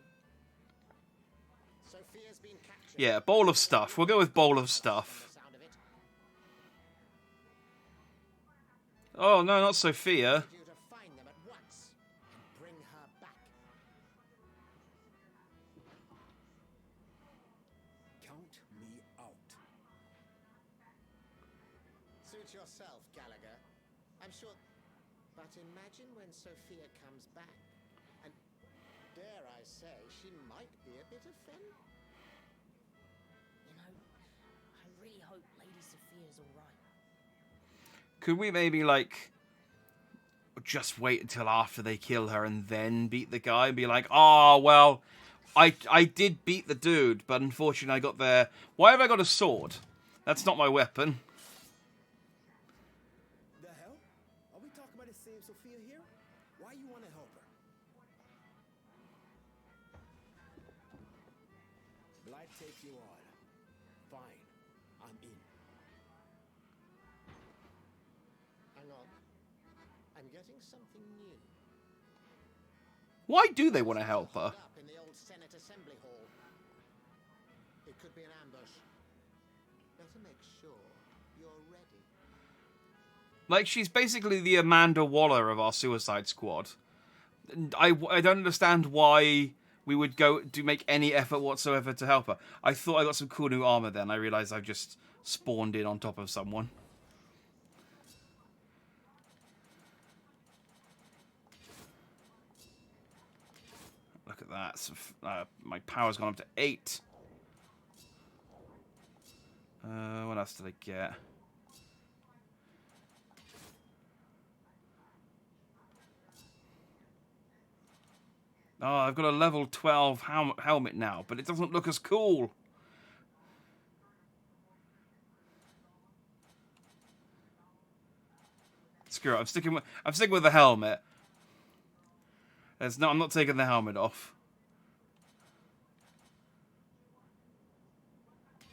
Sophia's been captured. Yeah, bowl of stuff. We'll go with bowl of stuff. The sound of it. Oh, no, not Sophia. You to find them at once and bring her back. Count me out. Suit yourself, Gallagher. I'm sure. But imagine when Sophia comes back. I say, she might be a bit offended. You know, I really hope Lady Sophia's alright. Could we maybe, like, just wait until after they kill her and then beat the guy and be like, oh, well, I did beat the dude, but unfortunately I got there. Why have I got a sword? That's not my weapon. The hell? Are we talking about the same Sophia here? Why you want to help her? Blight take you all. Fine. I'm in. Hang on. I'm getting something new. Why do they want to help her? Up in the old Senate Assembly Hall. It could be an ambush. Better make sure you're ready. Like, she's basically the Amanda Waller of our Suicide Squad. And I don't understand why we would go to make any effort whatsoever to help her. I thought I got some cool new armor then. I realized I've just spawned in on top of someone. Look at that. So, my power's gone up to 8. What else did I get? Oh, I've got a level 12 helmet now, but it doesn't look as cool. Screw it. I'm sticking with the helmet. I'm not taking the helmet off.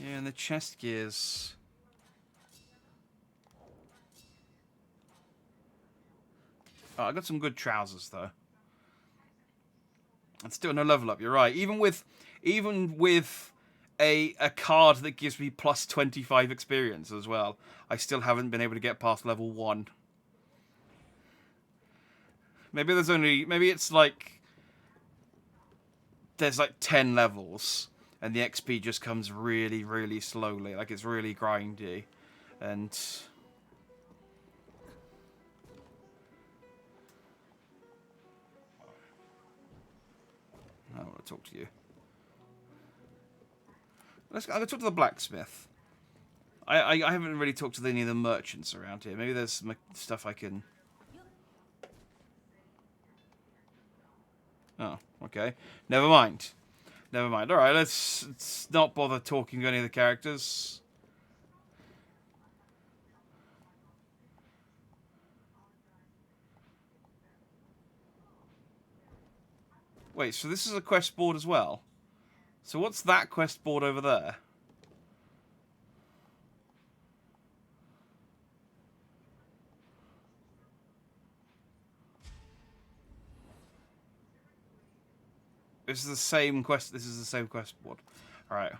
Yeah, and the chest gears. Oh, I got some good trousers though. And still no level up. You're right. Even with a card that gives me plus 25 experience as well, I still haven't been able to get past level 1. Maybe it's like there's like 10 levels and the XP just comes really, really slowly. Like it's really grindy. And I want to talk to you. I'm going to talk to the blacksmith. I haven't really talked to any of the merchants around here. Maybe there's some stuff I can... Oh, okay. Never mind. Alright, let's not bother talking to any of the characters. Wait, so this is a quest board as well? So what's that quest board over there? This is the same quest board. Alright.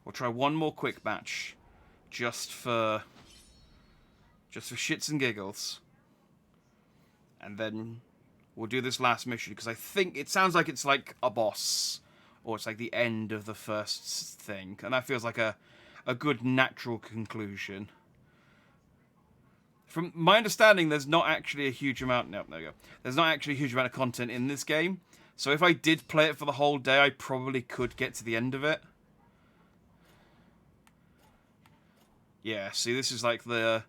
We'll try one more quick match. Just for shits and giggles. And then we'll do this last mission, because I think it sounds like it's like a boss. Or it's like the end of the first thing. And that feels like a good natural conclusion. From my understanding, there's not actually a huge amount... No, there we go. There's not actually a huge amount of content in this game. So if I did play it for the whole day, I probably could get to the end of it. Yeah, see, this is like the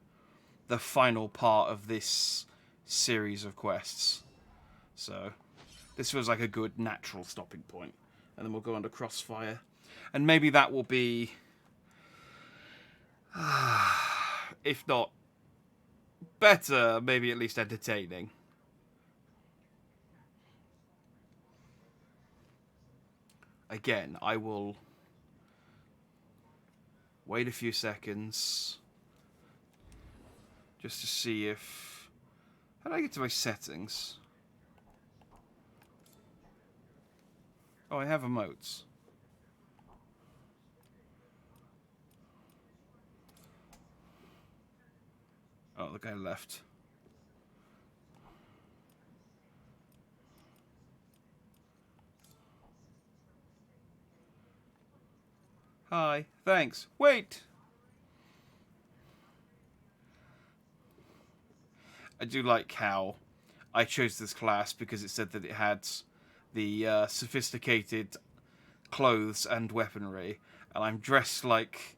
final part of this series of quests. So this was like a good natural stopping point. And then we'll go under Crossfire. And maybe that will be... if not better, maybe at least entertaining. Again, I will wait a few seconds just to see if... How do I get to my settings? Oh, I have emotes. Oh, the guy left. Hi, thanks. Wait! I do like how I chose this class because it said that it had the sophisticated clothes and weaponry, and I'm dressed like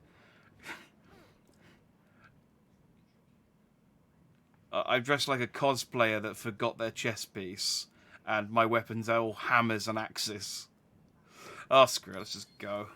I'm dressed like a cosplayer that forgot their chess piece, and my weapons are all hammers and axes. Oh, screw it, let's just go.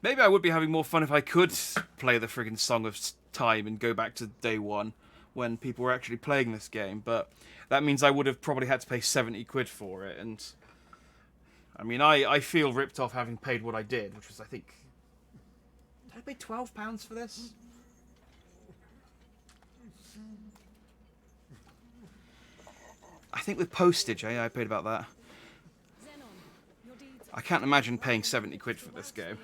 Maybe I would be having more fun if I could play the friggin' Song of Time and go back to day one when people were actually playing this game, but that means I would have probably had to pay 70 quid for it, and I mean, I feel ripped off having paid what I did, which was, I think... Did I pay £12 for this? I think with postage, I paid about that. I can't imagine paying 70 quid for this game.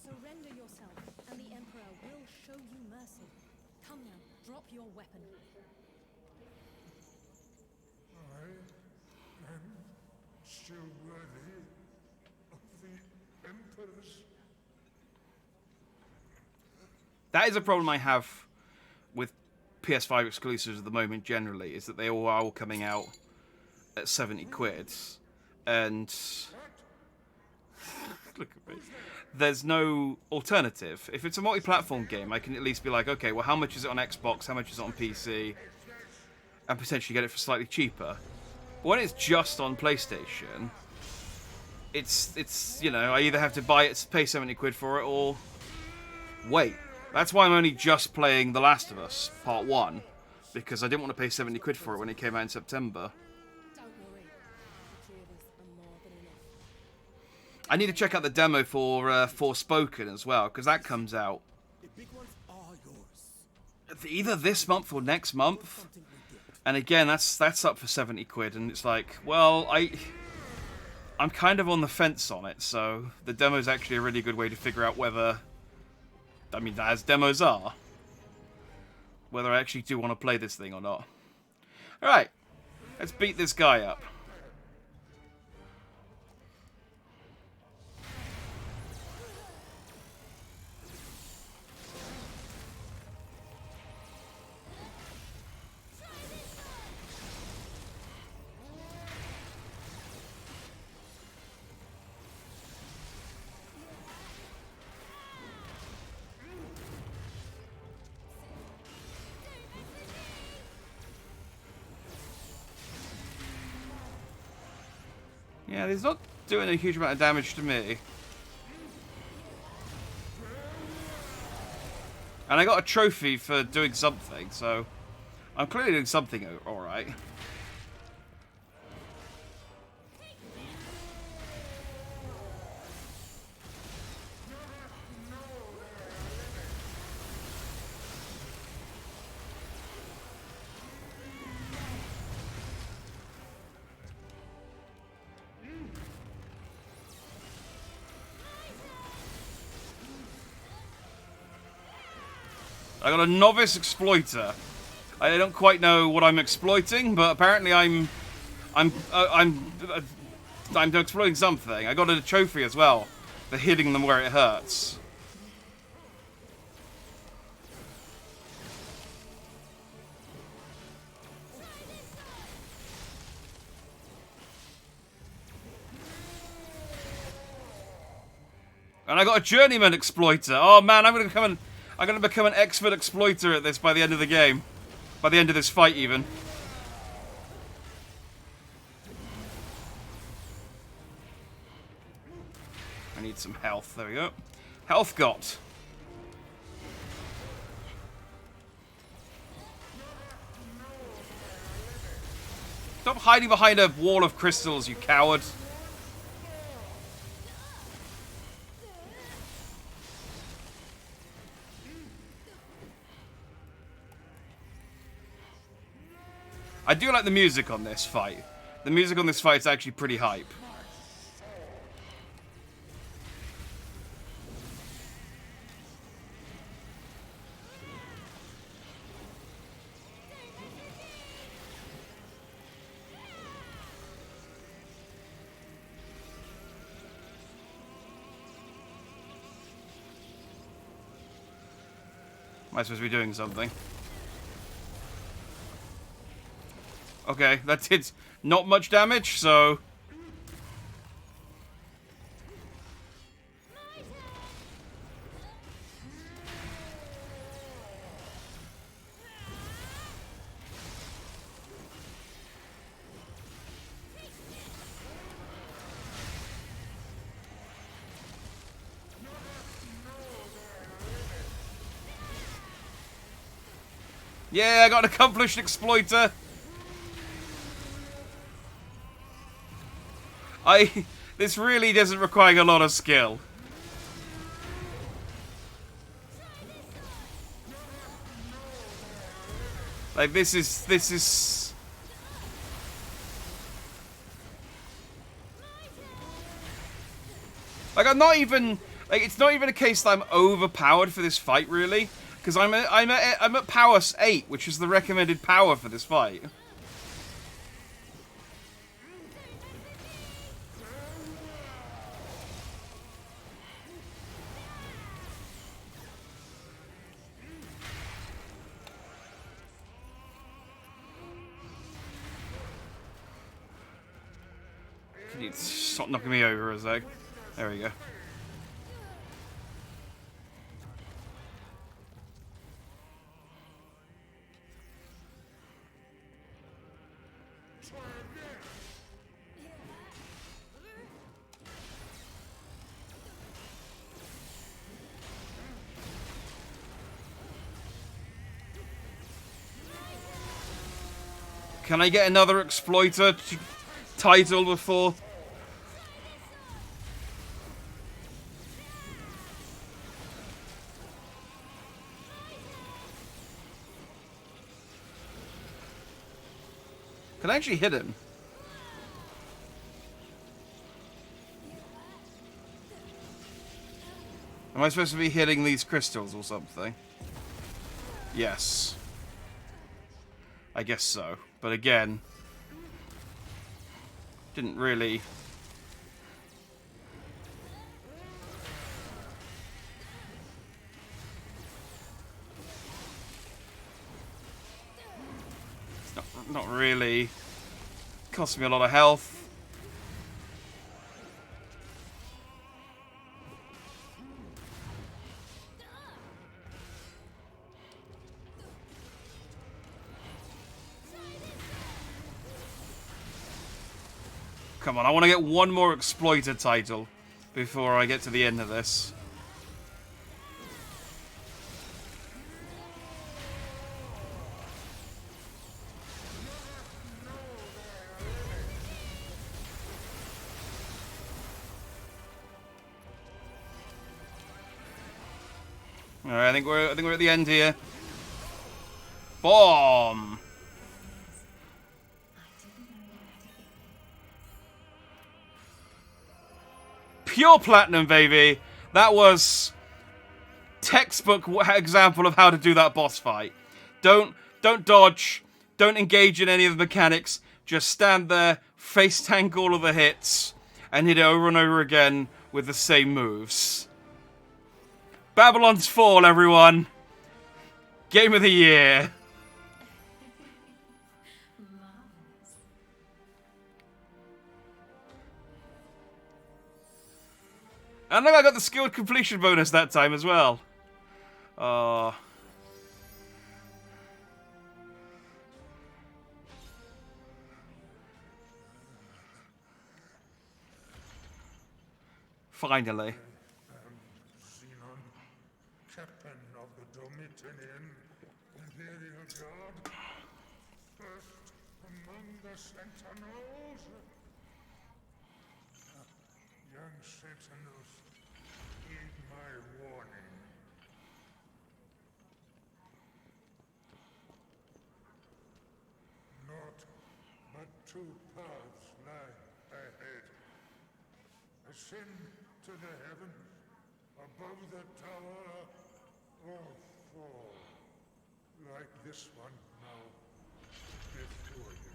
Surrender yourself, and the Emperor will show you mercy. Come now, drop your weapon. I am still worthy of the Emperor's. That is a problem I have with PS5 exclusives at the moment generally, is that they all are all coming out at 70 quid, and look at me. There's no alternative. If it's a multi-platform game, I can at least be like, okay, well, how much is it on Xbox, how much is it on PC, and potentially get it for slightly cheaper. But when it's just on PlayStation, it's you know, I either have to buy it, pay 70 quid for it, or wait. That's why I'm only just playing The Last of Us Part 1, because I didn't want to pay 70 quid for it when it came out in September. Don't worry. The three of us are more than enough. I need to check out the demo for Forspoken as well, because that comes out The big ones are yours. either this month or next month. And again, that's up for 70 quid, and it's like, well, I'm kind of on the fence on it, so the demo's actually a really good way to figure out whether, I mean, as demos are, whether I actually do want to play this thing or not. Alright, let's beat this guy up. Yeah, he's not doing a huge amount of damage to me. And I got a trophy for doing something, so I'm clearly doing something alright. I got a novice exploiter. I don't quite know what I'm exploiting, but apparently I'm exploiting something. I got a trophy as well for hitting them where it hurts. And I got a journeyman exploiter. Oh man, I'm gonna become an expert exploiter at this by the end of the game. By the end of this fight, even. I need some health. There we go. Health got. Stop hiding behind a wall of crystals, you coward. I do like the music on this fight. The music on this fight is actually pretty hype. Am I supposed to be doing something? Okay, that did not much damage, so... Yeah, I got an accomplished exploiter. This really doesn't require a lot of skill. Like, this is... Like, I'm not even... Like, it's not even a case that I'm overpowered for this fight, really. Because I'm at power 8, which is the recommended power for this fight. Can you stop knocking me over a sec? There we go. Can I get another exploiter title before? Can I actually hit him? Am I supposed to be hitting these crystals or something? Yes. I guess so. But again, didn't really... It's not really... Cost me a lot of health. Come on, I want to get one more exploiter title before I get to the end of this. Alright, I think we're at the end here. Bomb! Pure platinum, baby! That was textbook example of how to do that boss fight. Don't dodge, don't engage in any of the mechanics, just stand there, face tank all of the hits, and hit it over and over again with the same moves. Babylon's Fall, everyone! Game of the year! And look, I got the skilled completion bonus that time as well. Finally. Xenon, captain of the Domitinian Imperial Guard, first among the Sentinels. Young Sentinels, heed my warning. Naught but two paths lie ahead. Ascend to the heavens, above the tower, or fall, like this one now, before you.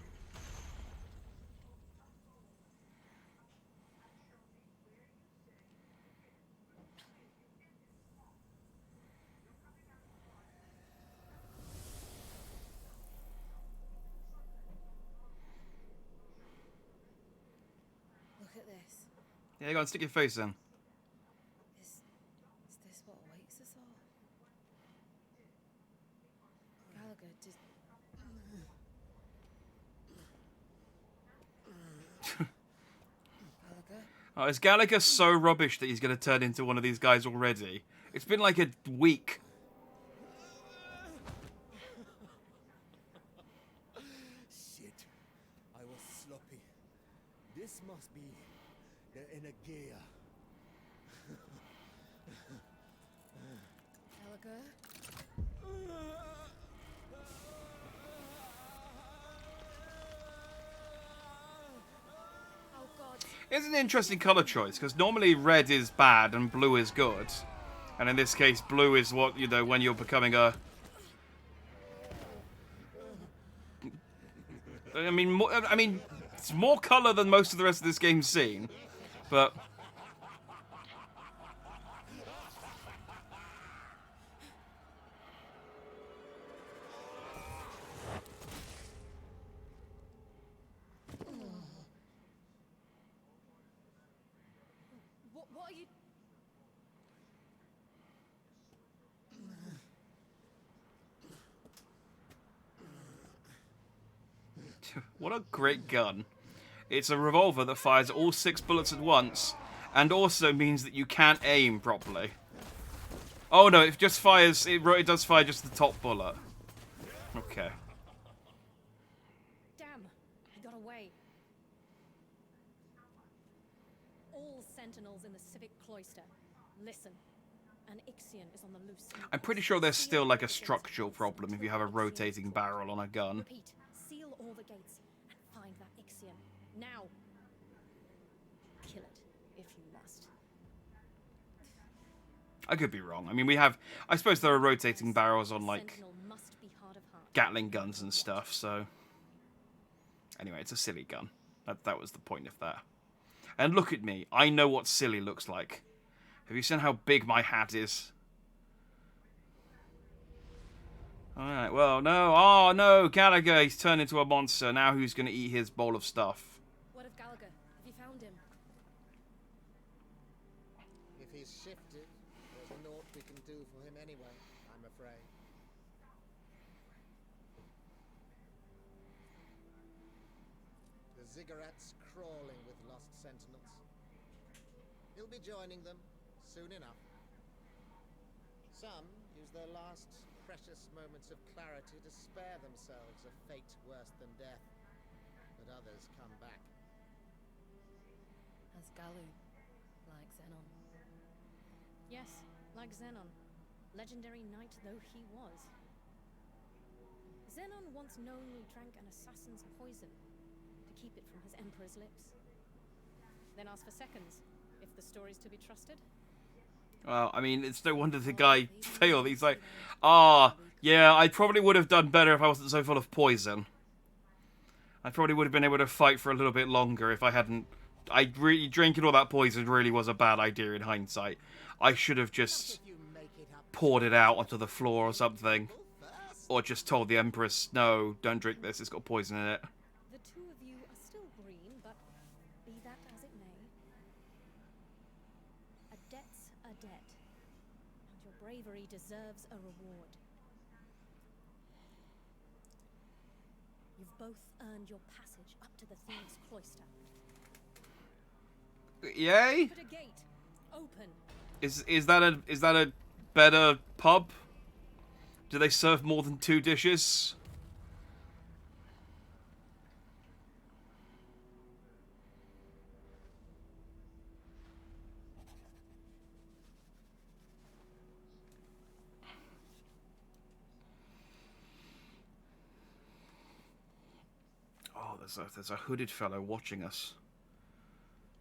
Yeah, go on, stick your face in. Is this what awaits us all? Gallagher, Gallagher? Oh, is Gallagher so rubbish that he's going to turn into one of these guys already? It's been like a week. Shit, I was sloppy. This must be the Energia. Gallagher? Oh god. It's an interesting colour choice, because normally red is bad and blue is good. And in this case, blue is what, you know, when you're becoming a... I mean, it's more colour than most of the rest of this game's seen. But... What are you... What a great gun. It's a revolver that fires all 6 bullets at once, and also means that you can't aim properly. Oh no, it just fires... It does fire just the top bullet. Okay. Damn! He got away. All sentinels in the civic cloister, listen. An Ixion is on the loose. I'm pretty sure there's still like a structural problem if you have a rotating barrel on a gun. Repeat, seal all the gates and find that Ixion. Now! Kill it, if you must. I could be wrong. I mean, we have... I suppose there are rotating barrels on, like, Sentinel must be hard of heart. Gatling guns and stuff, so... Anyway, it's a silly gun. That was the point of that. And look at me. I know what silly looks like. Have you seen how big my hat is? Alright, well, no. Oh, no, Gallagher, he's turned into a monster. Now who's going to eat his bowl of stuff? What of Gallagher? Have you found him? If he's shifted, there's naught we can do for him anyway, I'm afraid. The ziggurat's crawling with lost sentinels. He'll be joining them soon enough. Some use their last precious moments of clarity to spare themselves a fate worse than death, but others come back. As Galu, like Xenon. Yes, like Xenon. Legendary knight though he was. Xenon once knowingly drank an assassin's poison to keep it from his emperor's lips. Then asked for seconds, if the story's to be trusted. Well, I mean, it's no wonder the guy failed. He's like, yeah, I probably would have done better if I wasn't so full of poison. I probably would have been able to fight for a little bit longer if I hadn't... drinking all that poison really was a bad idea in hindsight. I should have just poured it out onto the floor or something. Or just told the Empress, no, don't drink this, it's got poison in it. The two of you are still green, but be that as it may. A debt's a debt, and your bravery deserves a reward. You've both earned your passage up to the Thieves' Cloister. Yay? Put a gate open. Is that a better pub? Do they serve more than 2 dishes? Oh, there's a hooded fellow watching us.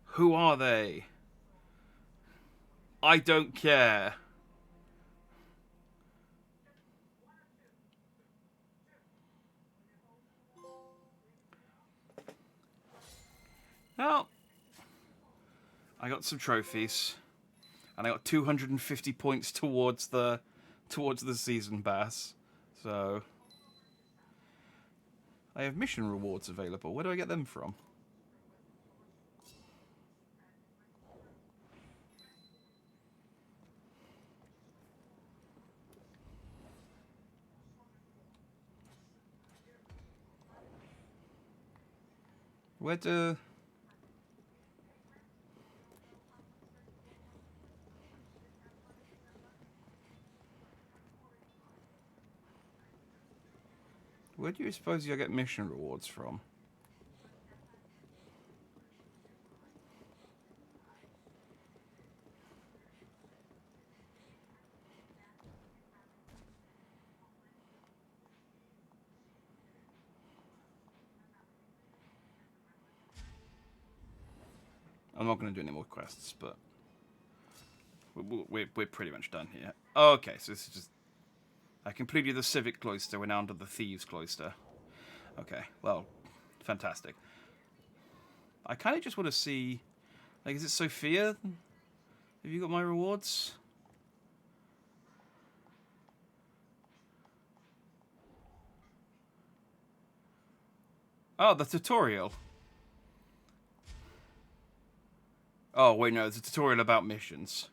Who are they? I don't care. Well, I got some trophies, and I got 250 points towards the season pass. So I have mission rewards available. Where do I get them from? Where do... Where do you suppose you'll get mission rewards from? I'm not going to do any more quests, but we're pretty much done here. Okay, so this is just... I completed the Civic Cloister. We're now under the Thieves Cloister. Okay, well, fantastic. I kind of just want to see... Like, is it Sophia? Have you got my rewards? Oh, the tutorial. Oh, wait, no, it's a tutorial about missions.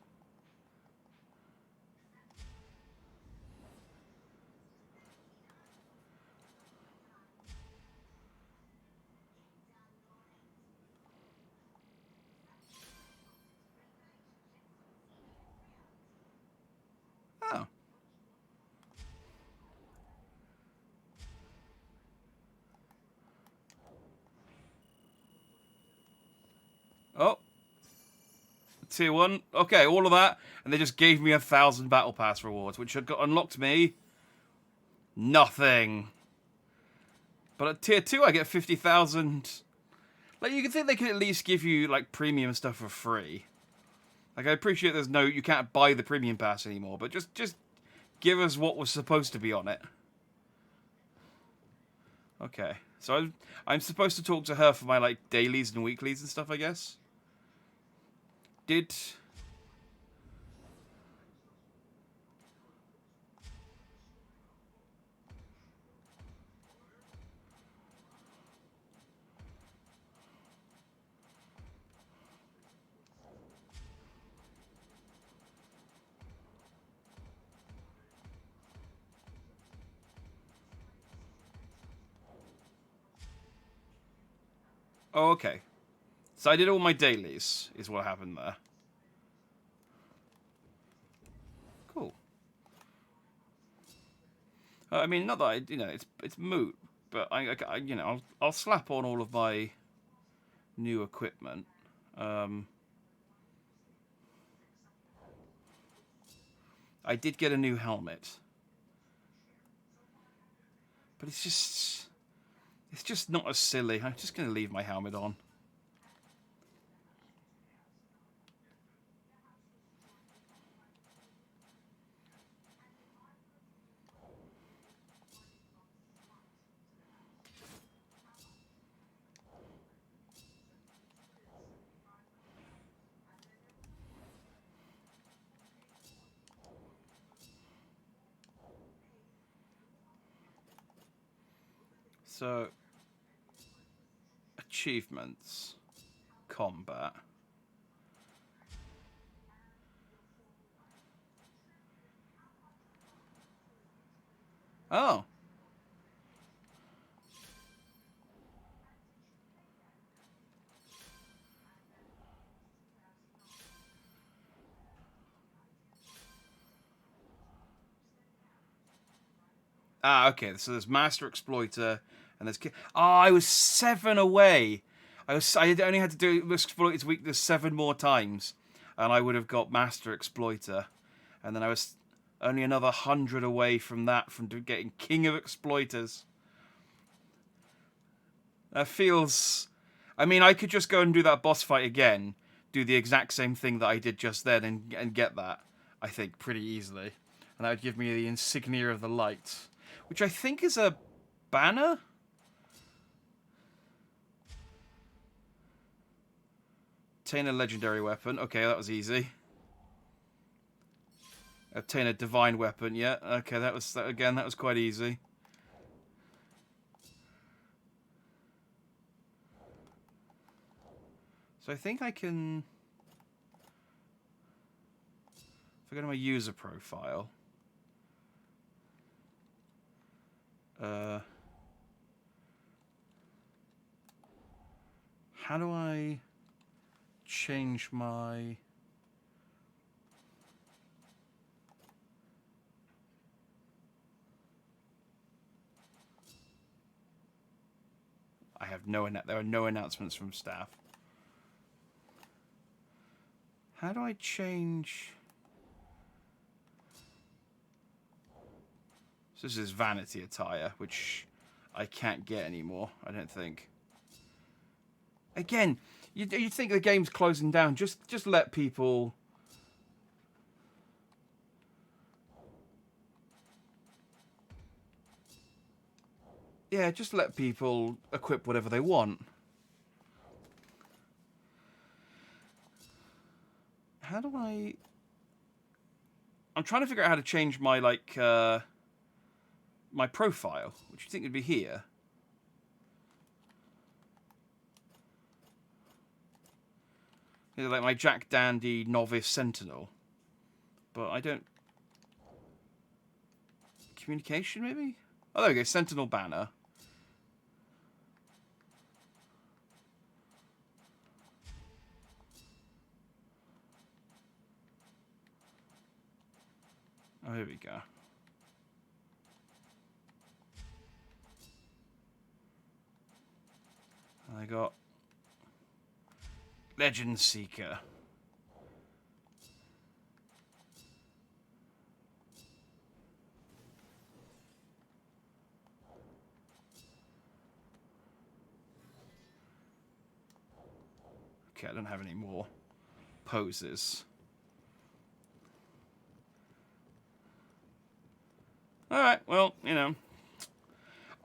Oh. Oh. Tier 1. Okay, all of that. And they just gave me 1,000 Battle Pass rewards, which had got unlocked me nothing. But at Tier 2, I get 50,000. Like, you can think they could at least give you, like, premium stuff for free. Like, I appreciate there's no... You can't buy the premium pass anymore, but just give us what was supposed to be on it. Okay. So I'm supposed to talk to her for my, like, dailies and weeklies and stuff, I guess? Did... Oh, okay. So I did all my dailies, is what happened there. Cool. I mean, not that I, you know, it's moot, but I you know, I'll slap on all of my new equipment. I did get a new helmet, but it's just not as silly. I'm just gonna leave my helmet on. So, achievements, combat. Oh. Ah, okay. So there's Master Exploiter, and there's... Oh, I was 7 away. I only had to do Exploiter's weakness 7 more times, and I would have got Master Exploiter. And then I was only another 100 away from that, from getting King of Exploiters. That feels... I mean, I could just go and do that boss fight again, do the exact same thing that I did just then, and get that, I think, pretty easily. And that would give me the Insignia of the Light, which I think is a banner? Obtain a legendary weapon. Okay, that was easy. Obtain a divine weapon. Yeah, okay, that was quite easy. So I think I can... If I go to my user profile... How do I change my... I have no... There are no announcements from staff. How do I change... So this is vanity attire, which I can't get anymore, I don't think. Again, you think the game's closing down. Just let people... Yeah, just let people equip whatever they want. How do I... I'm trying to figure out how to change my, like, my profile, which you think would be here. You know, like my Jack Dandy Novice Sentinel. But I don't... Communication, maybe? Oh, there we go. Sentinel banner. Oh, here we go. I got Legend Seeker. Okay, I don't have any more poses. Alright, well, you know.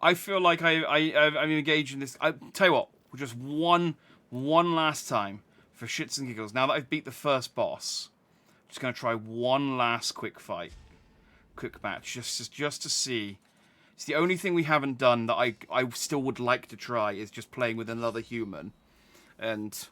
I feel like I'm engaged in this. I tell you what, just one last time for shits and giggles. Now that I've beat the first boss, I'm just gonna try one last quick fight, quick match, just to see. It's the only thing we haven't done that I still would like to try is just playing with another human, and.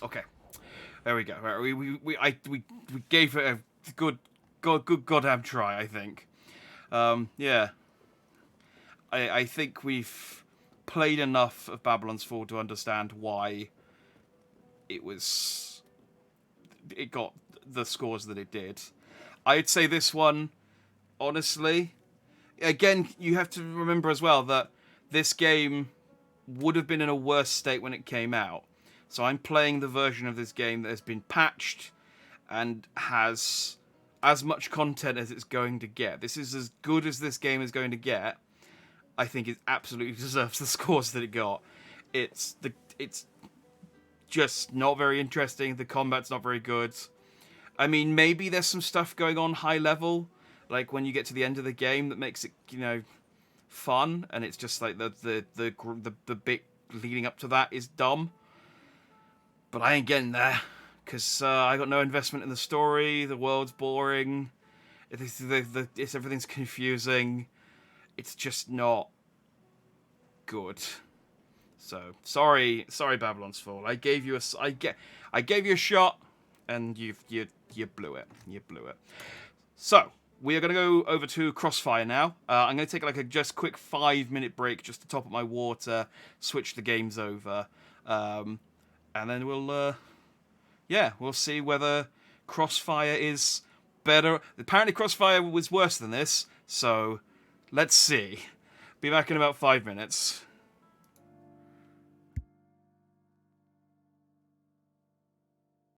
Okay, there we go. We gave it a good goddamn try. I think. Yeah. I think we've played enough of Babylon's Fall to understand why it got the scores that it did. I'd say this one, honestly. Again, you have to remember as well that this game would have been in a worse state when it came out. So I'm playing the version of this game that has been patched and has as much content as it's going to get. This is as good as this game is going to get. I think it absolutely deserves the scores that it got. It's just not very interesting. The combat's not very good. I mean, maybe there's some stuff going on high level, like when you get to the end of the game that makes it, you know, fun, and it's just like the bit leading up to that is dumb. But I ain't getting there, because I got no investment in the story, the world's boring, everything's confusing, it's just not good. So, sorry Babylon's Fall, I gave you a shot, and you blew it, So, we are going to go over to Crossfire now. I'm going to take like a just quick 5-minute break just to top up my water, switch the games over, and then we'll see whether Crossfire is better. Apparently Crossfire was worse than this, so let's see. Be back in about 5 minutes.